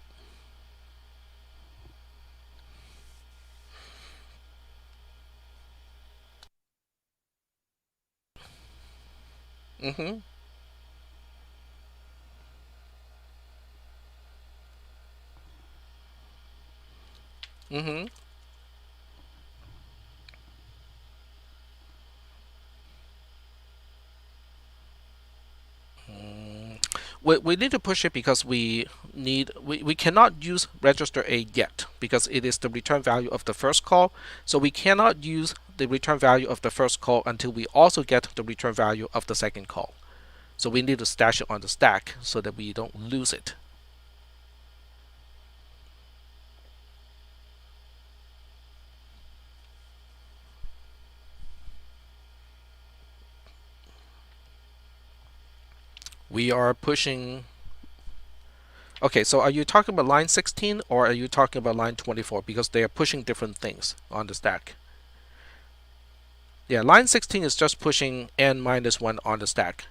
Mm-hmm. Mm-hmm. We need to push it because we cannot use register A yet because it is the return value of the first call. So we cannot use the return value of the first call until we also get the return value of the second call. So we need to stash it on the stack so that we don't lose it. We are pushing. Okay, so are you talking about line 16 or are you talking about line 24? Because they are pushing different things on the stack. Yeah, line 16 is just pushing n minus 1 on the stack,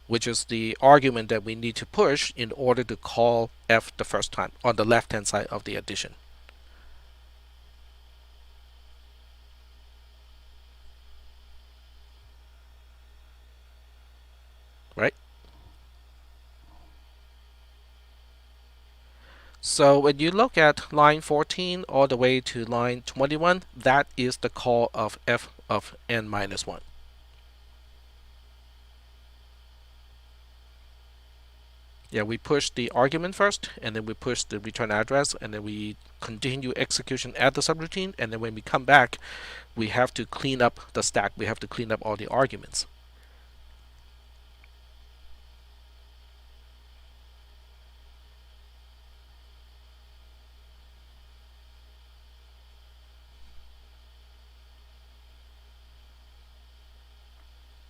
which is the argument that we need to push in order to call f the first time on the left-hand side of the addition. Right? So when you look at line 14 all the way to line 21, that is the call of f of n minus 1. Yeah, we push the argument first, and then we push the return address, and then we continue execution at the subroutine, and then when we come back, we have to clean up the stack. We have to clean up all the arguments.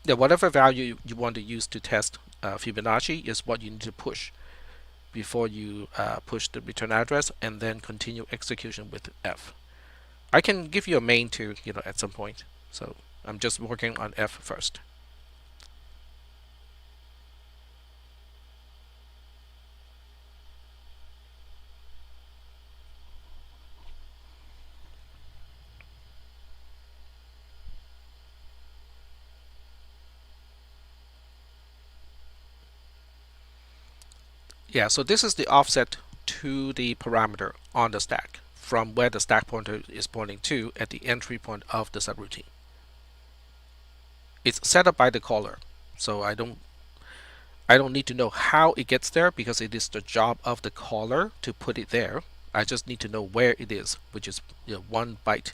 Yeah, whatever value you want to use to test Fibonacci is what you need to push. before you push the return address, and then continue execution with F. I can give you a main too, at some point. So I'm just working on F first. Yeah, so this is the offset to the parameter on the stack from where the stack pointer is pointing to at the entry point of the subroutine. It's set up by the caller, so I don't need to know how it gets there because it is the job of the caller to put it there. I just need to know where it is, which is 1 byte.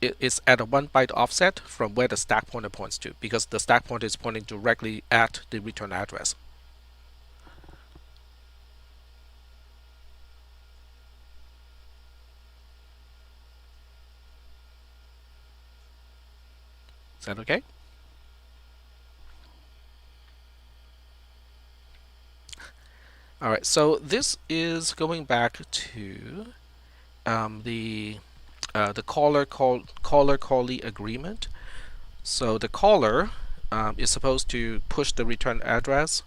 It's at a 1 byte offset from where the stack pointer points to, because the stack pointer is pointing directly at the return address. Is that okay? All right, so this is going back to the caller callee agreement. So the caller is supposed to push the return address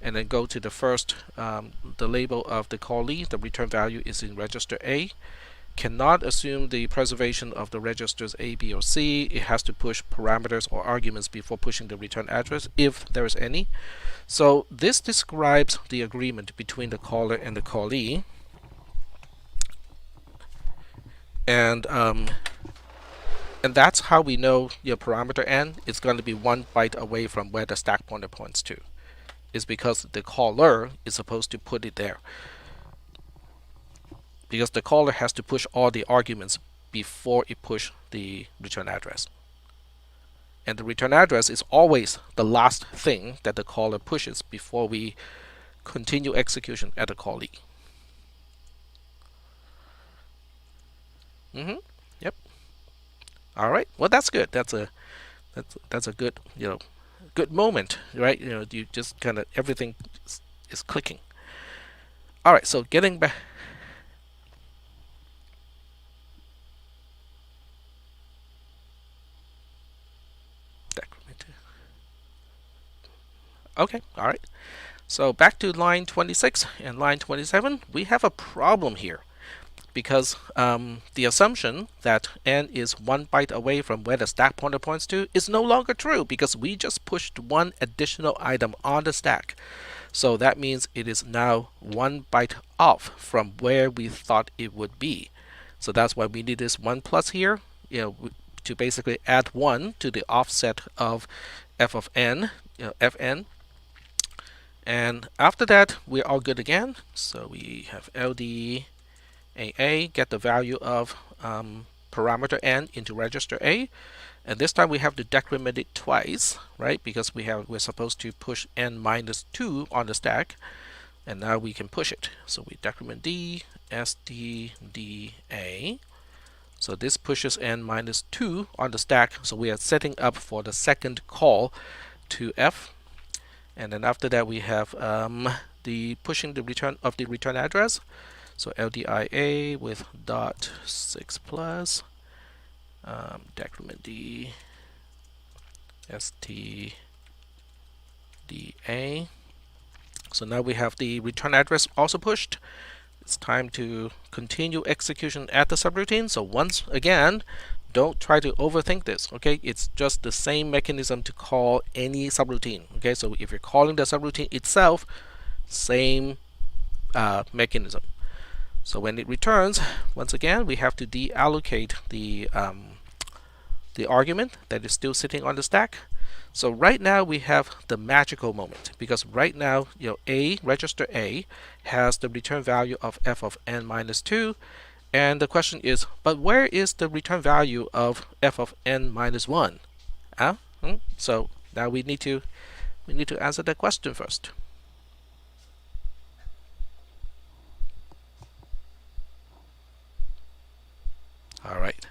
and then go to the first, the label of the callee. The return value is in register A. Cannot assume the preservation of the registers A, B, or C. It has to push parameters or arguments before pushing the return address, if there is any. So this describes the agreement between the caller and the callee. And that's how we know your parameter n is going to be 1 byte away from where the stack pointer points to. Is because the caller is supposed to put it there. Because the caller has to push all the arguments before it push the return address. And the return address is always the last thing that the caller pushes before we continue execution at the callee. Yep. All right. Well, that's good. That's a good good moment, right? You just kind of everything is clicking. All right. So getting back. Okay, all right. So back to line 26 and line 27, we have a problem here because the assumption that n is 1 byte away from where the stack pointer points to is no longer true because we just pushed one additional item on the stack. So that means it is now 1 byte off from where we thought it would be. So that's why we need this 1 plus here, to basically add 1 to the offset of f of n, fn. And after that, we're all good again. So we have LDAA, get the value of parameter n into register A. And this time we have to decrement it twice, right? Because we're supposed to push n minus 2 on the stack. And now we can push it. So we decrement D, STDA. So this pushes n minus 2 on the stack. So we are setting up for the second call to F. And then after that we have the pushing the return of the return address. So LDIA with dot 6 plus decrement D STDA. So now we have the return address also pushed. It's time to continue execution at the subroutine. So once again, don't try to overthink this, okay? It's just the same mechanism to call any subroutine, okay? So if you're calling the subroutine itself, same mechanism. So when it returns, once again, we have to deallocate the argument that is still sitting on the stack. So right now we have the magical moment because right now, register A has the return value of f of n minus 2. And the question is, but where is the return value of f of n minus 1? So now we need to answer that question first. All right.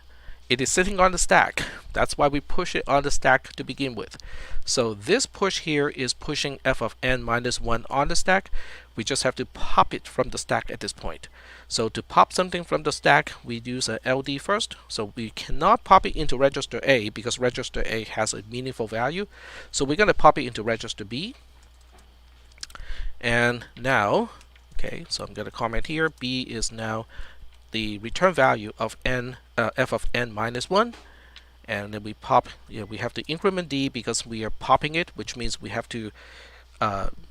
it is sitting on the stack. That's why we push it on the stack to begin with. So this push here is pushing f of n minus 1 on the stack. We just have to pop it from the stack at this point. So to pop something from the stack, we use a LD first. So we cannot pop it into register A because register A has a meaningful value. So we're going to pop it into register B. And now, okay, so I'm going to comment here, B is now the return value of n f of n minus 1, and then we pop, we have to increment d because we are popping it, which means we have to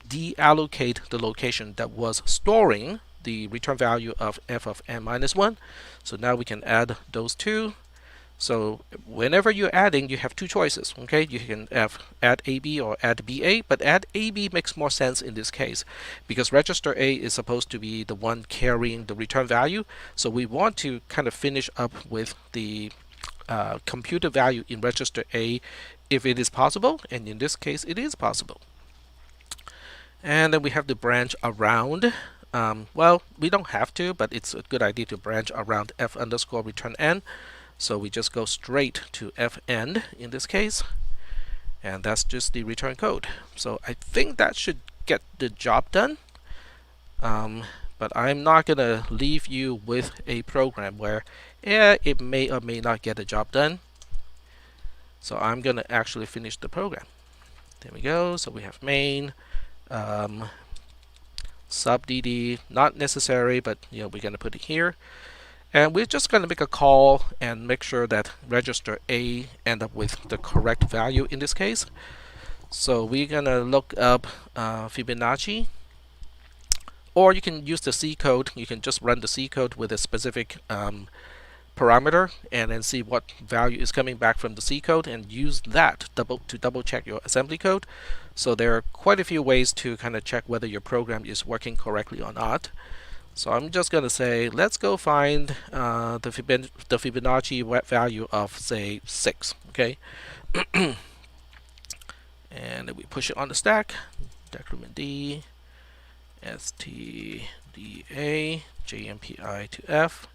deallocate the location that was storing the return value of f of n minus 1. So now we can add those two. So whenever you're adding, you have two choices. Okay, you can add AB or add BA, but add AB makes more sense in this case because register A is supposed to be the one carrying the return value. So we want to kind of finish up with the computed value in register A if it is possible, and in this case it is possible. And then we have to branch around. Well, we don't have to, but it's a good idea to branch around f underscore return n. So we just go straight to fn in this case, and that's just the return code. So I think that should get the job done. But I'm not going to leave you with a program where it may or may not get the job done. So I'm going to actually finish the program. There we go. So we have main, sub dd, not necessary, but we're going to put it here. And we're just going to make a call and make sure that register A end up with the correct value in this case. So we're going to look up Fibonacci, or you can use the C code. You can just run the C code with a specific parameter and then see what value is coming back from the C code and use that to double check your assembly code. So there are quite a few ways to kind of check whether your program is working correctly or not. So I'm just going to say, let's go find the Fibonacci value of, say, 6. Okay, and then we push it on the stack. Decrement D, STDA, JMPI to F,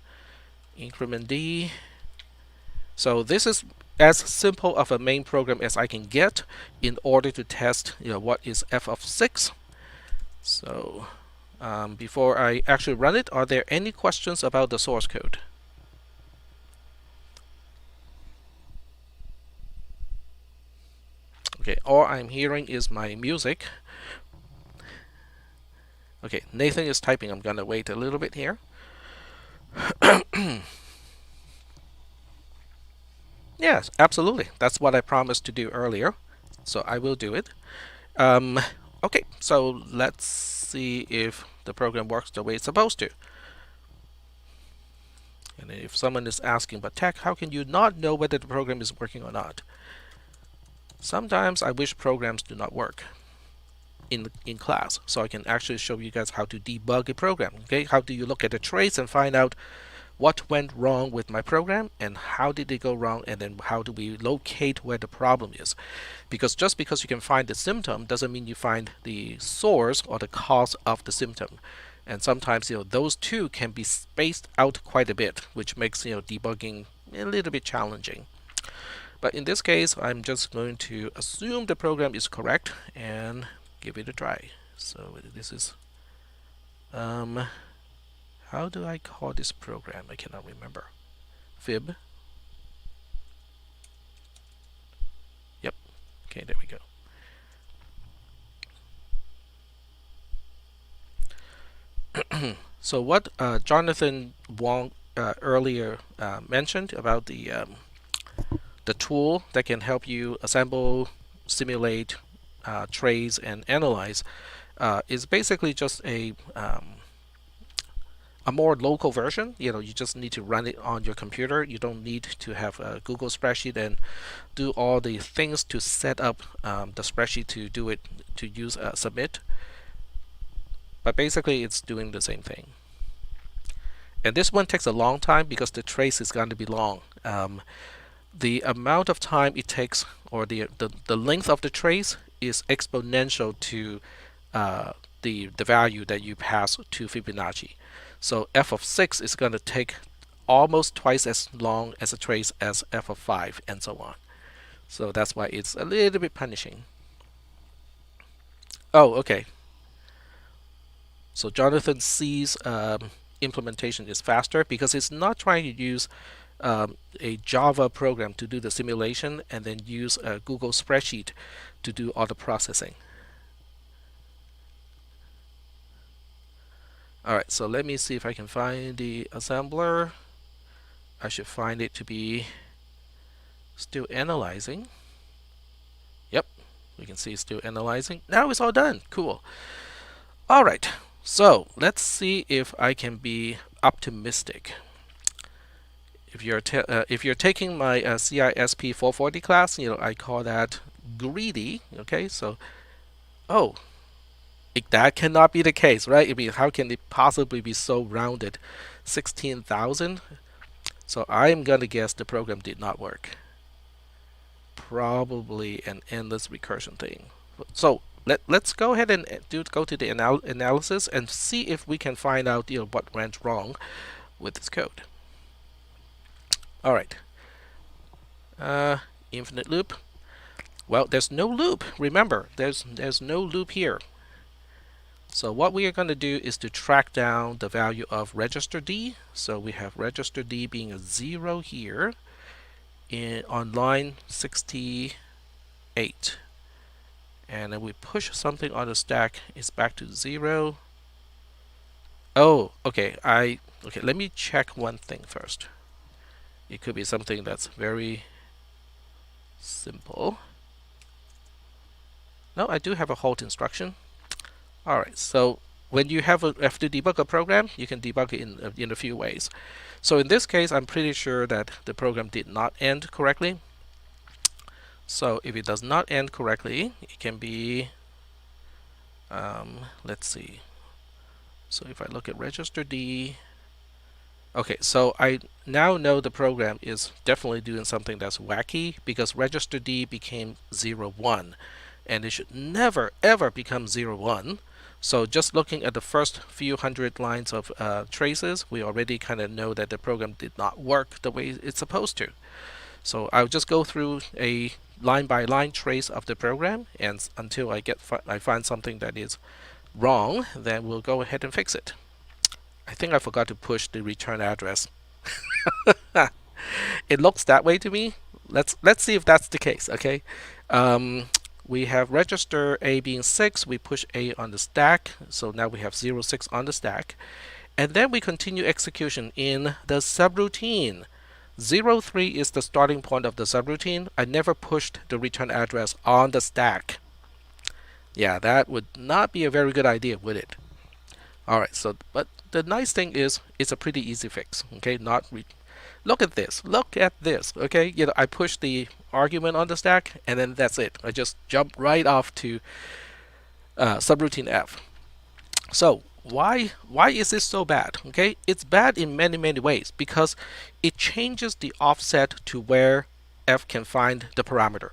increment D. So this is as simple of a main program as I can get in order to test, what is f of 6. So before I actually run it, are there any questions about the source code? Okay, all I'm hearing is my music. Okay, Nathan is typing. I'm gonna wait a little bit here. Yes, absolutely. That's what I promised to do earlier, so I will do it. Okay, so let's see if the program works the way it's supposed to. And if someone is asking, but Tech, how can you not know whether the program is working or not? Sometimes I wish programs do not work in class, so I can actually show you guys how to debug a program. Okay, how do you look at the trace and find out what went wrong with my program and how did it go wrong, and then how do we locate where the problem is? Because just because you can find the symptom doesn't mean you find the source or the cause of the symptom. And sometimes those two can be spaced out quite a bit, which makes debugging a little bit challenging. But in this case, I'm just going to assume the program is correct and give it a try. So this is how do I call this program? I cannot remember. Fib. Yep. Okay, there we go. So what Jonathan Wong earlier mentioned about the tool that can help you assemble, simulate, trace, and analyze is basically just a more local version. You just need to run it on your computer. You don't need to have a Google spreadsheet and do all the things to set up the spreadsheet to do it, to use submit. But basically it's doing the same thing. And this one takes a long time because the trace is going to be long. The amount of time it takes, or the length of the trace, is exponential to the value that you pass to Fibonacci. So f of 6 is going to take almost twice as long as a trace as f of 5, and so on. So that's why it's a little bit punishing. Oh, okay. So Jonathan C's implementation is faster because it's not trying to use a Java program to do the simulation and then use a Google spreadsheet to do all the processing. Alright, so let me see if I can find the assembler. I should find it to be still analyzing. Yep, we can see it's still analyzing. Now it's all done. Cool. Alright, so let's see if I can be optimistic. If you're taking my CISP310 class, I call that greedy. Okay, so that cannot be the case, right? I mean, how can it possibly be so rounded? 16,000. So I'm gonna guess the program did not work. Probably an endless recursion thing. So let's go ahead and go to the analysis and see if we can find out what went wrong with this code. All right. Infinite loop. Well, there's no loop. Remember, there's no loop here. So what we are going to do is to track down the value of register D. So we have register D being a 0 here on line 68. And then we push something on the stack, it's back to 0. Oh, okay. Okay, let me check one thing first. It could be something that's very simple. No, I do have a halt instruction. Alright, so when you have to debug a program, you can debug it in a few ways. So in this case, I'm pretty sure that the program did not end correctly. So if it does not end correctly, it can be, let's see. So if I look at register D, okay, so I now know the program is definitely doing something that's wacky because register D became 01, and it should never ever become 01. So just looking at the first few hundred lines of traces, we already kind of know that the program did not work the way it's supposed to. So I'll just go through a line-by-line trace of the program, and until I find something that is wrong, then we'll go ahead and fix it. I think I forgot to push the return address. It looks that way to me. Let's see if that's the case. Okay. We have register A being 6. We push A on the stack, so now we have 06 on the stack, and then we continue execution in the subroutine. 03 is the starting point of the subroutine. I never pushed the return address on the stack. Yeah, that would not be a very good idea, would it? Alright, so but the nice thing is it's a pretty easy fix. Okay, look at this. Look at this. Okay, I push the argument on the stack, and then that's it. I just jump right off to subroutine F. So why is this so bad? Okay, it's bad in many ways because it changes the offset to where F can find the parameter.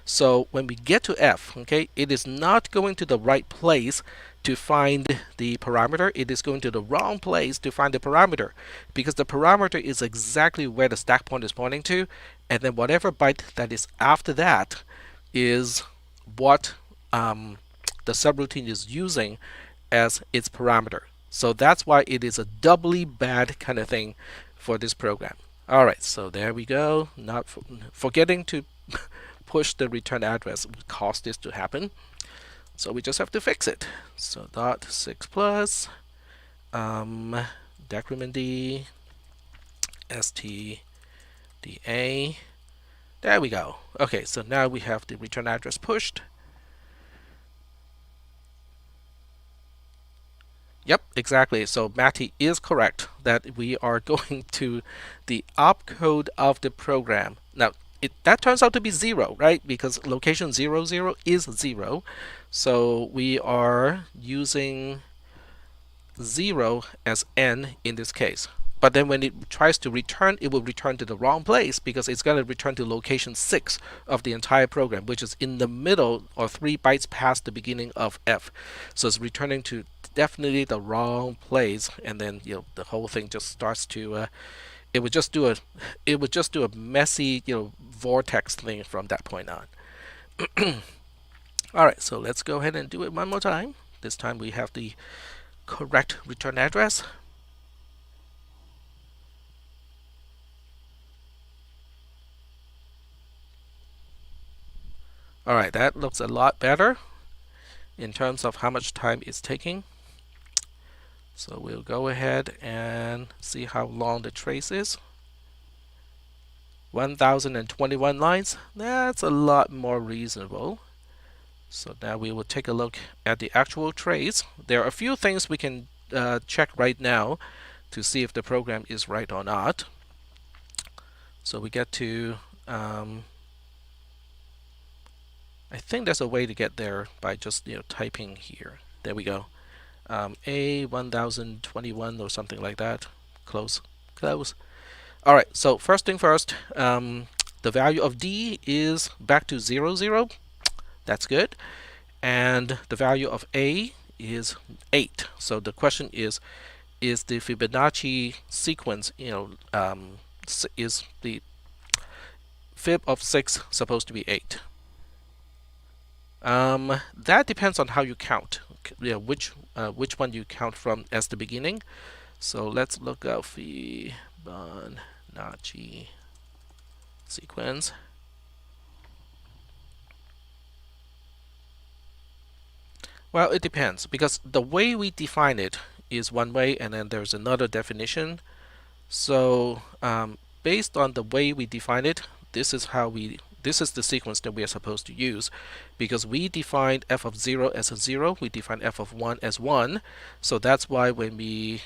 So when we get to F, okay, it is not going to the right place to find the parameter. It is going to the wrong place to find the parameter because the parameter is exactly where the stack point is pointing to, and then whatever byte that is after that is what the subroutine is using as its parameter. So that's why it is a doubly bad kind of thing for this program. Alright, so there we go. Not forgetting to push the return address would cause this to happen. So we just have to fix it. So dot 6 plus decrement D stda. There we go. Okay, so now we have the return address pushed. Yep, exactly. So Matty is correct that we are going to the opcode of the program. Now, that turns out to be 0, right? Because location 00 is 0. So we are using 0 as n in this case. But then when it tries to return, it will return to the wrong place because it's going to return to location 6 of the entire program, which is in the middle or 3 bytes past the beginning of F. So it's returning to definitely the wrong place, and then the whole thing just starts to it would just do a messy, vortex thing from that point on. All right, so let's go ahead and do it one more time. This time we have the correct return address. All right, that looks a lot better in terms of how much time it's taking. So we'll go ahead and see how long the trace is. 1021 lines. That's a lot more reasonable. So now we will take a look at the actual trace. There are a few things we can check right now to see if the program is right or not. So we get to, I think there's a way to get there by just typing here. There we go. A1021 or something like that. Close. All right, so first thing first, the value of D is back to 0, 0. That's good. And the value of A is 8. So the question is the Fibonacci sequence, is the fib of 6 supposed to be 8? That depends on how you count. Which one you count from as the beginning. So let's look up Fibonacci sequence. Well, it depends, because the way we define it is one way, and then there's another definition. So based on the way we define it, this is the sequence that we are supposed to use, because we defined f of 0 as a 0, we define f of 1 as 1. So that's why when we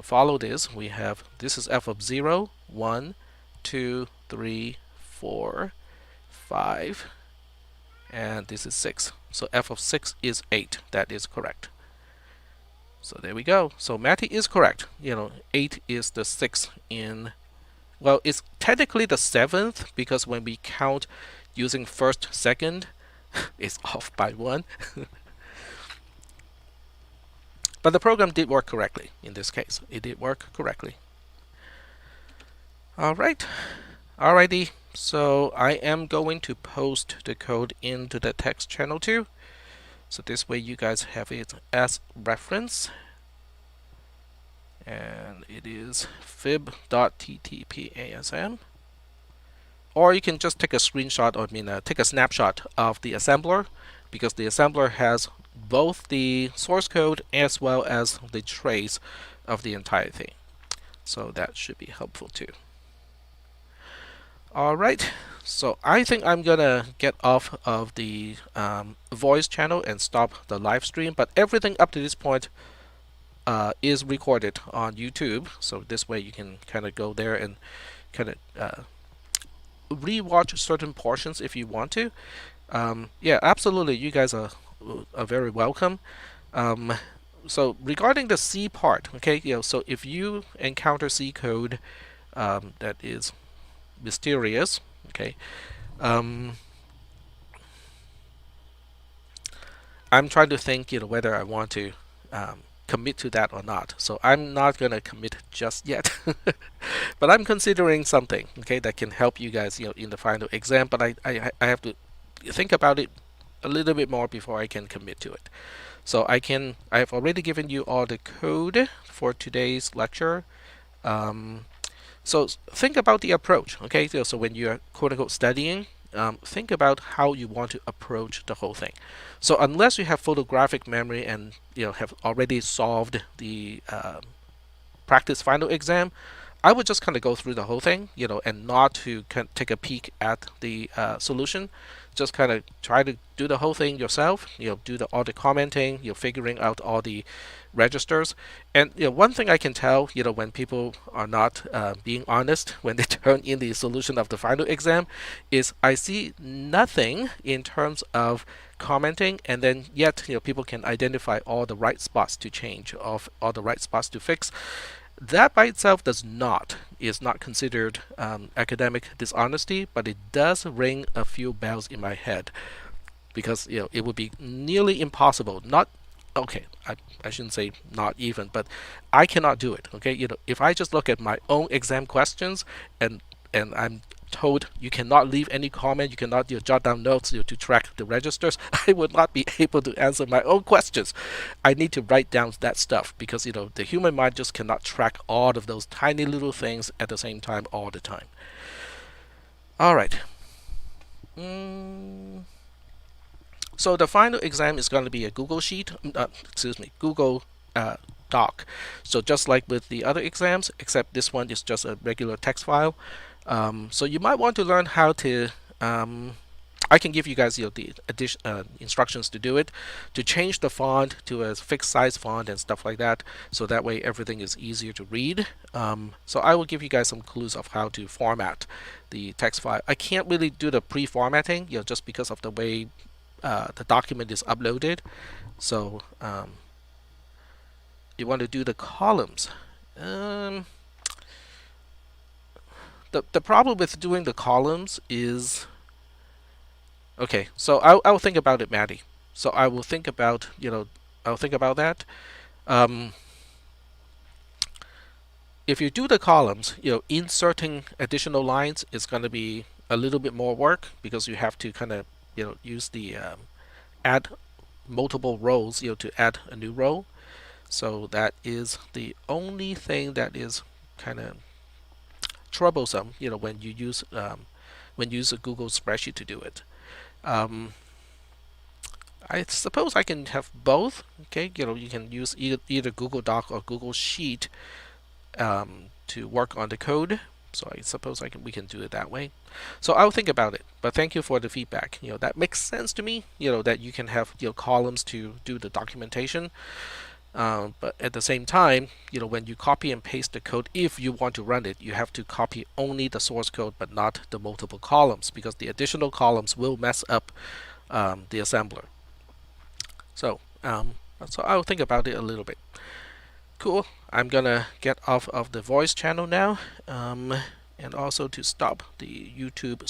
follow this, we have this is f of 0, 1, 2, 3, 4, 5, and this is 6. So f of 6 is 8. That is correct. So there we go. So Matty is correct. 8 is the 6th in, well, it's technically the 7th, because when we count using first, second, it's off by 1. But the program did work correctly in this case. It did work correctly. All right. Alrighty. So I am going to post the code into the text channel too. So this way you guys have it as reference. And it is fib.ttpasm. Or you can just take a screenshot, or take a snapshot of the assembler, because the assembler has both the source code as well as the trace of the entire thing. So that should be helpful too. Alright, so I think I'm gonna get off of the voice channel and stop the live stream, but everything up to this point is recorded on YouTube, so this way you can kind of go there and kind of re-watch certain portions if you want to. Yeah, absolutely, you guys are very welcome. So regarding the C part, okay, so if you encounter C code that is mysterious, okay, I'm trying to think, whether I want to commit to that or not. So I'm not gonna commit just yet, but I'm considering something, okay, that can help you guys, in the final exam. But I have to think about it a little bit more before I can commit to it. So I have already given you all the code for today's lecture. So think about the approach, okay? So when you're quote-unquote studying, think about how you want to approach the whole thing. So unless you have photographic memory and have already solved the practice final exam, I would just kind of go through the whole thing, and not to take a peek at the solution. Just kind of try to do the whole thing yourself. Do all the commenting, figuring out all the registers. And one thing I can tell, when people are not being honest when they turn in the solution of the final exam, is I see nothing in terms of commenting, and then yet people can identify all the right spots to change, of all the right spots to fix. That by itself is not considered academic dishonesty, but it does ring a few bells in my head, because it would be nearly impossible, not Okay, I shouldn't say not even, but I cannot do it. Okay, if I just look at my own exam questions and I'm told you cannot leave any comment, you cannot jot down notes to track the registers, I would not be able to answer my own questions. I need to write down that stuff because the human mind just cannot track all of those tiny little things at the same time all the time. All right. Mm, so the final exam is going to be a Google Sheet, excuse me, Google Doc. So just like with the other exams, except this one is just a regular text file. So you might want to learn how to. I can give you guys the instructions to do it, to change the font to a fixed size font and stuff like that. So that way everything is easier to read. So I will give you guys some clues of how to format the text file. I can't really do the pre-formatting, just because of the way the document is uploaded. So you want to do the columns. The problem with doing the columns is, okay, so I'll think about it, Maddie. So I will think about I'll think about that. If you do the columns, inserting additional lines is going to be a little bit more work because you have to kind of use the add multiple rows to add a new row. So that is the only thing that is kind of troublesome, when you use a Google spreadsheet to do it. I suppose I can have both. Okay, you can use either Google Doc or Google Sheet to work on the code. So I suppose we can do it that way. So I'll think about it. But thank you for the feedback. That makes sense to me. That you can have columns to do the documentation. But at the same time, when you copy and paste the code, if you want to run it, you have to copy only the source code, but not the multiple columns, because the additional columns will mess up the assembler. So I'll think about it a little bit. Cool. I'm gonna get off of the voice channel now, and also to stop the YouTube